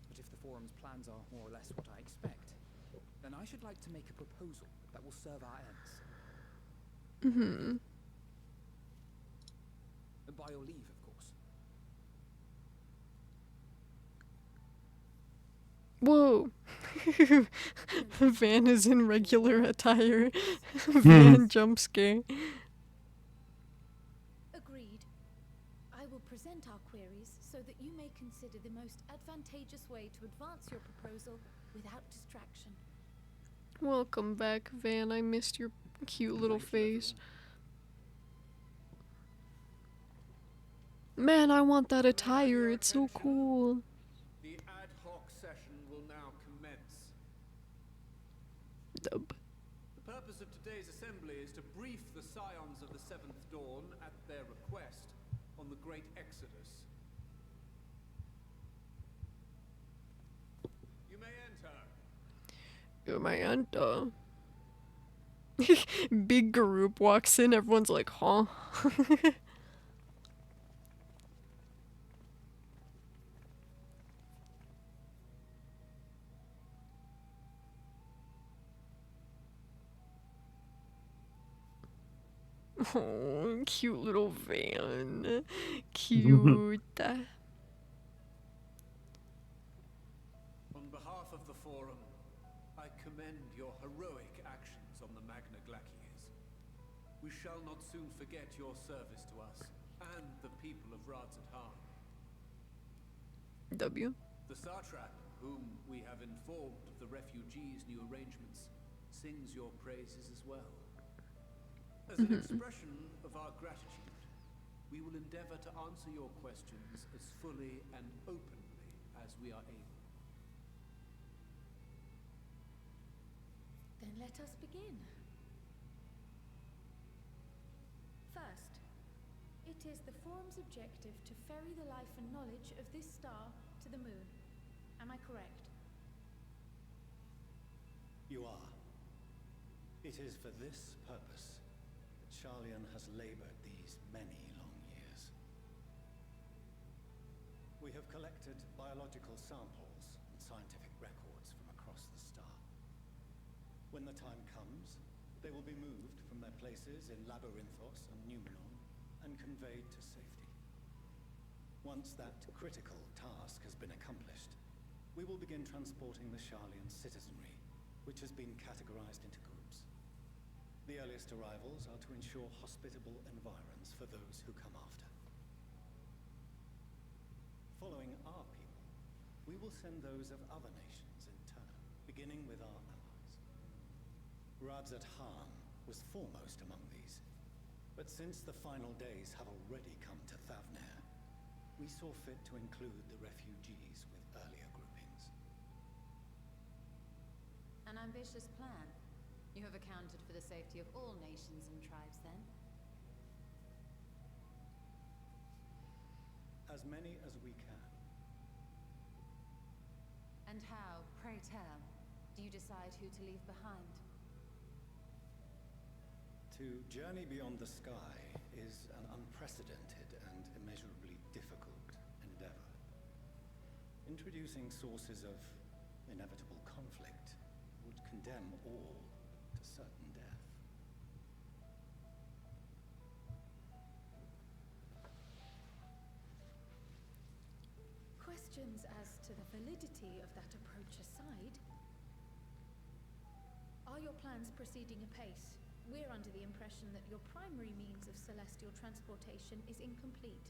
But if the forum's plans are more or less what I expect, then I should like to make a proposal that will serve our ends. Mm-hmm. By your leave, of course. Whoa. Van is in regular attire. Van jump scare. Agreed. I will present our queries so that you may consider the most advantageous way to advance your proposal without distraction. Welcome back, Van. I missed your cute little face. Man, I want that attire. It's so cool. The ad hoc session will now commence. Dub. The purpose of today's assembly is to brief the scions of the Seventh Dawn at their request on the Great Exodus. You may enter. You may enter. Big group walks in. Everyone's like, huh? Oh, cute little van. Cute. On behalf of the Forum, I commend your heroic actions on the Magna Glaciers. We shall not soon forget your service to us and the people of Radz-at-Han. W. The Satrap, whom we have informed of the refugees' new arrangements, sings your praises as well. As an expression of our gratitude, we will endeavor to answer your questions as fully and openly as we are able. Then let us begin. First, it is the Forum's objective to ferry the life and knowledge of this star to the moon. Am I correct? You are. It is for this purpose that Charlian has labored these many long years. We have collected biological samples and scientific records from across the star. When the time comes, they will be moved from their places in Labyrinthos and Numenor and conveyed to safety. Once that critical task has been accomplished, we will begin transporting the Charlian citizenry, which has been categorized into groups. The earliest arrivals are to ensure hospitable environs for those who come after. Following our people, we will send those of other nations in turn, beginning with our allies. Radz-at-Han was foremost among these, but since the final days have already come to Thavnair, we saw fit to include the refugees with earlier groupings. An ambitious plan. You have accounted for the safety of all nations and tribes, then? As many as we can. And how, pray tell, do you decide who to leave behind? To journey beyond the sky is an unprecedented and immeasurably difficult endeavor. Introducing sources of inevitable conflict would condemn all to certain death. Questions as to the validity of that approach aside, are your plans proceeding apace? We're under the impression that your primary means of celestial transportation is incomplete.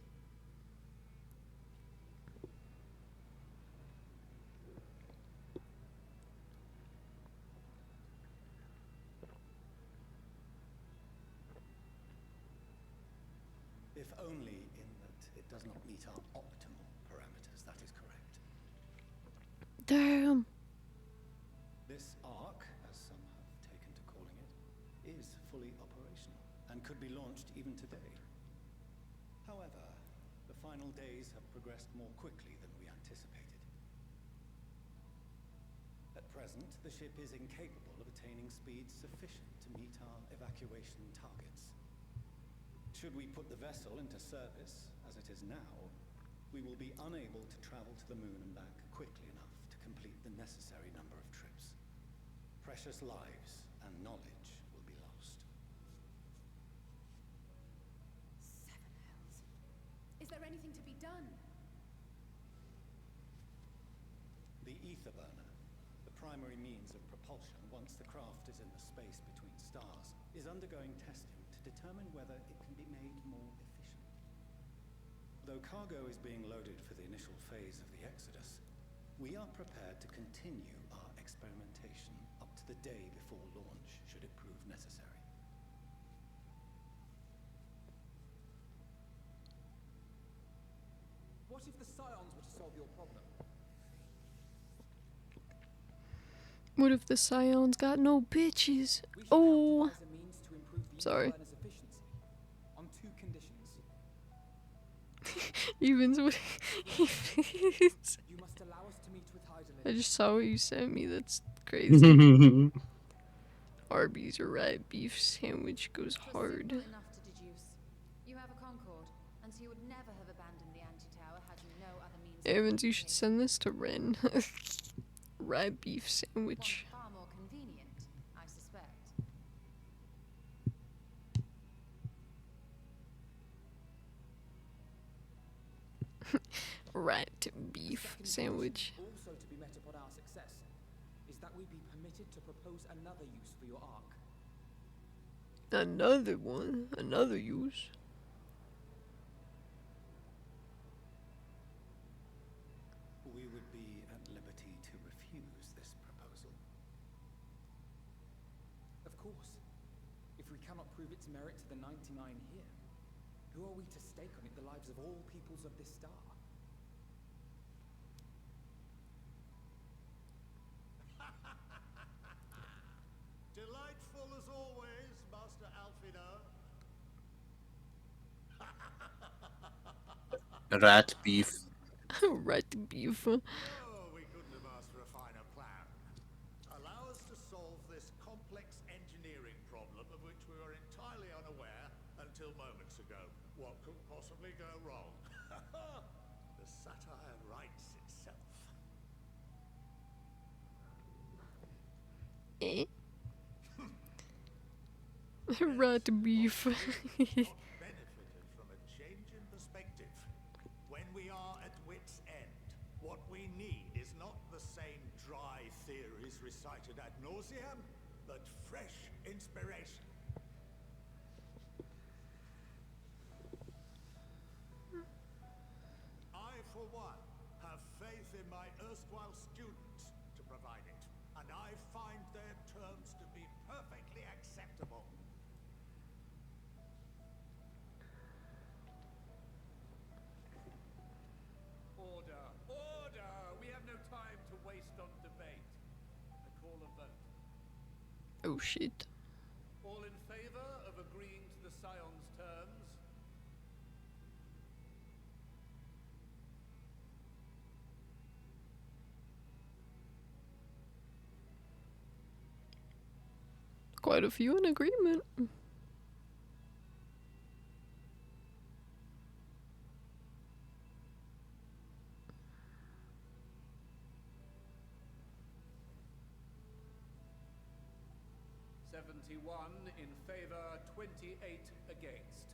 If only in that it does not meet our optimal parameters, that is correct. Damn. This arc, as some have taken to calling it, is fully operational and could be launched even today. However, the final days have progressed more quickly than we anticipated. At present, the ship is incapable of attaining speeds sufficient to meet our evacuation targets. Should we put the vessel into service, as it is now, we will be unable to travel to the moon and back quickly enough to complete the necessary number of trips. Precious lives and knowledge will be lost. Seven hells. Is there anything to be done? The ether burner, the primary means of propulsion once the craft is in the space between stars, is undergoing testing to determine whether it can be made more efficient. Though cargo is being loaded for the initial phase of the Exodus, we are prepared to continue our experimentation up to the day before launch, should it prove necessary. What if the Scions were to solve your problem? What if the Scions got no bitches? We should Oh. advertise a means to improve the Sorry. burner's efficiency on 2 conditions. Evans, what? Evans. You must allow us to meet with Heidelin. I just saw what you sent me. That's crazy. Arby's or rat beef sandwich goes It was hard. simple enough to deduce. You have a Concord, and so you would never have abandoned the anti-tower had you no other means of Evans, you should communicating. send this to Ren. Rat beef One sandwich. far more convenient, I suspect. Rat beef sandwich. Also to be met upon our success is that we be permitted to propose another use for your ark. Another one. Another use. We would be at liberty to refuse this proposal. Of course. If we cannot prove its merit to the 99 here, who are we to stake on it the lives of all peoples of this star? Delightful as always, Master Alfino. Rat beef. Rat beef. Oh, we couldn't have asked for a finer plan. Allow us to solve this complex engineering problem of which we were entirely unaware until moments ago. What could possibly go wrong? The satire writes itself. Eh? Rat beef. Benefited from a change in perspective. When we are at wit's end, what we need is not the same dry theories recited ad nauseam, but fresh inspiration. I, for one, have faith in my erstwhile students to provide it, and I find their terms to be perfectly acceptable. Order! Order! We have no time to waste on debate. I call a vote. Oh shit. All in favor of agreeing to the Scion's terms? Quite a few in agreement. 71 in favor, 28 against.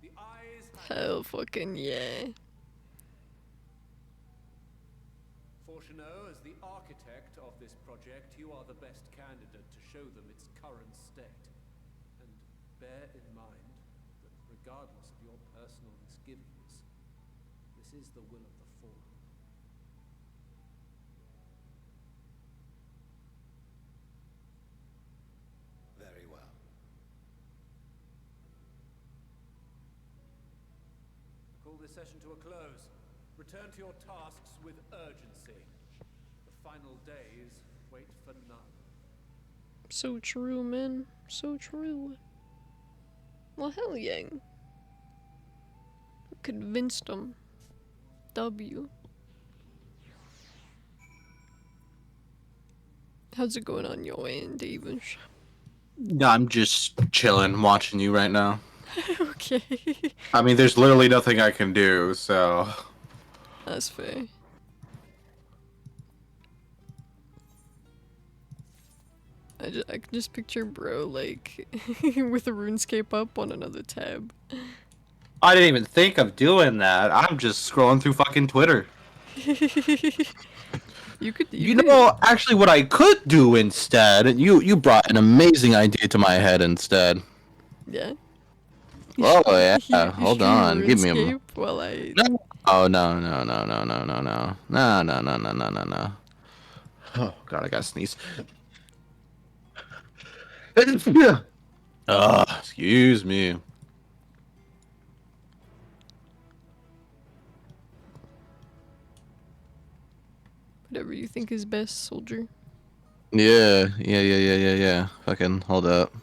The ayes have Hell fucking yeah. Fortuneau, as the architect of this project, you are the best candidate to show them its current state. And bear in mind that regardless of your personal misgivings, this is the will of the Forum. Very well. Call this session to a close. Return to your tasks with urgency. The final days wait for none. So true, man. So true. Well, hell yeah. Convinced them. W. How's it going on your end, Davish? I'm just chilling, watching you right now. Okay. I mean, there's literally nothing I can do, so... That's fair. I can just picture bro, like, with a RuneScape up on another tab. I didn't even think of doing that. I'm just scrolling through fucking Twitter. You could. You know, actually, what I could do instead, you brought an amazing idea to my head instead. Yeah. Oh yeah, hold on, give me a. RuneScape while I. No. Oh no. Oh god, I gotta sneeze. Excuse me. Whatever you think is best, soldier. Yeah. Fucking hold up.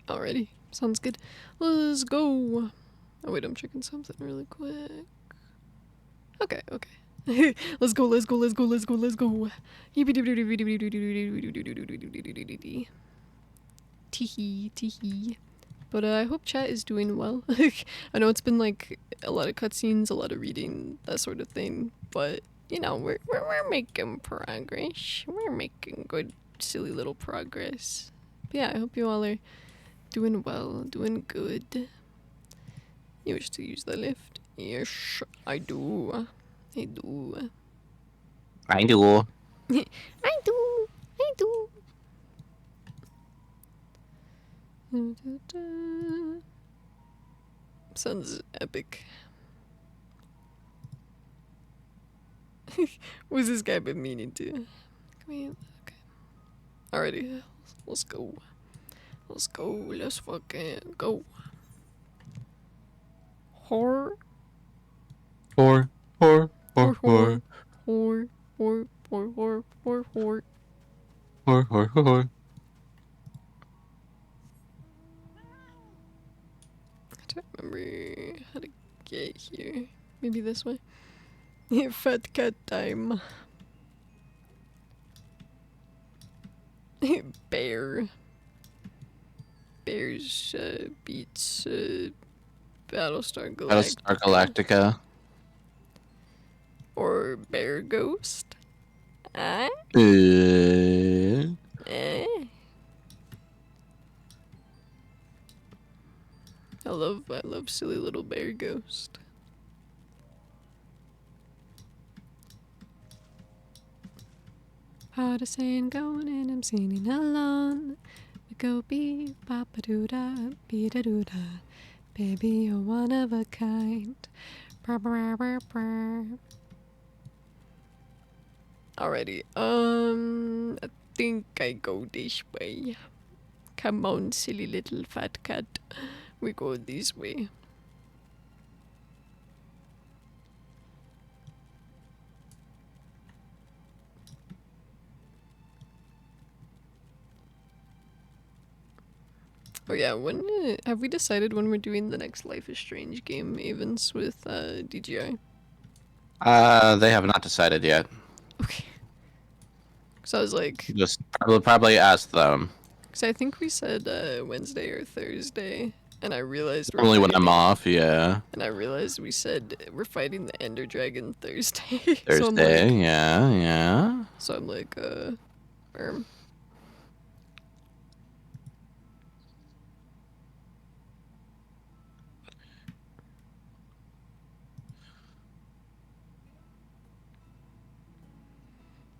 Alrighty, sounds good. Let's go. Oh wait, I'm checking something really quick. Okay. Let's go. Teehee, teehee. But I hope chat is doing well. I know it's been like a lot of cutscenes, a lot of reading, that sort of thing. But you know, we're making progress. We're making good, silly little progress. But yeah, I hope you all are doing well, doing good. You wish to use the lift? Yes, I do. I do. I do. I do. I do. Sounds epic. What's this guy been meaning to? Come here. Okay. Alrighty. Let's go. Let's go. Let's fucking go. Horror. Whore. Whore. Whore. Whore. Whore. Whore. Whore. Whore. Whore. Whore. Whore. Whore. Whore. I don't remember how to get here. Maybe this way. Fat cat time. Bear. Bears beats Battlestar Galactica. Battlestar Galactica. Or Bear Ghost. Ah? Eh? I love silly little Bear Ghost. Partisan going and I'm singing along. We go beep papa doo da be da doo da. Baby, you're one of a kind. Brr, brr, brr, brr. Alrighty, I think I go this way. Come on, silly little fat cat. We go this way. Oh yeah, when have we decided when we're doing the next Life is Strange game, Avens, with DGI? They have not decided yet. Okay. So I was like, Just probably ask them. because I think we said Wednesday or Thursday, and I realized we're Only when I'm fighting- off, yeah. And I realized we said we're fighting the Ender Dragon Thursday. Thursday, so I'm like, yeah. So I'm like,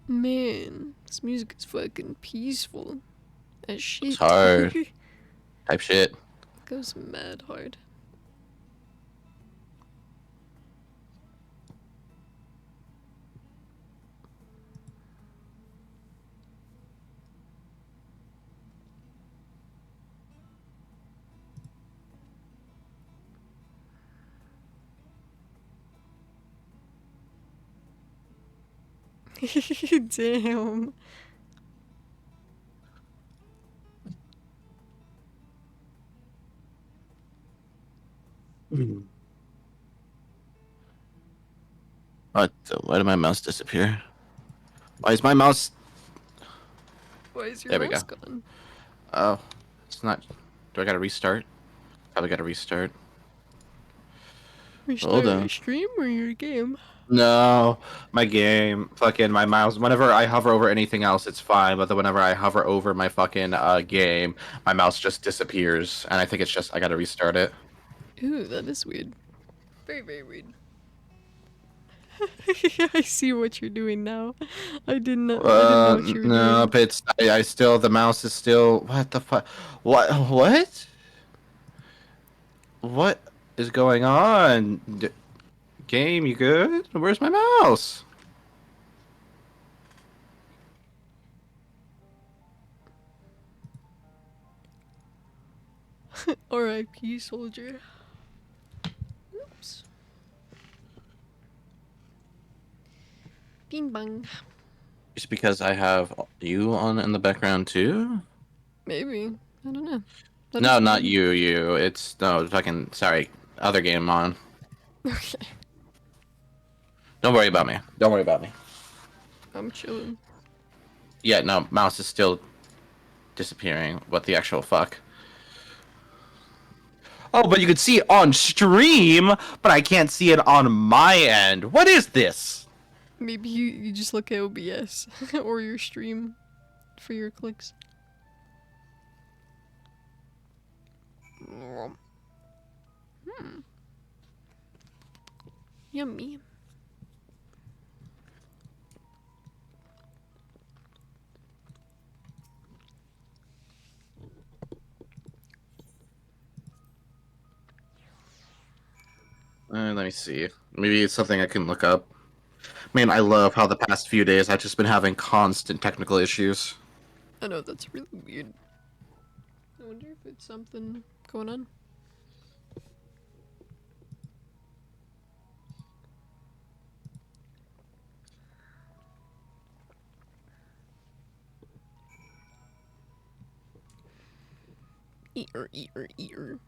Man, this music is fucking peaceful as shit. It's hard. Type shit. Goes mad hard. Damn. What? Why did my mouse disappear? Why is my mouse? Why is your There we mouse go. gone? Oh, it's not. Do I gotta restart? Probably gotta restart. Restart on. your stream or your game? No, my game, fucking my mouse. Whenever I hover over anything else, it's fine. But then whenever I hover over my fucking game, my mouse just disappears, and I think it's just I gotta restart it. Ooh, that is weird. Very, very weird. I see what you're doing now. I didn't know what you were No, doing. it's I still the mouse is still what the fuck? What? What is going on? Game, you good? Where's my mouse? R.I.P. soldier. Oops. Bing bang. Just because I have you on in the background too? Maybe. I don't know. That No, is not fine. you. It's no fucking sorry. Other game on. Okay. Don't worry about me. Don't worry about me. I'm chilling. Yeah, no, mouse is still disappearing. What the actual fuck? Oh, but you can see it on stream, but I can't see it on my end. What is this? Maybe you just look at OBS or your stream for your clicks. Yummy. Let me see. Maybe it's something I can look up. Man, I love how the past few days I've just been having constant technical issues. I know, that's really weird. I wonder if it's something going on. Eater, eater, eater.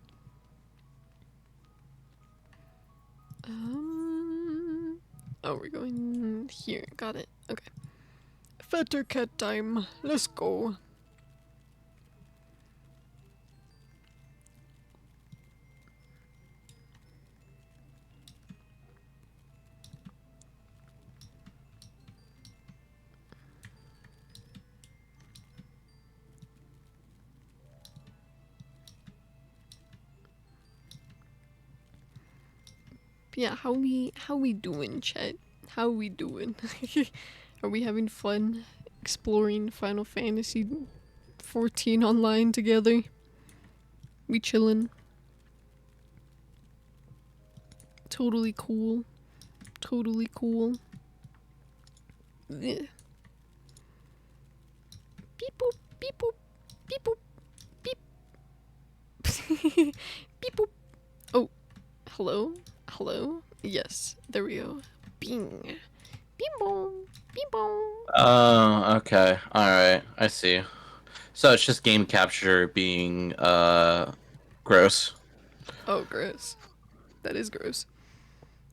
Oh, we're going here. Got it. Okay. Fetter cat time. Let's go. Yeah, how we doing, chat? How we doing? Are we having fun exploring Final Fantasy 14 online together? We chillin'. Totally cool. Totally cool. Yeah. Beep boop, beep boop, beep boop, beep. Beep boop. Oh, hello? Hello? Yes, there we go. Bing. Bing bong. Bing bong. Oh, okay. Alright, I see. So it's just game capture being, gross. Oh, gross. That is gross.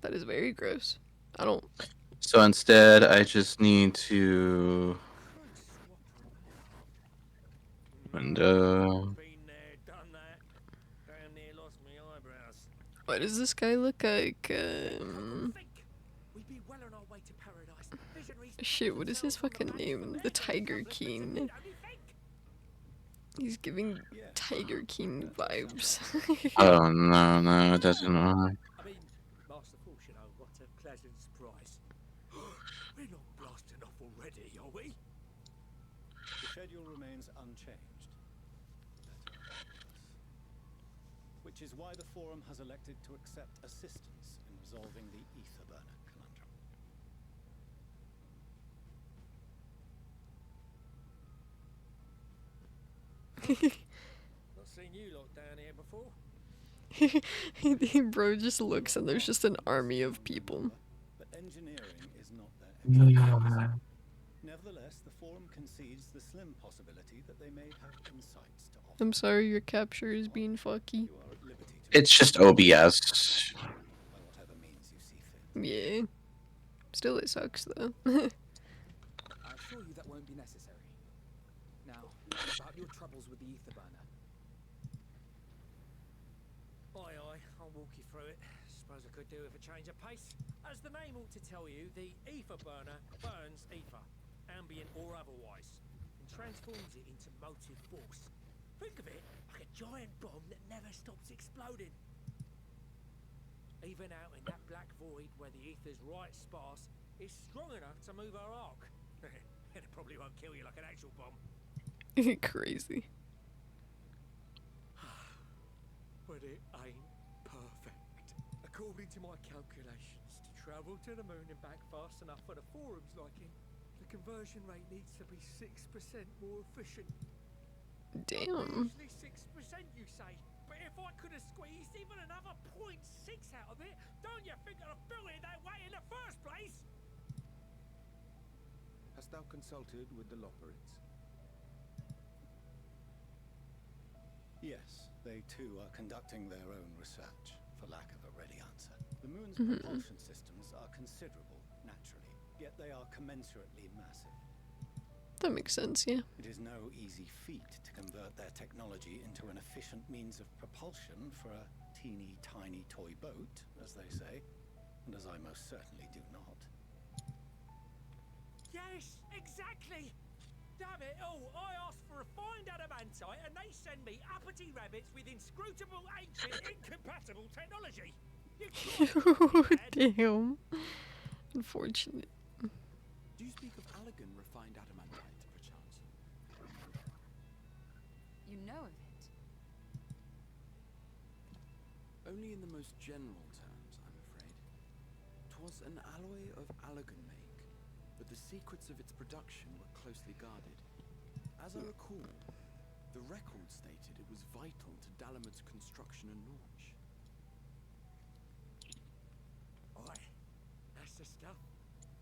That is very gross. I don't... So instead, I just need to... Window... Why does this guy look like, Shit, what is his fucking name? The Tiger King. He's giving Tiger King vibes. Oh, no, it doesn't work. I mean, Master Force, you know, what a pleasant surprise. We're not blasting off already, are we? The schedule remains unchanged. Which is why the Forum has elected to accept assistance in resolving the ether burner conundrum. Not seen you lot down here before. Bro just looks and there's just an army of people. But engineering is not their expertise. Nevertheless, the Forum concedes the slim possibility that they may have insights to offer. I'm sorry your capture is being fucky. It's just OBS. By whatever means you see fit. Yeah. Still it sucks though. I assure you that won't be necessary. Now, about your troubles with the ether burner. Aye, I'll walk you through it. Suppose I could do with a change of pace. As the name ought to tell you, the ether burner burns ether, ambient or otherwise, and transforms it into motive force. Think of it like a giant bomb that never stops exploding. Even out in that black void where the ether's right sparse, it's strong enough to move our arc. And it probably won't kill you like an actual bomb. Crazy. But it ain't perfect. According to my calculations, to travel to the moon and back fast enough for the Forum's liking, the conversion rate needs to be 6% more efficient. Damn. Usually 6%, you say. But if I could have squeezed even another 0.6 out of it, don't you think I'd have built it that way in the first place? Hast thou consulted with the Loperids? Yes, they too are conducting their own research, for lack of a ready answer. The moon's propulsion systems are considerable, naturally, yet they are commensurately massive. That makes sense, yeah. It is no easy feat to convert their technology into an efficient means of propulsion for a teeny tiny toy boat, as they say, and as I most certainly do not. Yes, exactly. Damn it all, I asked for refined adamantite and they send me uppity rabbits with inscrutable, ancient, incompatible technology. Damn. Unfortunate. Do you speak of Allegan refined adamantite, perchance? You know of it? Only in the most general terms, I'm afraid. 'Twas an alloy of Allegan make, but the secrets of its production were closely guarded. As I recall, the record stated it was vital to Dalamud's construction and launch. Aye, that's the stuff.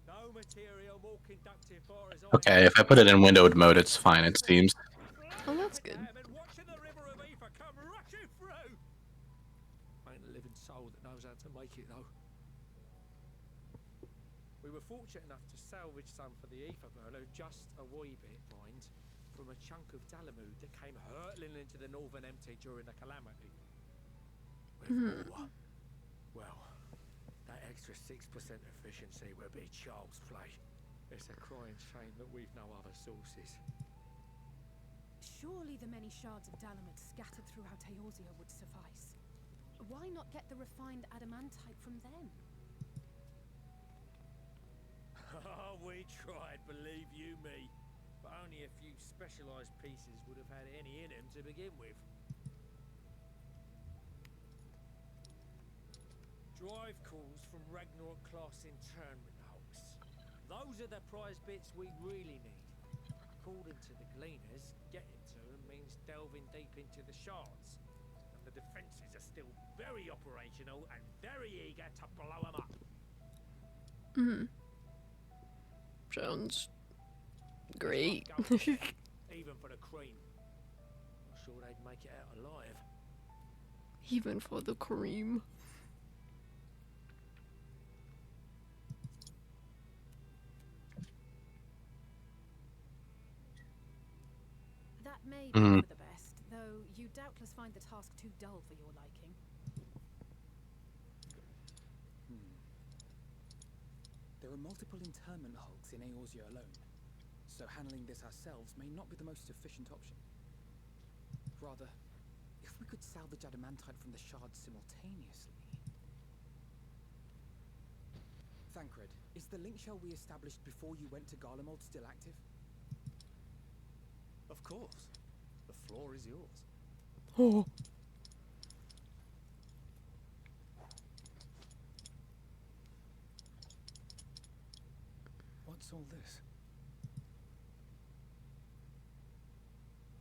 No material more conductive far as Okay, if I put it in windowed mode, it's fine, it seems. Oh, that's good. And watching the river of Aoife come rushing through. Ain't a living soul that knows how to make it though. We were fortunate enough to salvage some for the Aoife burner, just a wee bit, mind, from a chunk of Dalamud that came hurtling into the northern empty during the calamity. With war, well, that extra 6% efficiency would be child's play. It's a crying shame that we've no other sources. Surely the many shards of Dalamud scattered throughout Eorzea would suffice. Why not get the refined adamantite from them? Oh, we tried, believe you me. But only a few specialised pieces would have had any in them to begin with. Drive calls from Ragnarok class internment hulks. Those are the prize bits we really need. According to the Gleaners, getting to them means delving deep into the shards. And the defences are still very operational and very eager to blow them up. Sounds great. Even for the cream. Not sure they'd make it out alive. Even for the cream. That may be for the best, though you doubtless find the task too dull for your liking. There are multiple internment hulks in Eorzea alone, so handling this ourselves may not be the most efficient option. Rather, if we could salvage adamantite from the shards simultaneously... Thancred, is the link shell we established before you went to Garlemald still active? Of course. The floor is yours. Oh. What's all this?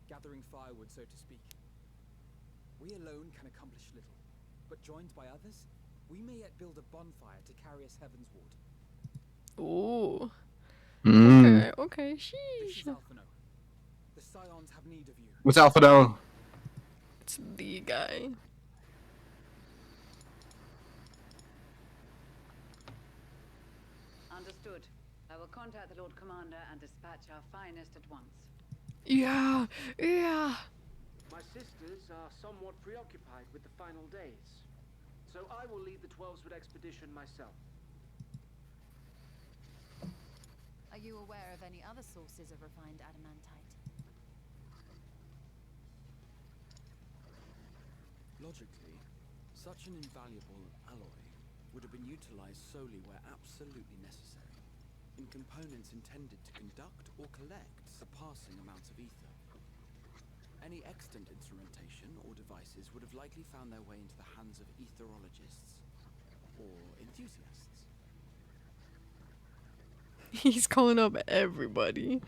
Gathering firewood, so to speak. We alone can accomplish little, but joined by others, we may yet build a bonfire to carry us heavensward. Ooh. Mm. Okay, This sheesh. is Alphino. The Scions have need of you. What's Alphino? It's the guy. Understood. I will contact the Lord Commander and dispatch our finest at once. Yeah, yeah. My sisters are somewhat preoccupied with the final days, so I will lead the 12-foot expedition myself. Are you aware of any other sources of refined adamantite? Logically, such an invaluable alloy would have been utilized solely where absolutely necessary, in components intended to conduct or collect surpassing amounts of ether. Any extant instrumentation or devices would have likely found their way into the hands of etherologists or enthusiasts. He's calling up everybody.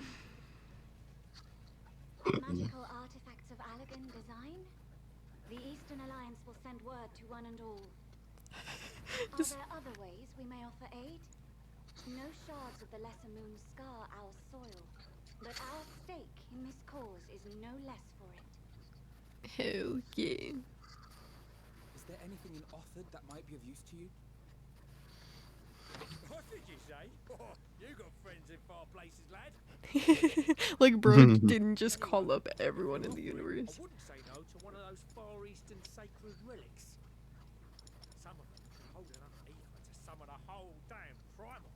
Magical artifacts of Allegan design? The Eastern Alliance will send word to one and all. Are there other ways we may offer aid? No shards of the Lesser Moon scar our soil, but our stake in this cause is no less for it. Hell yeah. Is there anything in Othard that might be of use to you? Sausage, you say? Oh, you got friends in far places, lad. Like, bro didn't just call up everyone in the universe. I wouldn't say no to one of those Far Eastern sacred relics. Some of them can hold enough ether to summon a whole damn primal.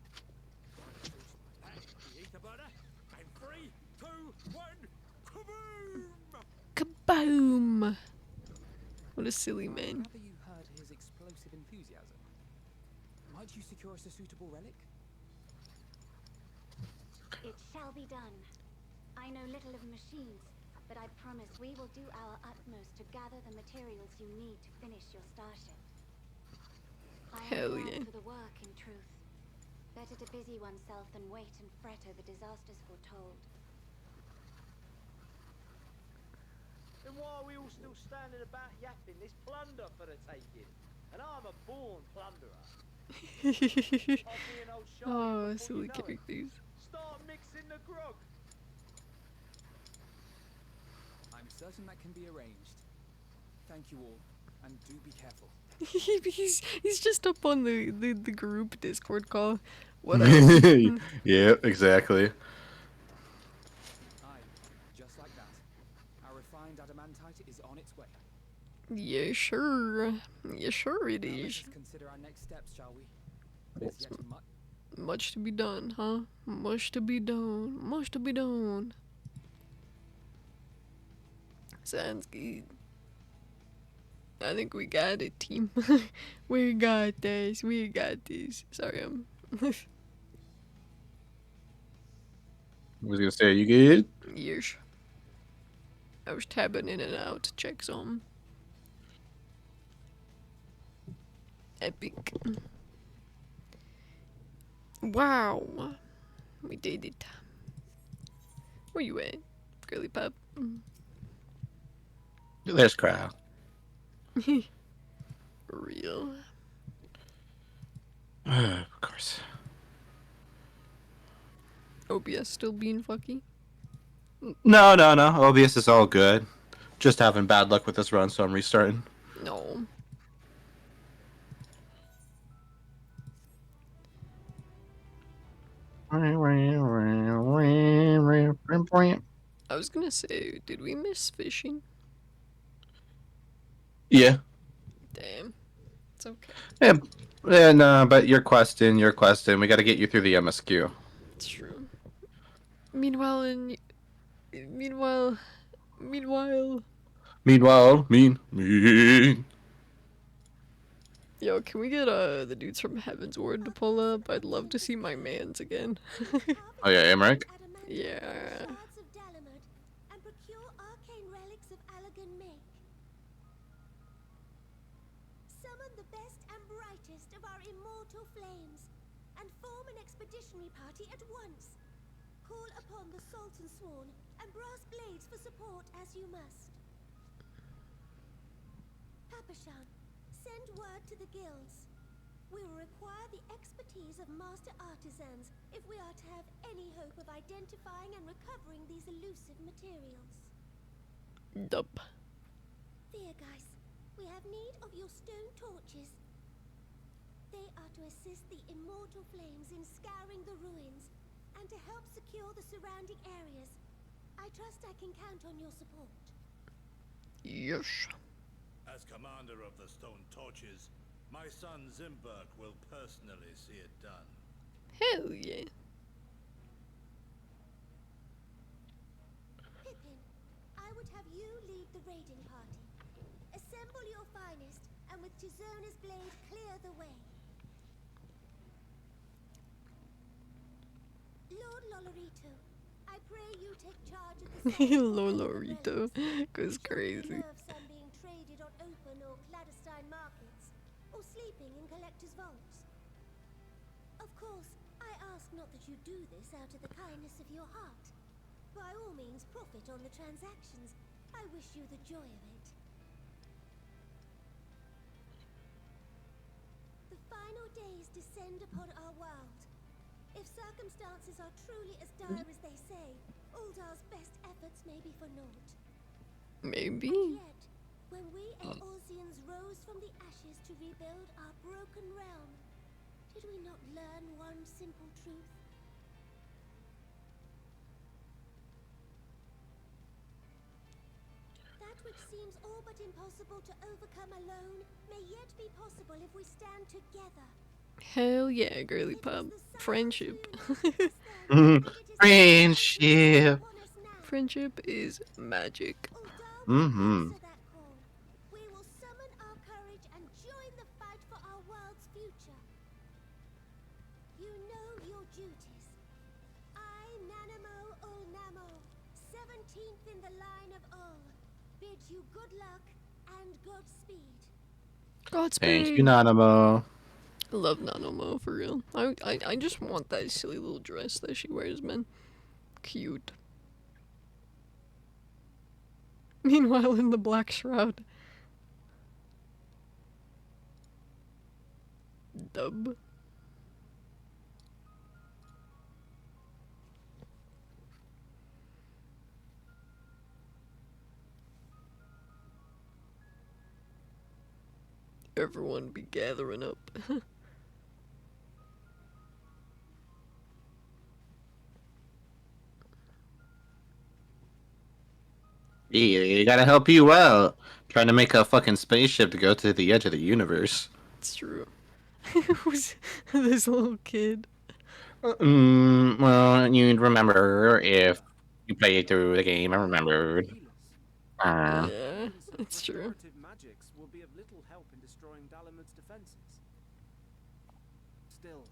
The ether burner, and 3, 2, 1, kaboom! Kaboom! What a silly I man. gather you heard his explosive enthusiasm. Might you secure us a suitable relic? It shall be done. I know little of machines, but I promise we will do our utmost to gather the materials you need to finish your starship. I Hell am yeah. glad for the work, in truth. Better to busy oneself than wait and fret over disasters foretold. Then why are we all still standing about yapping? There's plunder for the taking. And I'm a born plunderer. I'll be an old shark Oh, before silly you know it. characters. Start mixing the grog. I'm certain that can be arranged. Thank you all, and do be careful. he's just up on the group Discord call. What up? Yeah, exactly. Aye, just like that. Our refined adamantite is on its way. Yeah, sure. Yeah, sure it Now let is. us consider our next steps, shall we? There's yet Much to be done, huh? Much to be done. Much to be done. Sounds good. I think we got it, team. We got this. We got this. Sorry, I was gonna say, you good? Yes. I was tabbing in and out to check some. Epic. Wow. We did it. Where you at, girly pop? There's crowd. Real. Of course. OBS still being fucky? No. OBS is all good. Just having bad luck with this run, so I'm restarting. No. I was gonna say, did we miss fishing? Yeah. Damn. It's okay. But you're questing. We got to get you through the MSQ. It's true. Meanwhile, Mean. Yo, can we get the dudes from Heaven's Ward to pull up? I'd love to see my mans again. Oh yeah, Amric? Yeah. And procure arcane relics of Allegan make. Summon the best and brightest of our immortal flames, and form an expeditionary party at once. Call upon the Sultan Sworn and brass blades for support as you must. Papashan, send word to the guilds. We will require the expertise of master artisans if we are to have any hope of identifying and recovering these elusive materials. Dup. There, guys. We have need of your stone torches. They are to assist the immortal flames in scouring the ruins and to help secure the surrounding areas. I trust I can count on your support. Yes. As commander of the Stone Torches, my son Zimberk will personally see it done. Hell yeah. Pippin, I would have you lead the raiding party. Assemble your finest, and with Tizona's blade, clear the way. Lord Lolorito, I pray you take charge of the Lolorito goes crazy. some being traded on open or clandestine markets, or sleeping in collectors' vaults. Of course, I ask not that you do this out of the kindness of your heart. By all means, profit on the transactions. I wish you the joy of it. The final days descend upon our world. If circumstances are truly as dire as they say, Uldar's best efforts may be for naught. Maybe. And yet, when we Eorzeans rose from the ashes to rebuild our broken realm, Did we not learn one simple truth? That which seems all but impossible to overcome alone may yet be possible if we stand together. Hell yeah, girly pop. Friendship. Friendship. Friendship is magic. Mm-hmm. We will summon our courage and join the fight for our world's future. You know your duties. I, Nanamo Ulnamo, 17th in the line of Ul, bid you good luck and Godspeed. Godspeed. Thank you, Nanamo. I love Nanomo for real. I just want that silly little dress that she wears, man. Cute. Meanwhile, in the Black Shroud. Dub. Everyone be gathering up. Yeah, you gotta help you out. Trying to make a fucking spaceship to go to the edge of the universe. It's true. Who's this little kid? Well, you'd remember if you played through the game and remembered. Yeah, it's true. Magics will be of little help in destroying Dalamud's defenses. Still,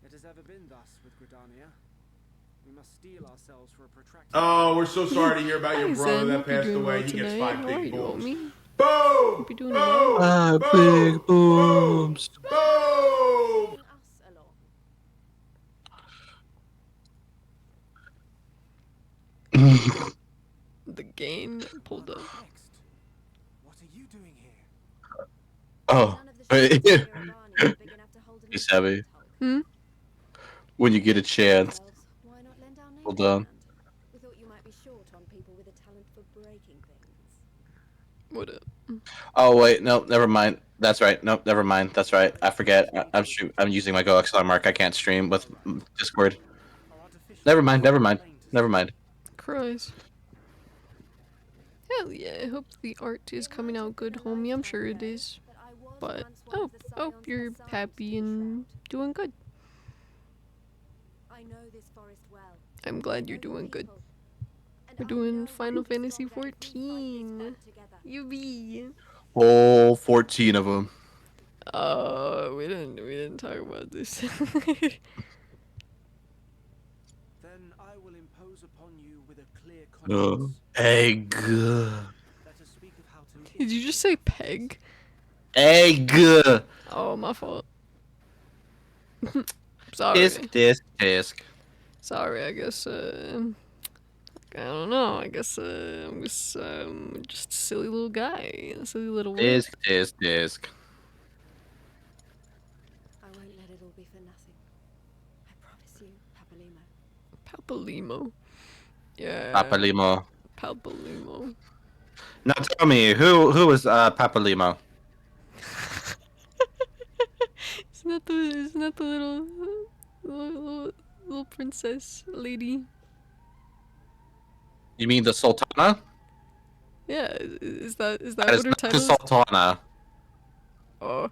it has ever been thus with Gridania. We must steel ourselves for a protracted. Oh, we're so sorry to hear about your Hi, brother Zen. that Hope you're passed doing away. well He gets tonight. 5 How are big you, booms. homie? Boom! Hope you're doing well. Big booms. Boom! The gain pulled up. What are you doing here? Oh, it's heavy. Hmm? When you get a chance. Hold on. We thought you might be short on people with a talent for breaking things. What up? Oh wait, no, never mind. That's right. Nope, never mind. That's right. I forget. I'm using my Go XIV mark. I can't stream with Discord. Never mind. Never mind. Never mind. Christ. Hell yeah, I hope the art is coming out good, homie. I'm sure it is. But hope you're happy and doing good. I know this forest well. I'm glad you're doing good. We're doing Final Fantasy 14. You be. All 14 of them. We didn't talk about this. Then I will impose upon you with a clear conscience. Egg. Let us speak of how to. Did you just say peg? Egg. Oh, my fault. Sorry. Disc. Sorry, I guess, I don't know, I guess, I'm just a silly little guy, a silly little word. Disc. I won't let it all be for nothing. I promise you, Papalimo. Papalimo. Yeah. Papalimo. Papalimo. Now tell me, who is Papalimo? Isn't that the little princess lady? You mean the Sultana? Yeah, is that That what is her not title the is? Sultana. Oh.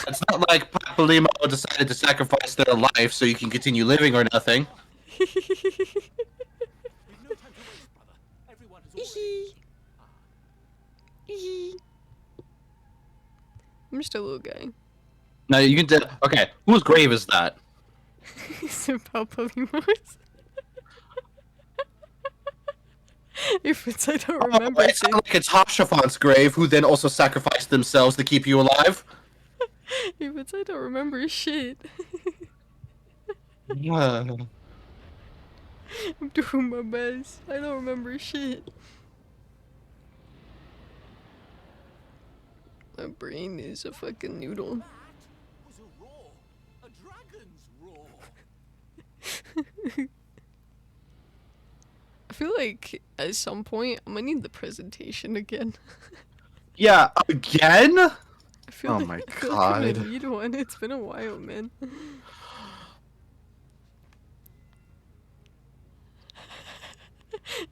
It's not like Papalimo decided to sacrifice their life so you can continue living or nothing. I'm just a little guy. No, you can tell. Okay, whose grave is that? So Papalimo's. If it's I don't remember. It's not like it's Hashafon's grave, who then also sacrificed themselves to keep you alive. If it's I don't remember shit. Yeah. I'm doing my best. I don't remember shit. My brain is a fucking noodle. Was a roar. A dragon's roar. I feel like at some point I'm gonna need the presentation again. Yeah, again? I feel Oh like, my I feel like I'm gonna god. need one. It's been a while, man.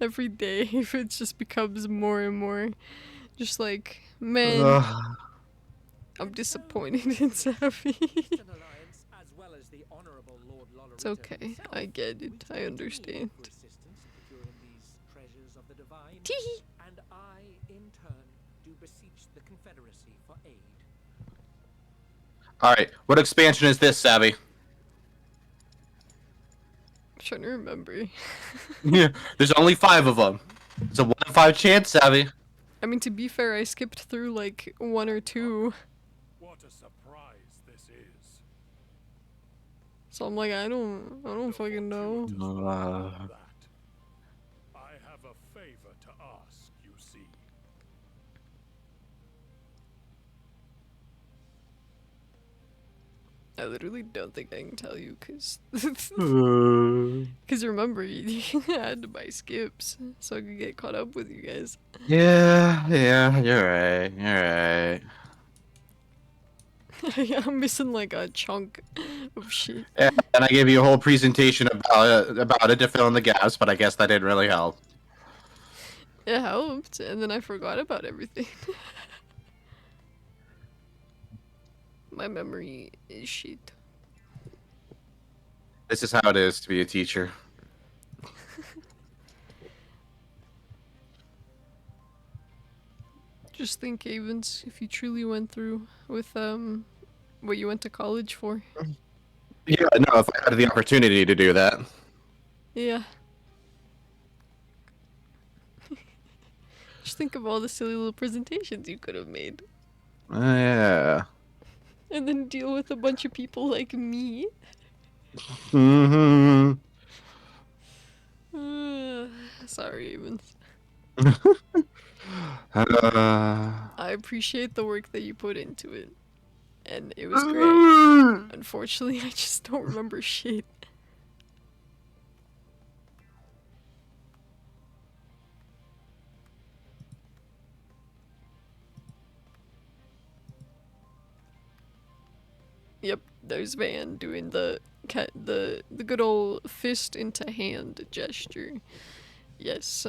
Every day, it just becomes more and more. Just like, man, Ugh. I'm disappointed in Savvy. Eastern Alliance, as well as the Honourable Lord It's Lollerita okay. himself, I get it. I understand. for assistance in procuring these treasures of the divine. Tee. And I, in turn, do beseech the Confederacy for aid. Alright, what expansion is this, Savvy? I'm trying to remember. Yeah, there's only 5 of them. It's a 1 in 5 chance, Savvy. I mean, to be fair, I skipped through like 1 or 2. What a surprise this is. So I'm like, I don't fucking know. I have a favor to ask, you see. I literally don't think I can tell you, cause remember, I had to buy skips so I could get caught up with you guys. Yeah, you're right. You're right. I'm missing like a chunk of shit. Yeah, and I gave you a whole presentation about it to fill in the gaps, but I guess that didn't really help. It helped, and then I forgot about everything. My memory is shit. This is how it is to be a teacher. Just think, Avens, if you truly went through with what you went to college for. Yeah, no, if I had the opportunity to do that. Yeah. Just think of all the silly little presentations you could have made. Yeah. And then deal with a bunch of people like me. Mm-hmm. Sorry, Avens. I appreciate the work that you put into it. And it was great. Unfortunately, I just don't remember shit. Yep, there's Van doing the good old fist into hand gesture. Yes.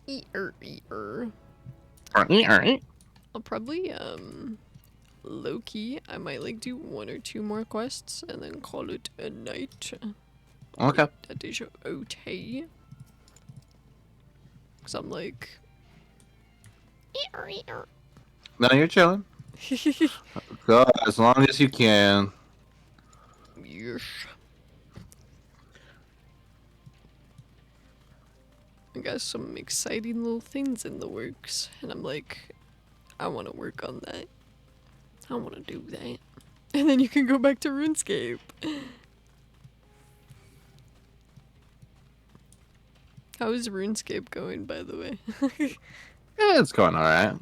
Ear. I'll probably low-key, I might like do 1 or 2 more quests and then call it a night. Okay. That is okay. Cause I'm like No, you're chilling. Go as long as you can. Yes. I got some exciting little things in the works, and I'm like, I want to work on that. I want to do that. And then you can go back to RuneScape. How is RuneScape going, by the way? Yeah, it's going alright.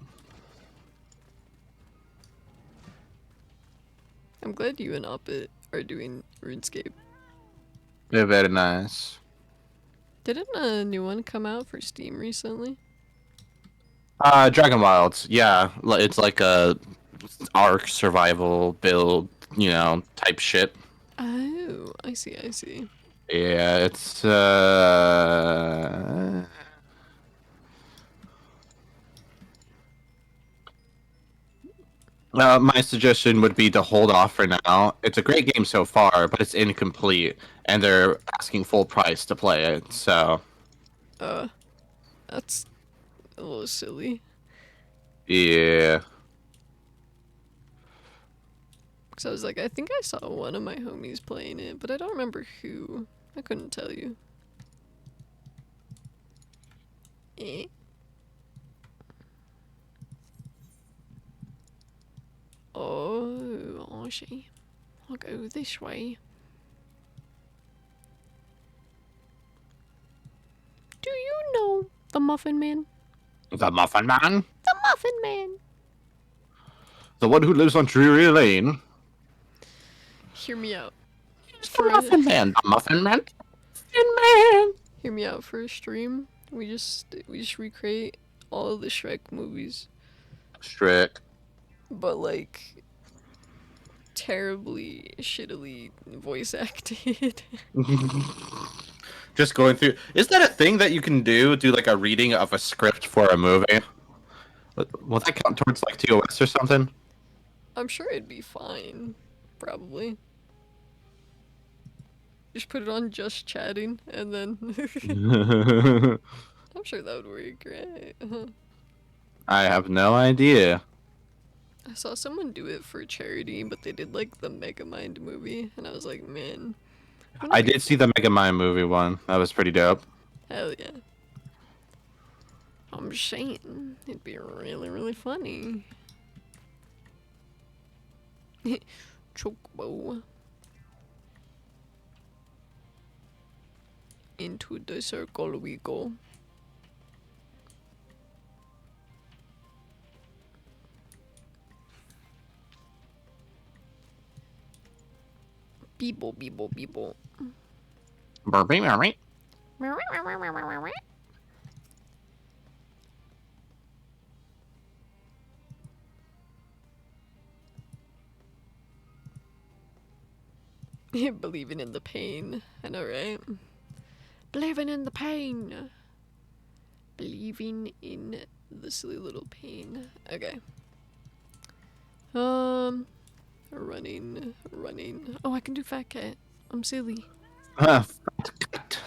I'm glad you and Oppet are doing RuneScape. They're very nice. Didn't a new one come out for Steam recently? Dragon Wilds, yeah. It's like a Ark survival build, type shit. Oh, I see. Yeah, it's my suggestion would be to hold off for now. It's a great game so far, but it's incomplete, and they're asking full price to play it, so... That's a little silly. Yeah. Because I was like, I think I saw one of my homies playing it, but I don't remember who. I couldn't tell you. Eh. Oh, I see. I'll go this way. Do you know the Muffin Man? The Muffin Man? The Muffin Man! The one who lives on Drury Lane? Hear me out. For Muffin Man, the Muffin Man, Muffin Man. Hear me out. For a stream, we just recreate all of the Shrek movies, Shrek. but like terribly, shittily voice acted. Just going through. Is that a thing that you can do? Do like a reading of a script for a movie? Will that count towards like TOS or something? I'm sure it'd be fine, probably. Just put it on just chatting, and then I'm sure that would work, right? I have no idea. I saw someone do it for charity, but they did like the Megamind movie, and I was like, man. I did see the Megamind movie one. That was pretty dope. Hell yeah. I'm just saying, it'd be really, really funny. Chocobo. Into the circle we go. Beeble, beeble, beeble. Burpee, burpee. Believing in the pain. I know, right? Believing in the pain. Believing in the silly little pain. Okay. Running. Oh, I can do Fat Cat. I'm silly. Fat cat.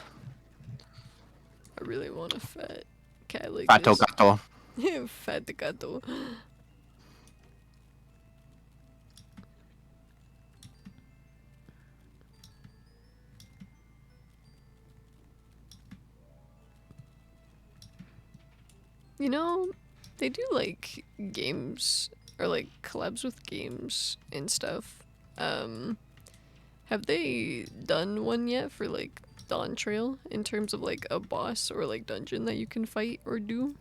I really want a fat cat like Fato this. gato. Fat gato. You know, they do like games or like collabs with games and stuff. Have they done one yet for like Dawn Trail in terms of like a boss or like dungeon that you can fight or do?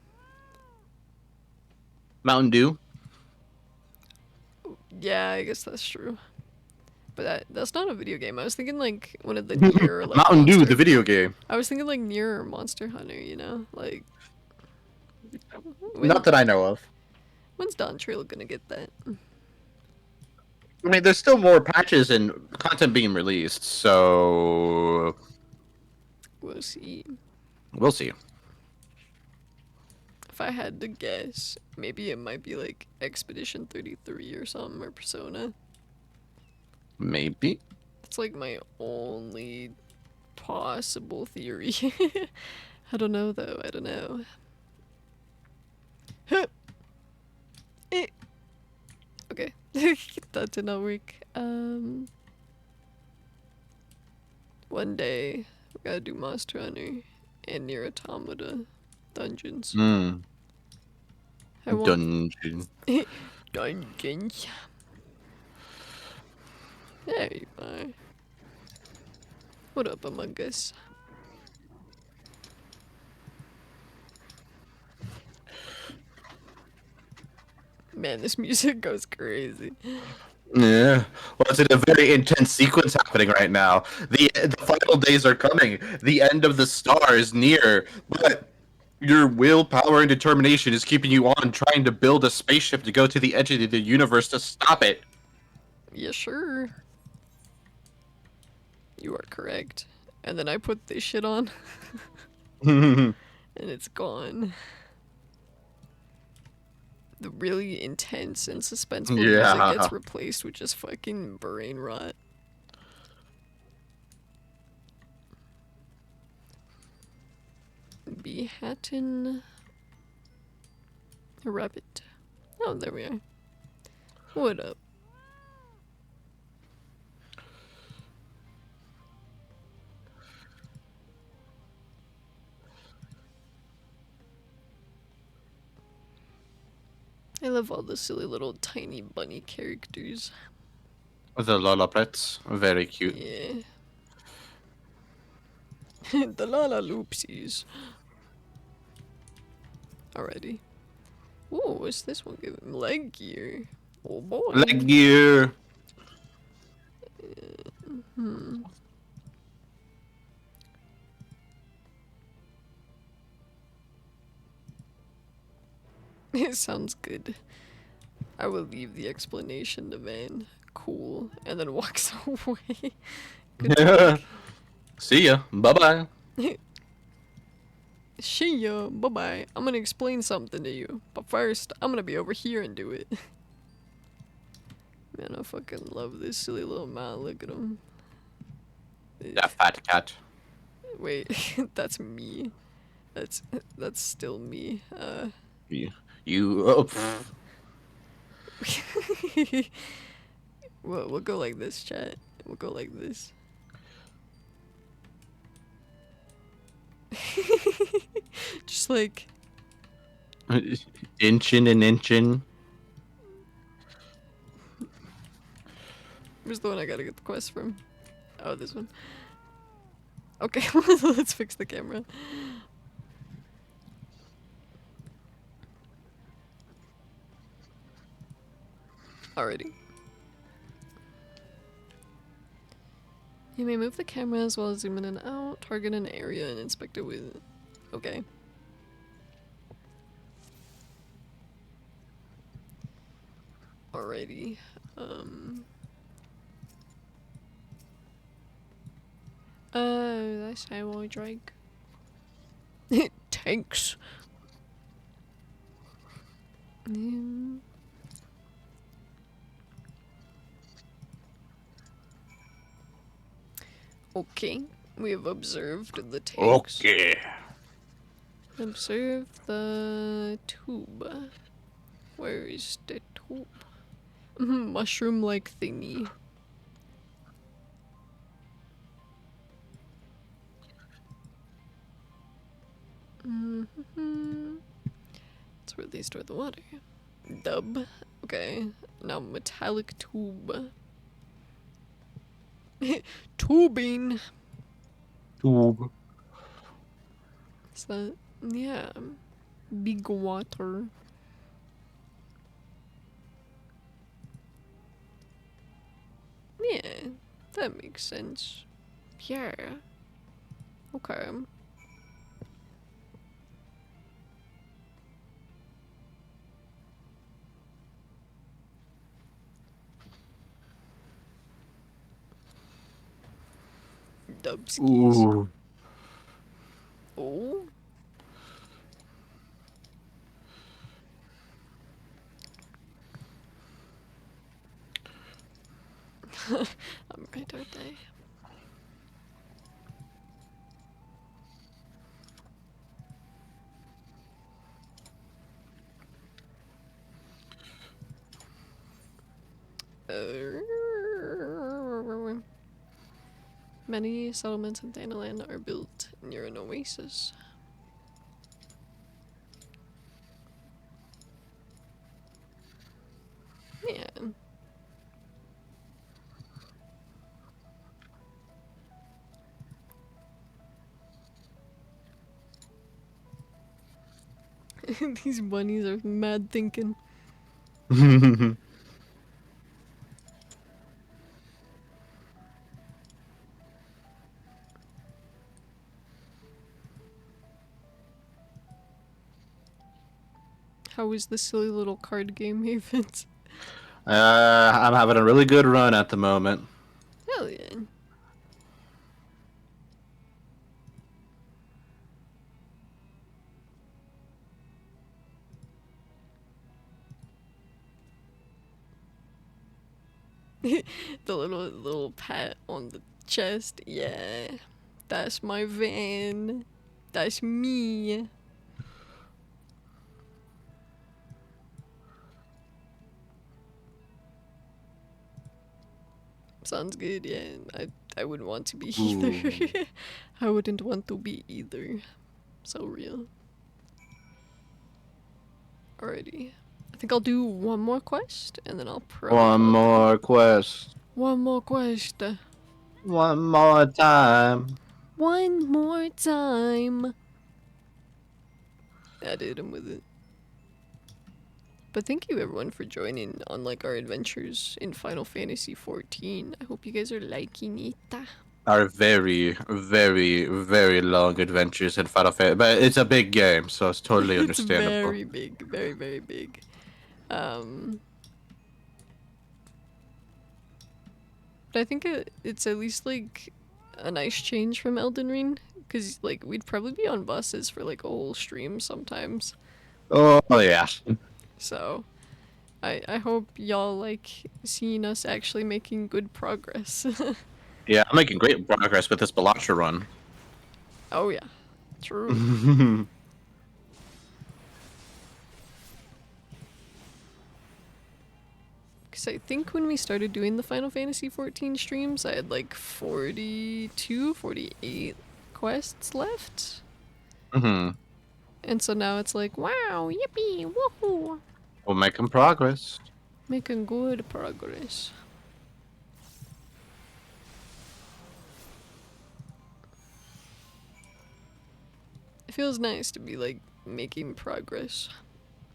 Mountain Dew. Yeah, I guess that's true. But that's not a video game. I was thinking like one of the Nier like Mountain Dew, Monster- the video game. I was thinking like Nier or Monster Hunter, you know? Like Not that I know of. When's Dawn Trail gonna get that? I mean, there's still more patches and content being released, so We'll see. we'll see. If I had to guess, maybe it might be like Expedition 33 or something, or Persona. Maybe. It's like my only possible theory. I don't know though, I don't know. Okay, that did not work. One day, we gotta do Monster Hunter and Nier Automata dungeons. I want- Dungeon. Dungeons. There you are. What up, Among Us? Man, this music goes crazy. Yeah. Well, it's in a very intense sequence happening right now. The final days are coming. The end of the star is near, but your willpower and determination is keeping you on, trying to build a spaceship to go to the edge of the universe to stop it. Yeah, sure. You are correct. And then I put this shit on. And it's gone. The really intense and suspenseful music gets replaced with just fucking brain rot. Behatton Rabbit. Oh, there we are. What up? I love all the silly little tiny bunny characters. The Lollapets, very cute. Yeah. The Lala Loopsies. Alrighty. Ooh, what's this one giving? Leg gear. Oh boy. Leg gear. Hmm. It sounds good. I will leave the explanation to Van. Cool. And then walks away. Good talk. See ya. Bye-bye. See ya. Bye-bye. I'm gonna explain something to you. But first, I'm gonna be over here and do it. Man, I fucking love this silly little man. Look at him. That fat cat. Wait, that's me. That's still me. You We'll go like this, chat. We'll go like this. Just like inchin and inchin. where's the one I gotta get the quest from? Oh, this one. Okay, let's fix the camera. Alrighty. You may move the camera as well as zoom in and out, target an area, and inspect it with... Okay. Alrighty. That's how I drink. Tanks. Okay, we have observed the tanks. Okay. Observe the tube. Where is the tube? Mushroom-like thingy. That's where they store the water. Dub. Okay. Now metallic tube. Tubing. Tube. Is that? Yeah. Big water. Yeah, that makes sense. Yeah. Okay. Dubskis. Ooh. Oh. I'm right, aren't I? Many settlements in Thanalan are built near an oasis. Yeah. These bunnies are mad thinking. How is the silly little card game, Havens? I'm having a really good run at the moment. Hell yeah. The little pat on the chest. Yeah. That's my van. That's me. Sounds good, yeah. I wouldn't want to be either. I wouldn't want to be either. So real. Alrighty. I think I'll do one more quest and then I'll One more quest. One more quest. One more time. One more time. I did him with it. But thank you everyone for joining on like our adventures in Final Fantasy 14. I hope you guys are liking it. Are very, very, very long adventures in Final Fantasy, but it's a big game, so it's totally It's understandable. very big, very, very big. But I think it's at least like a nice change from Elden Ring, because like we'd probably be on buses for like a whole stream sometimes. Oh yeah. So I hope y'all like seeing us actually making good progress. Yeah, I'm making great progress with this Balatcha run. Oh yeah, true. Because I think when we started doing the Final Fantasy 14 streams, I had like 42, 48 quests left. And so now it's like, wow, yippee, woohoo. We're making progress. Making good progress. It feels nice to be like making progress.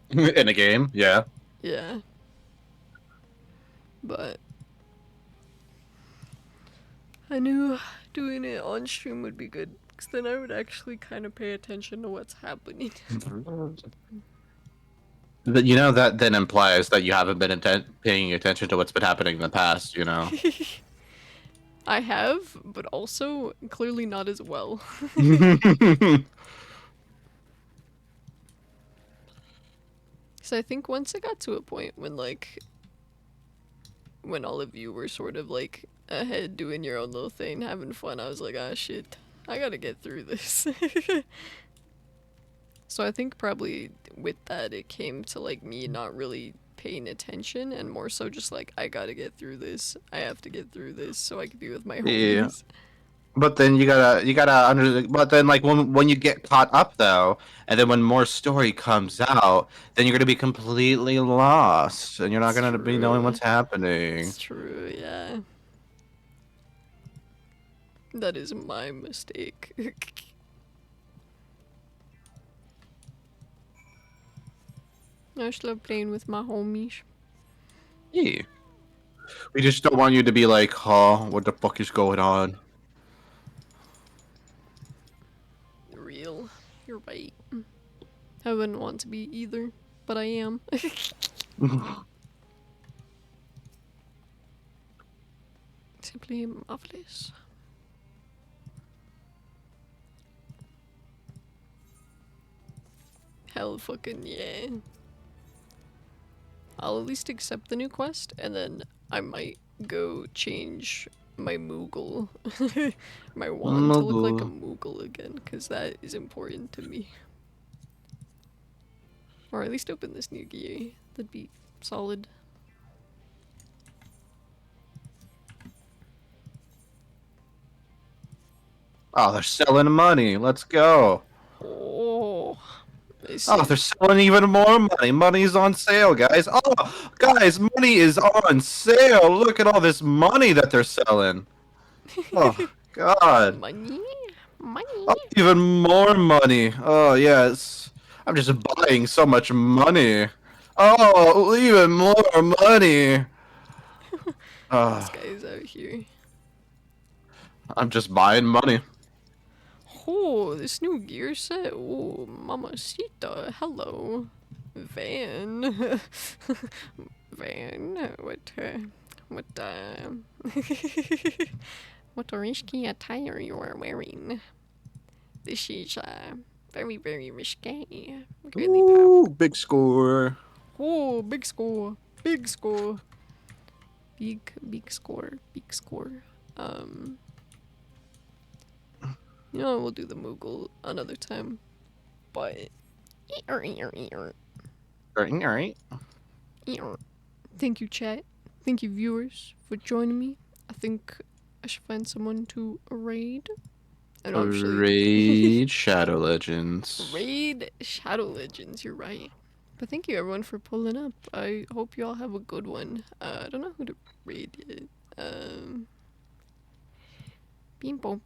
In a game, yeah. Yeah. But I knew doing it on stream would be good, because then I would actually kind of pay attention to what's happening. But you know, that then implies that you haven't been paying attention to what's been happening in the past, you know? I have, but also clearly not as well. So I think once it got to a point when like when all of you were sort of like ahead doing your own little thing, having fun, I was like, ah shit, I gotta get through this. So I think probably with that it came to like me not really paying attention and more so just like, I gotta get through this. I have to get through this so I can be with my Yeah. homies. But then but then like when you get caught up though, and then when more story comes out, then you're gonna be completely lost, and you're not gonna be knowing what's happening. It's true, yeah. That is my mistake. I just love playing with my homies. Yeah. We just don't want you to be like, huh, what the fuck is going on? Real. You're right. I wouldn't want to be either, but I am. Simply marvelous. Hell fucking yeah. I'll at least accept the new quest, and then I might go change my Moogle. My wand to look like a Moogle again, because that is important to me. Or at least open this new gear. That'd be solid. Oh, they're selling money. Let's go. Oh, Oh, they're selling even more money. Money's on sale, guys. Oh, guys, money is on sale. Look at all this money that they're selling. Oh, God. Money? Money? Oh, even more money. Oh, yes. I'm just buying so much money. Oh, even more money. This guy is out here. I'm just buying money. Oh, this new gear set. Oh, mamacita. Hello. Van. Van. What what risky attire you are wearing. This is, very, very risque. Really Ooh, big score. Oh, big score. Big score. Big score. Big score. You know, we'll do the Moogle another time. But Alright. thank you, chat. Thank you, viewers, for joining me. I think I should find someone to raid. And Raid Shadow Legends. Raid Shadow Legends, you're right. But thank you everyone for pulling up. I hope you all have a good one. I don't know who to raid yet. People.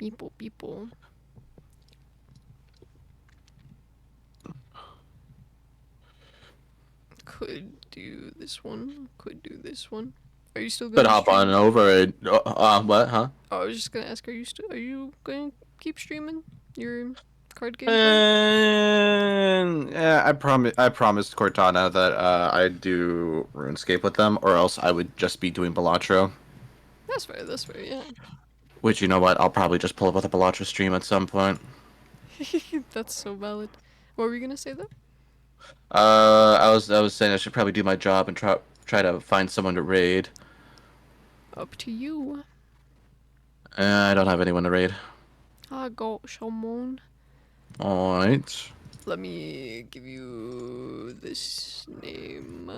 Could do this one. Could do this one. Are you still Could gonna hop on stream? over and what, huh? Oh, I was just gonna ask, are you going to keep streaming your card game? Yeah, I promised Cortana that I'd do RuneScape with them, or else I would just be doing Balatro. That's fair, yeah. Which, you know what, I'll probably just pull up with a Balatro stream at some point. That's so valid. What were you gonna say though? I was saying I should probably do my job and try to find someone to raid. Up to you. I don't have anyone to raid. I got someone. Alright. Let me give you this name.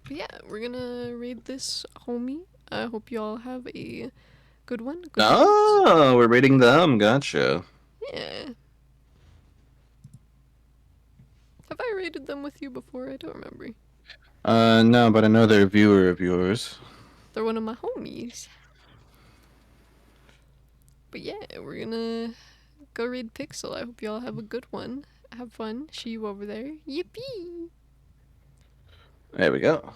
But yeah, we're gonna raid this homie. I hope you all have a good one. Good Oh, we're raiding them. Gotcha. Yeah. Have I raided them with you before? I don't remember. No, but I know they're a viewer of yours. They're one of my homies. But yeah, we're gonna go raid Pixel. I hope y'all have a good one. Have fun. See you over there. Yippee! There we go.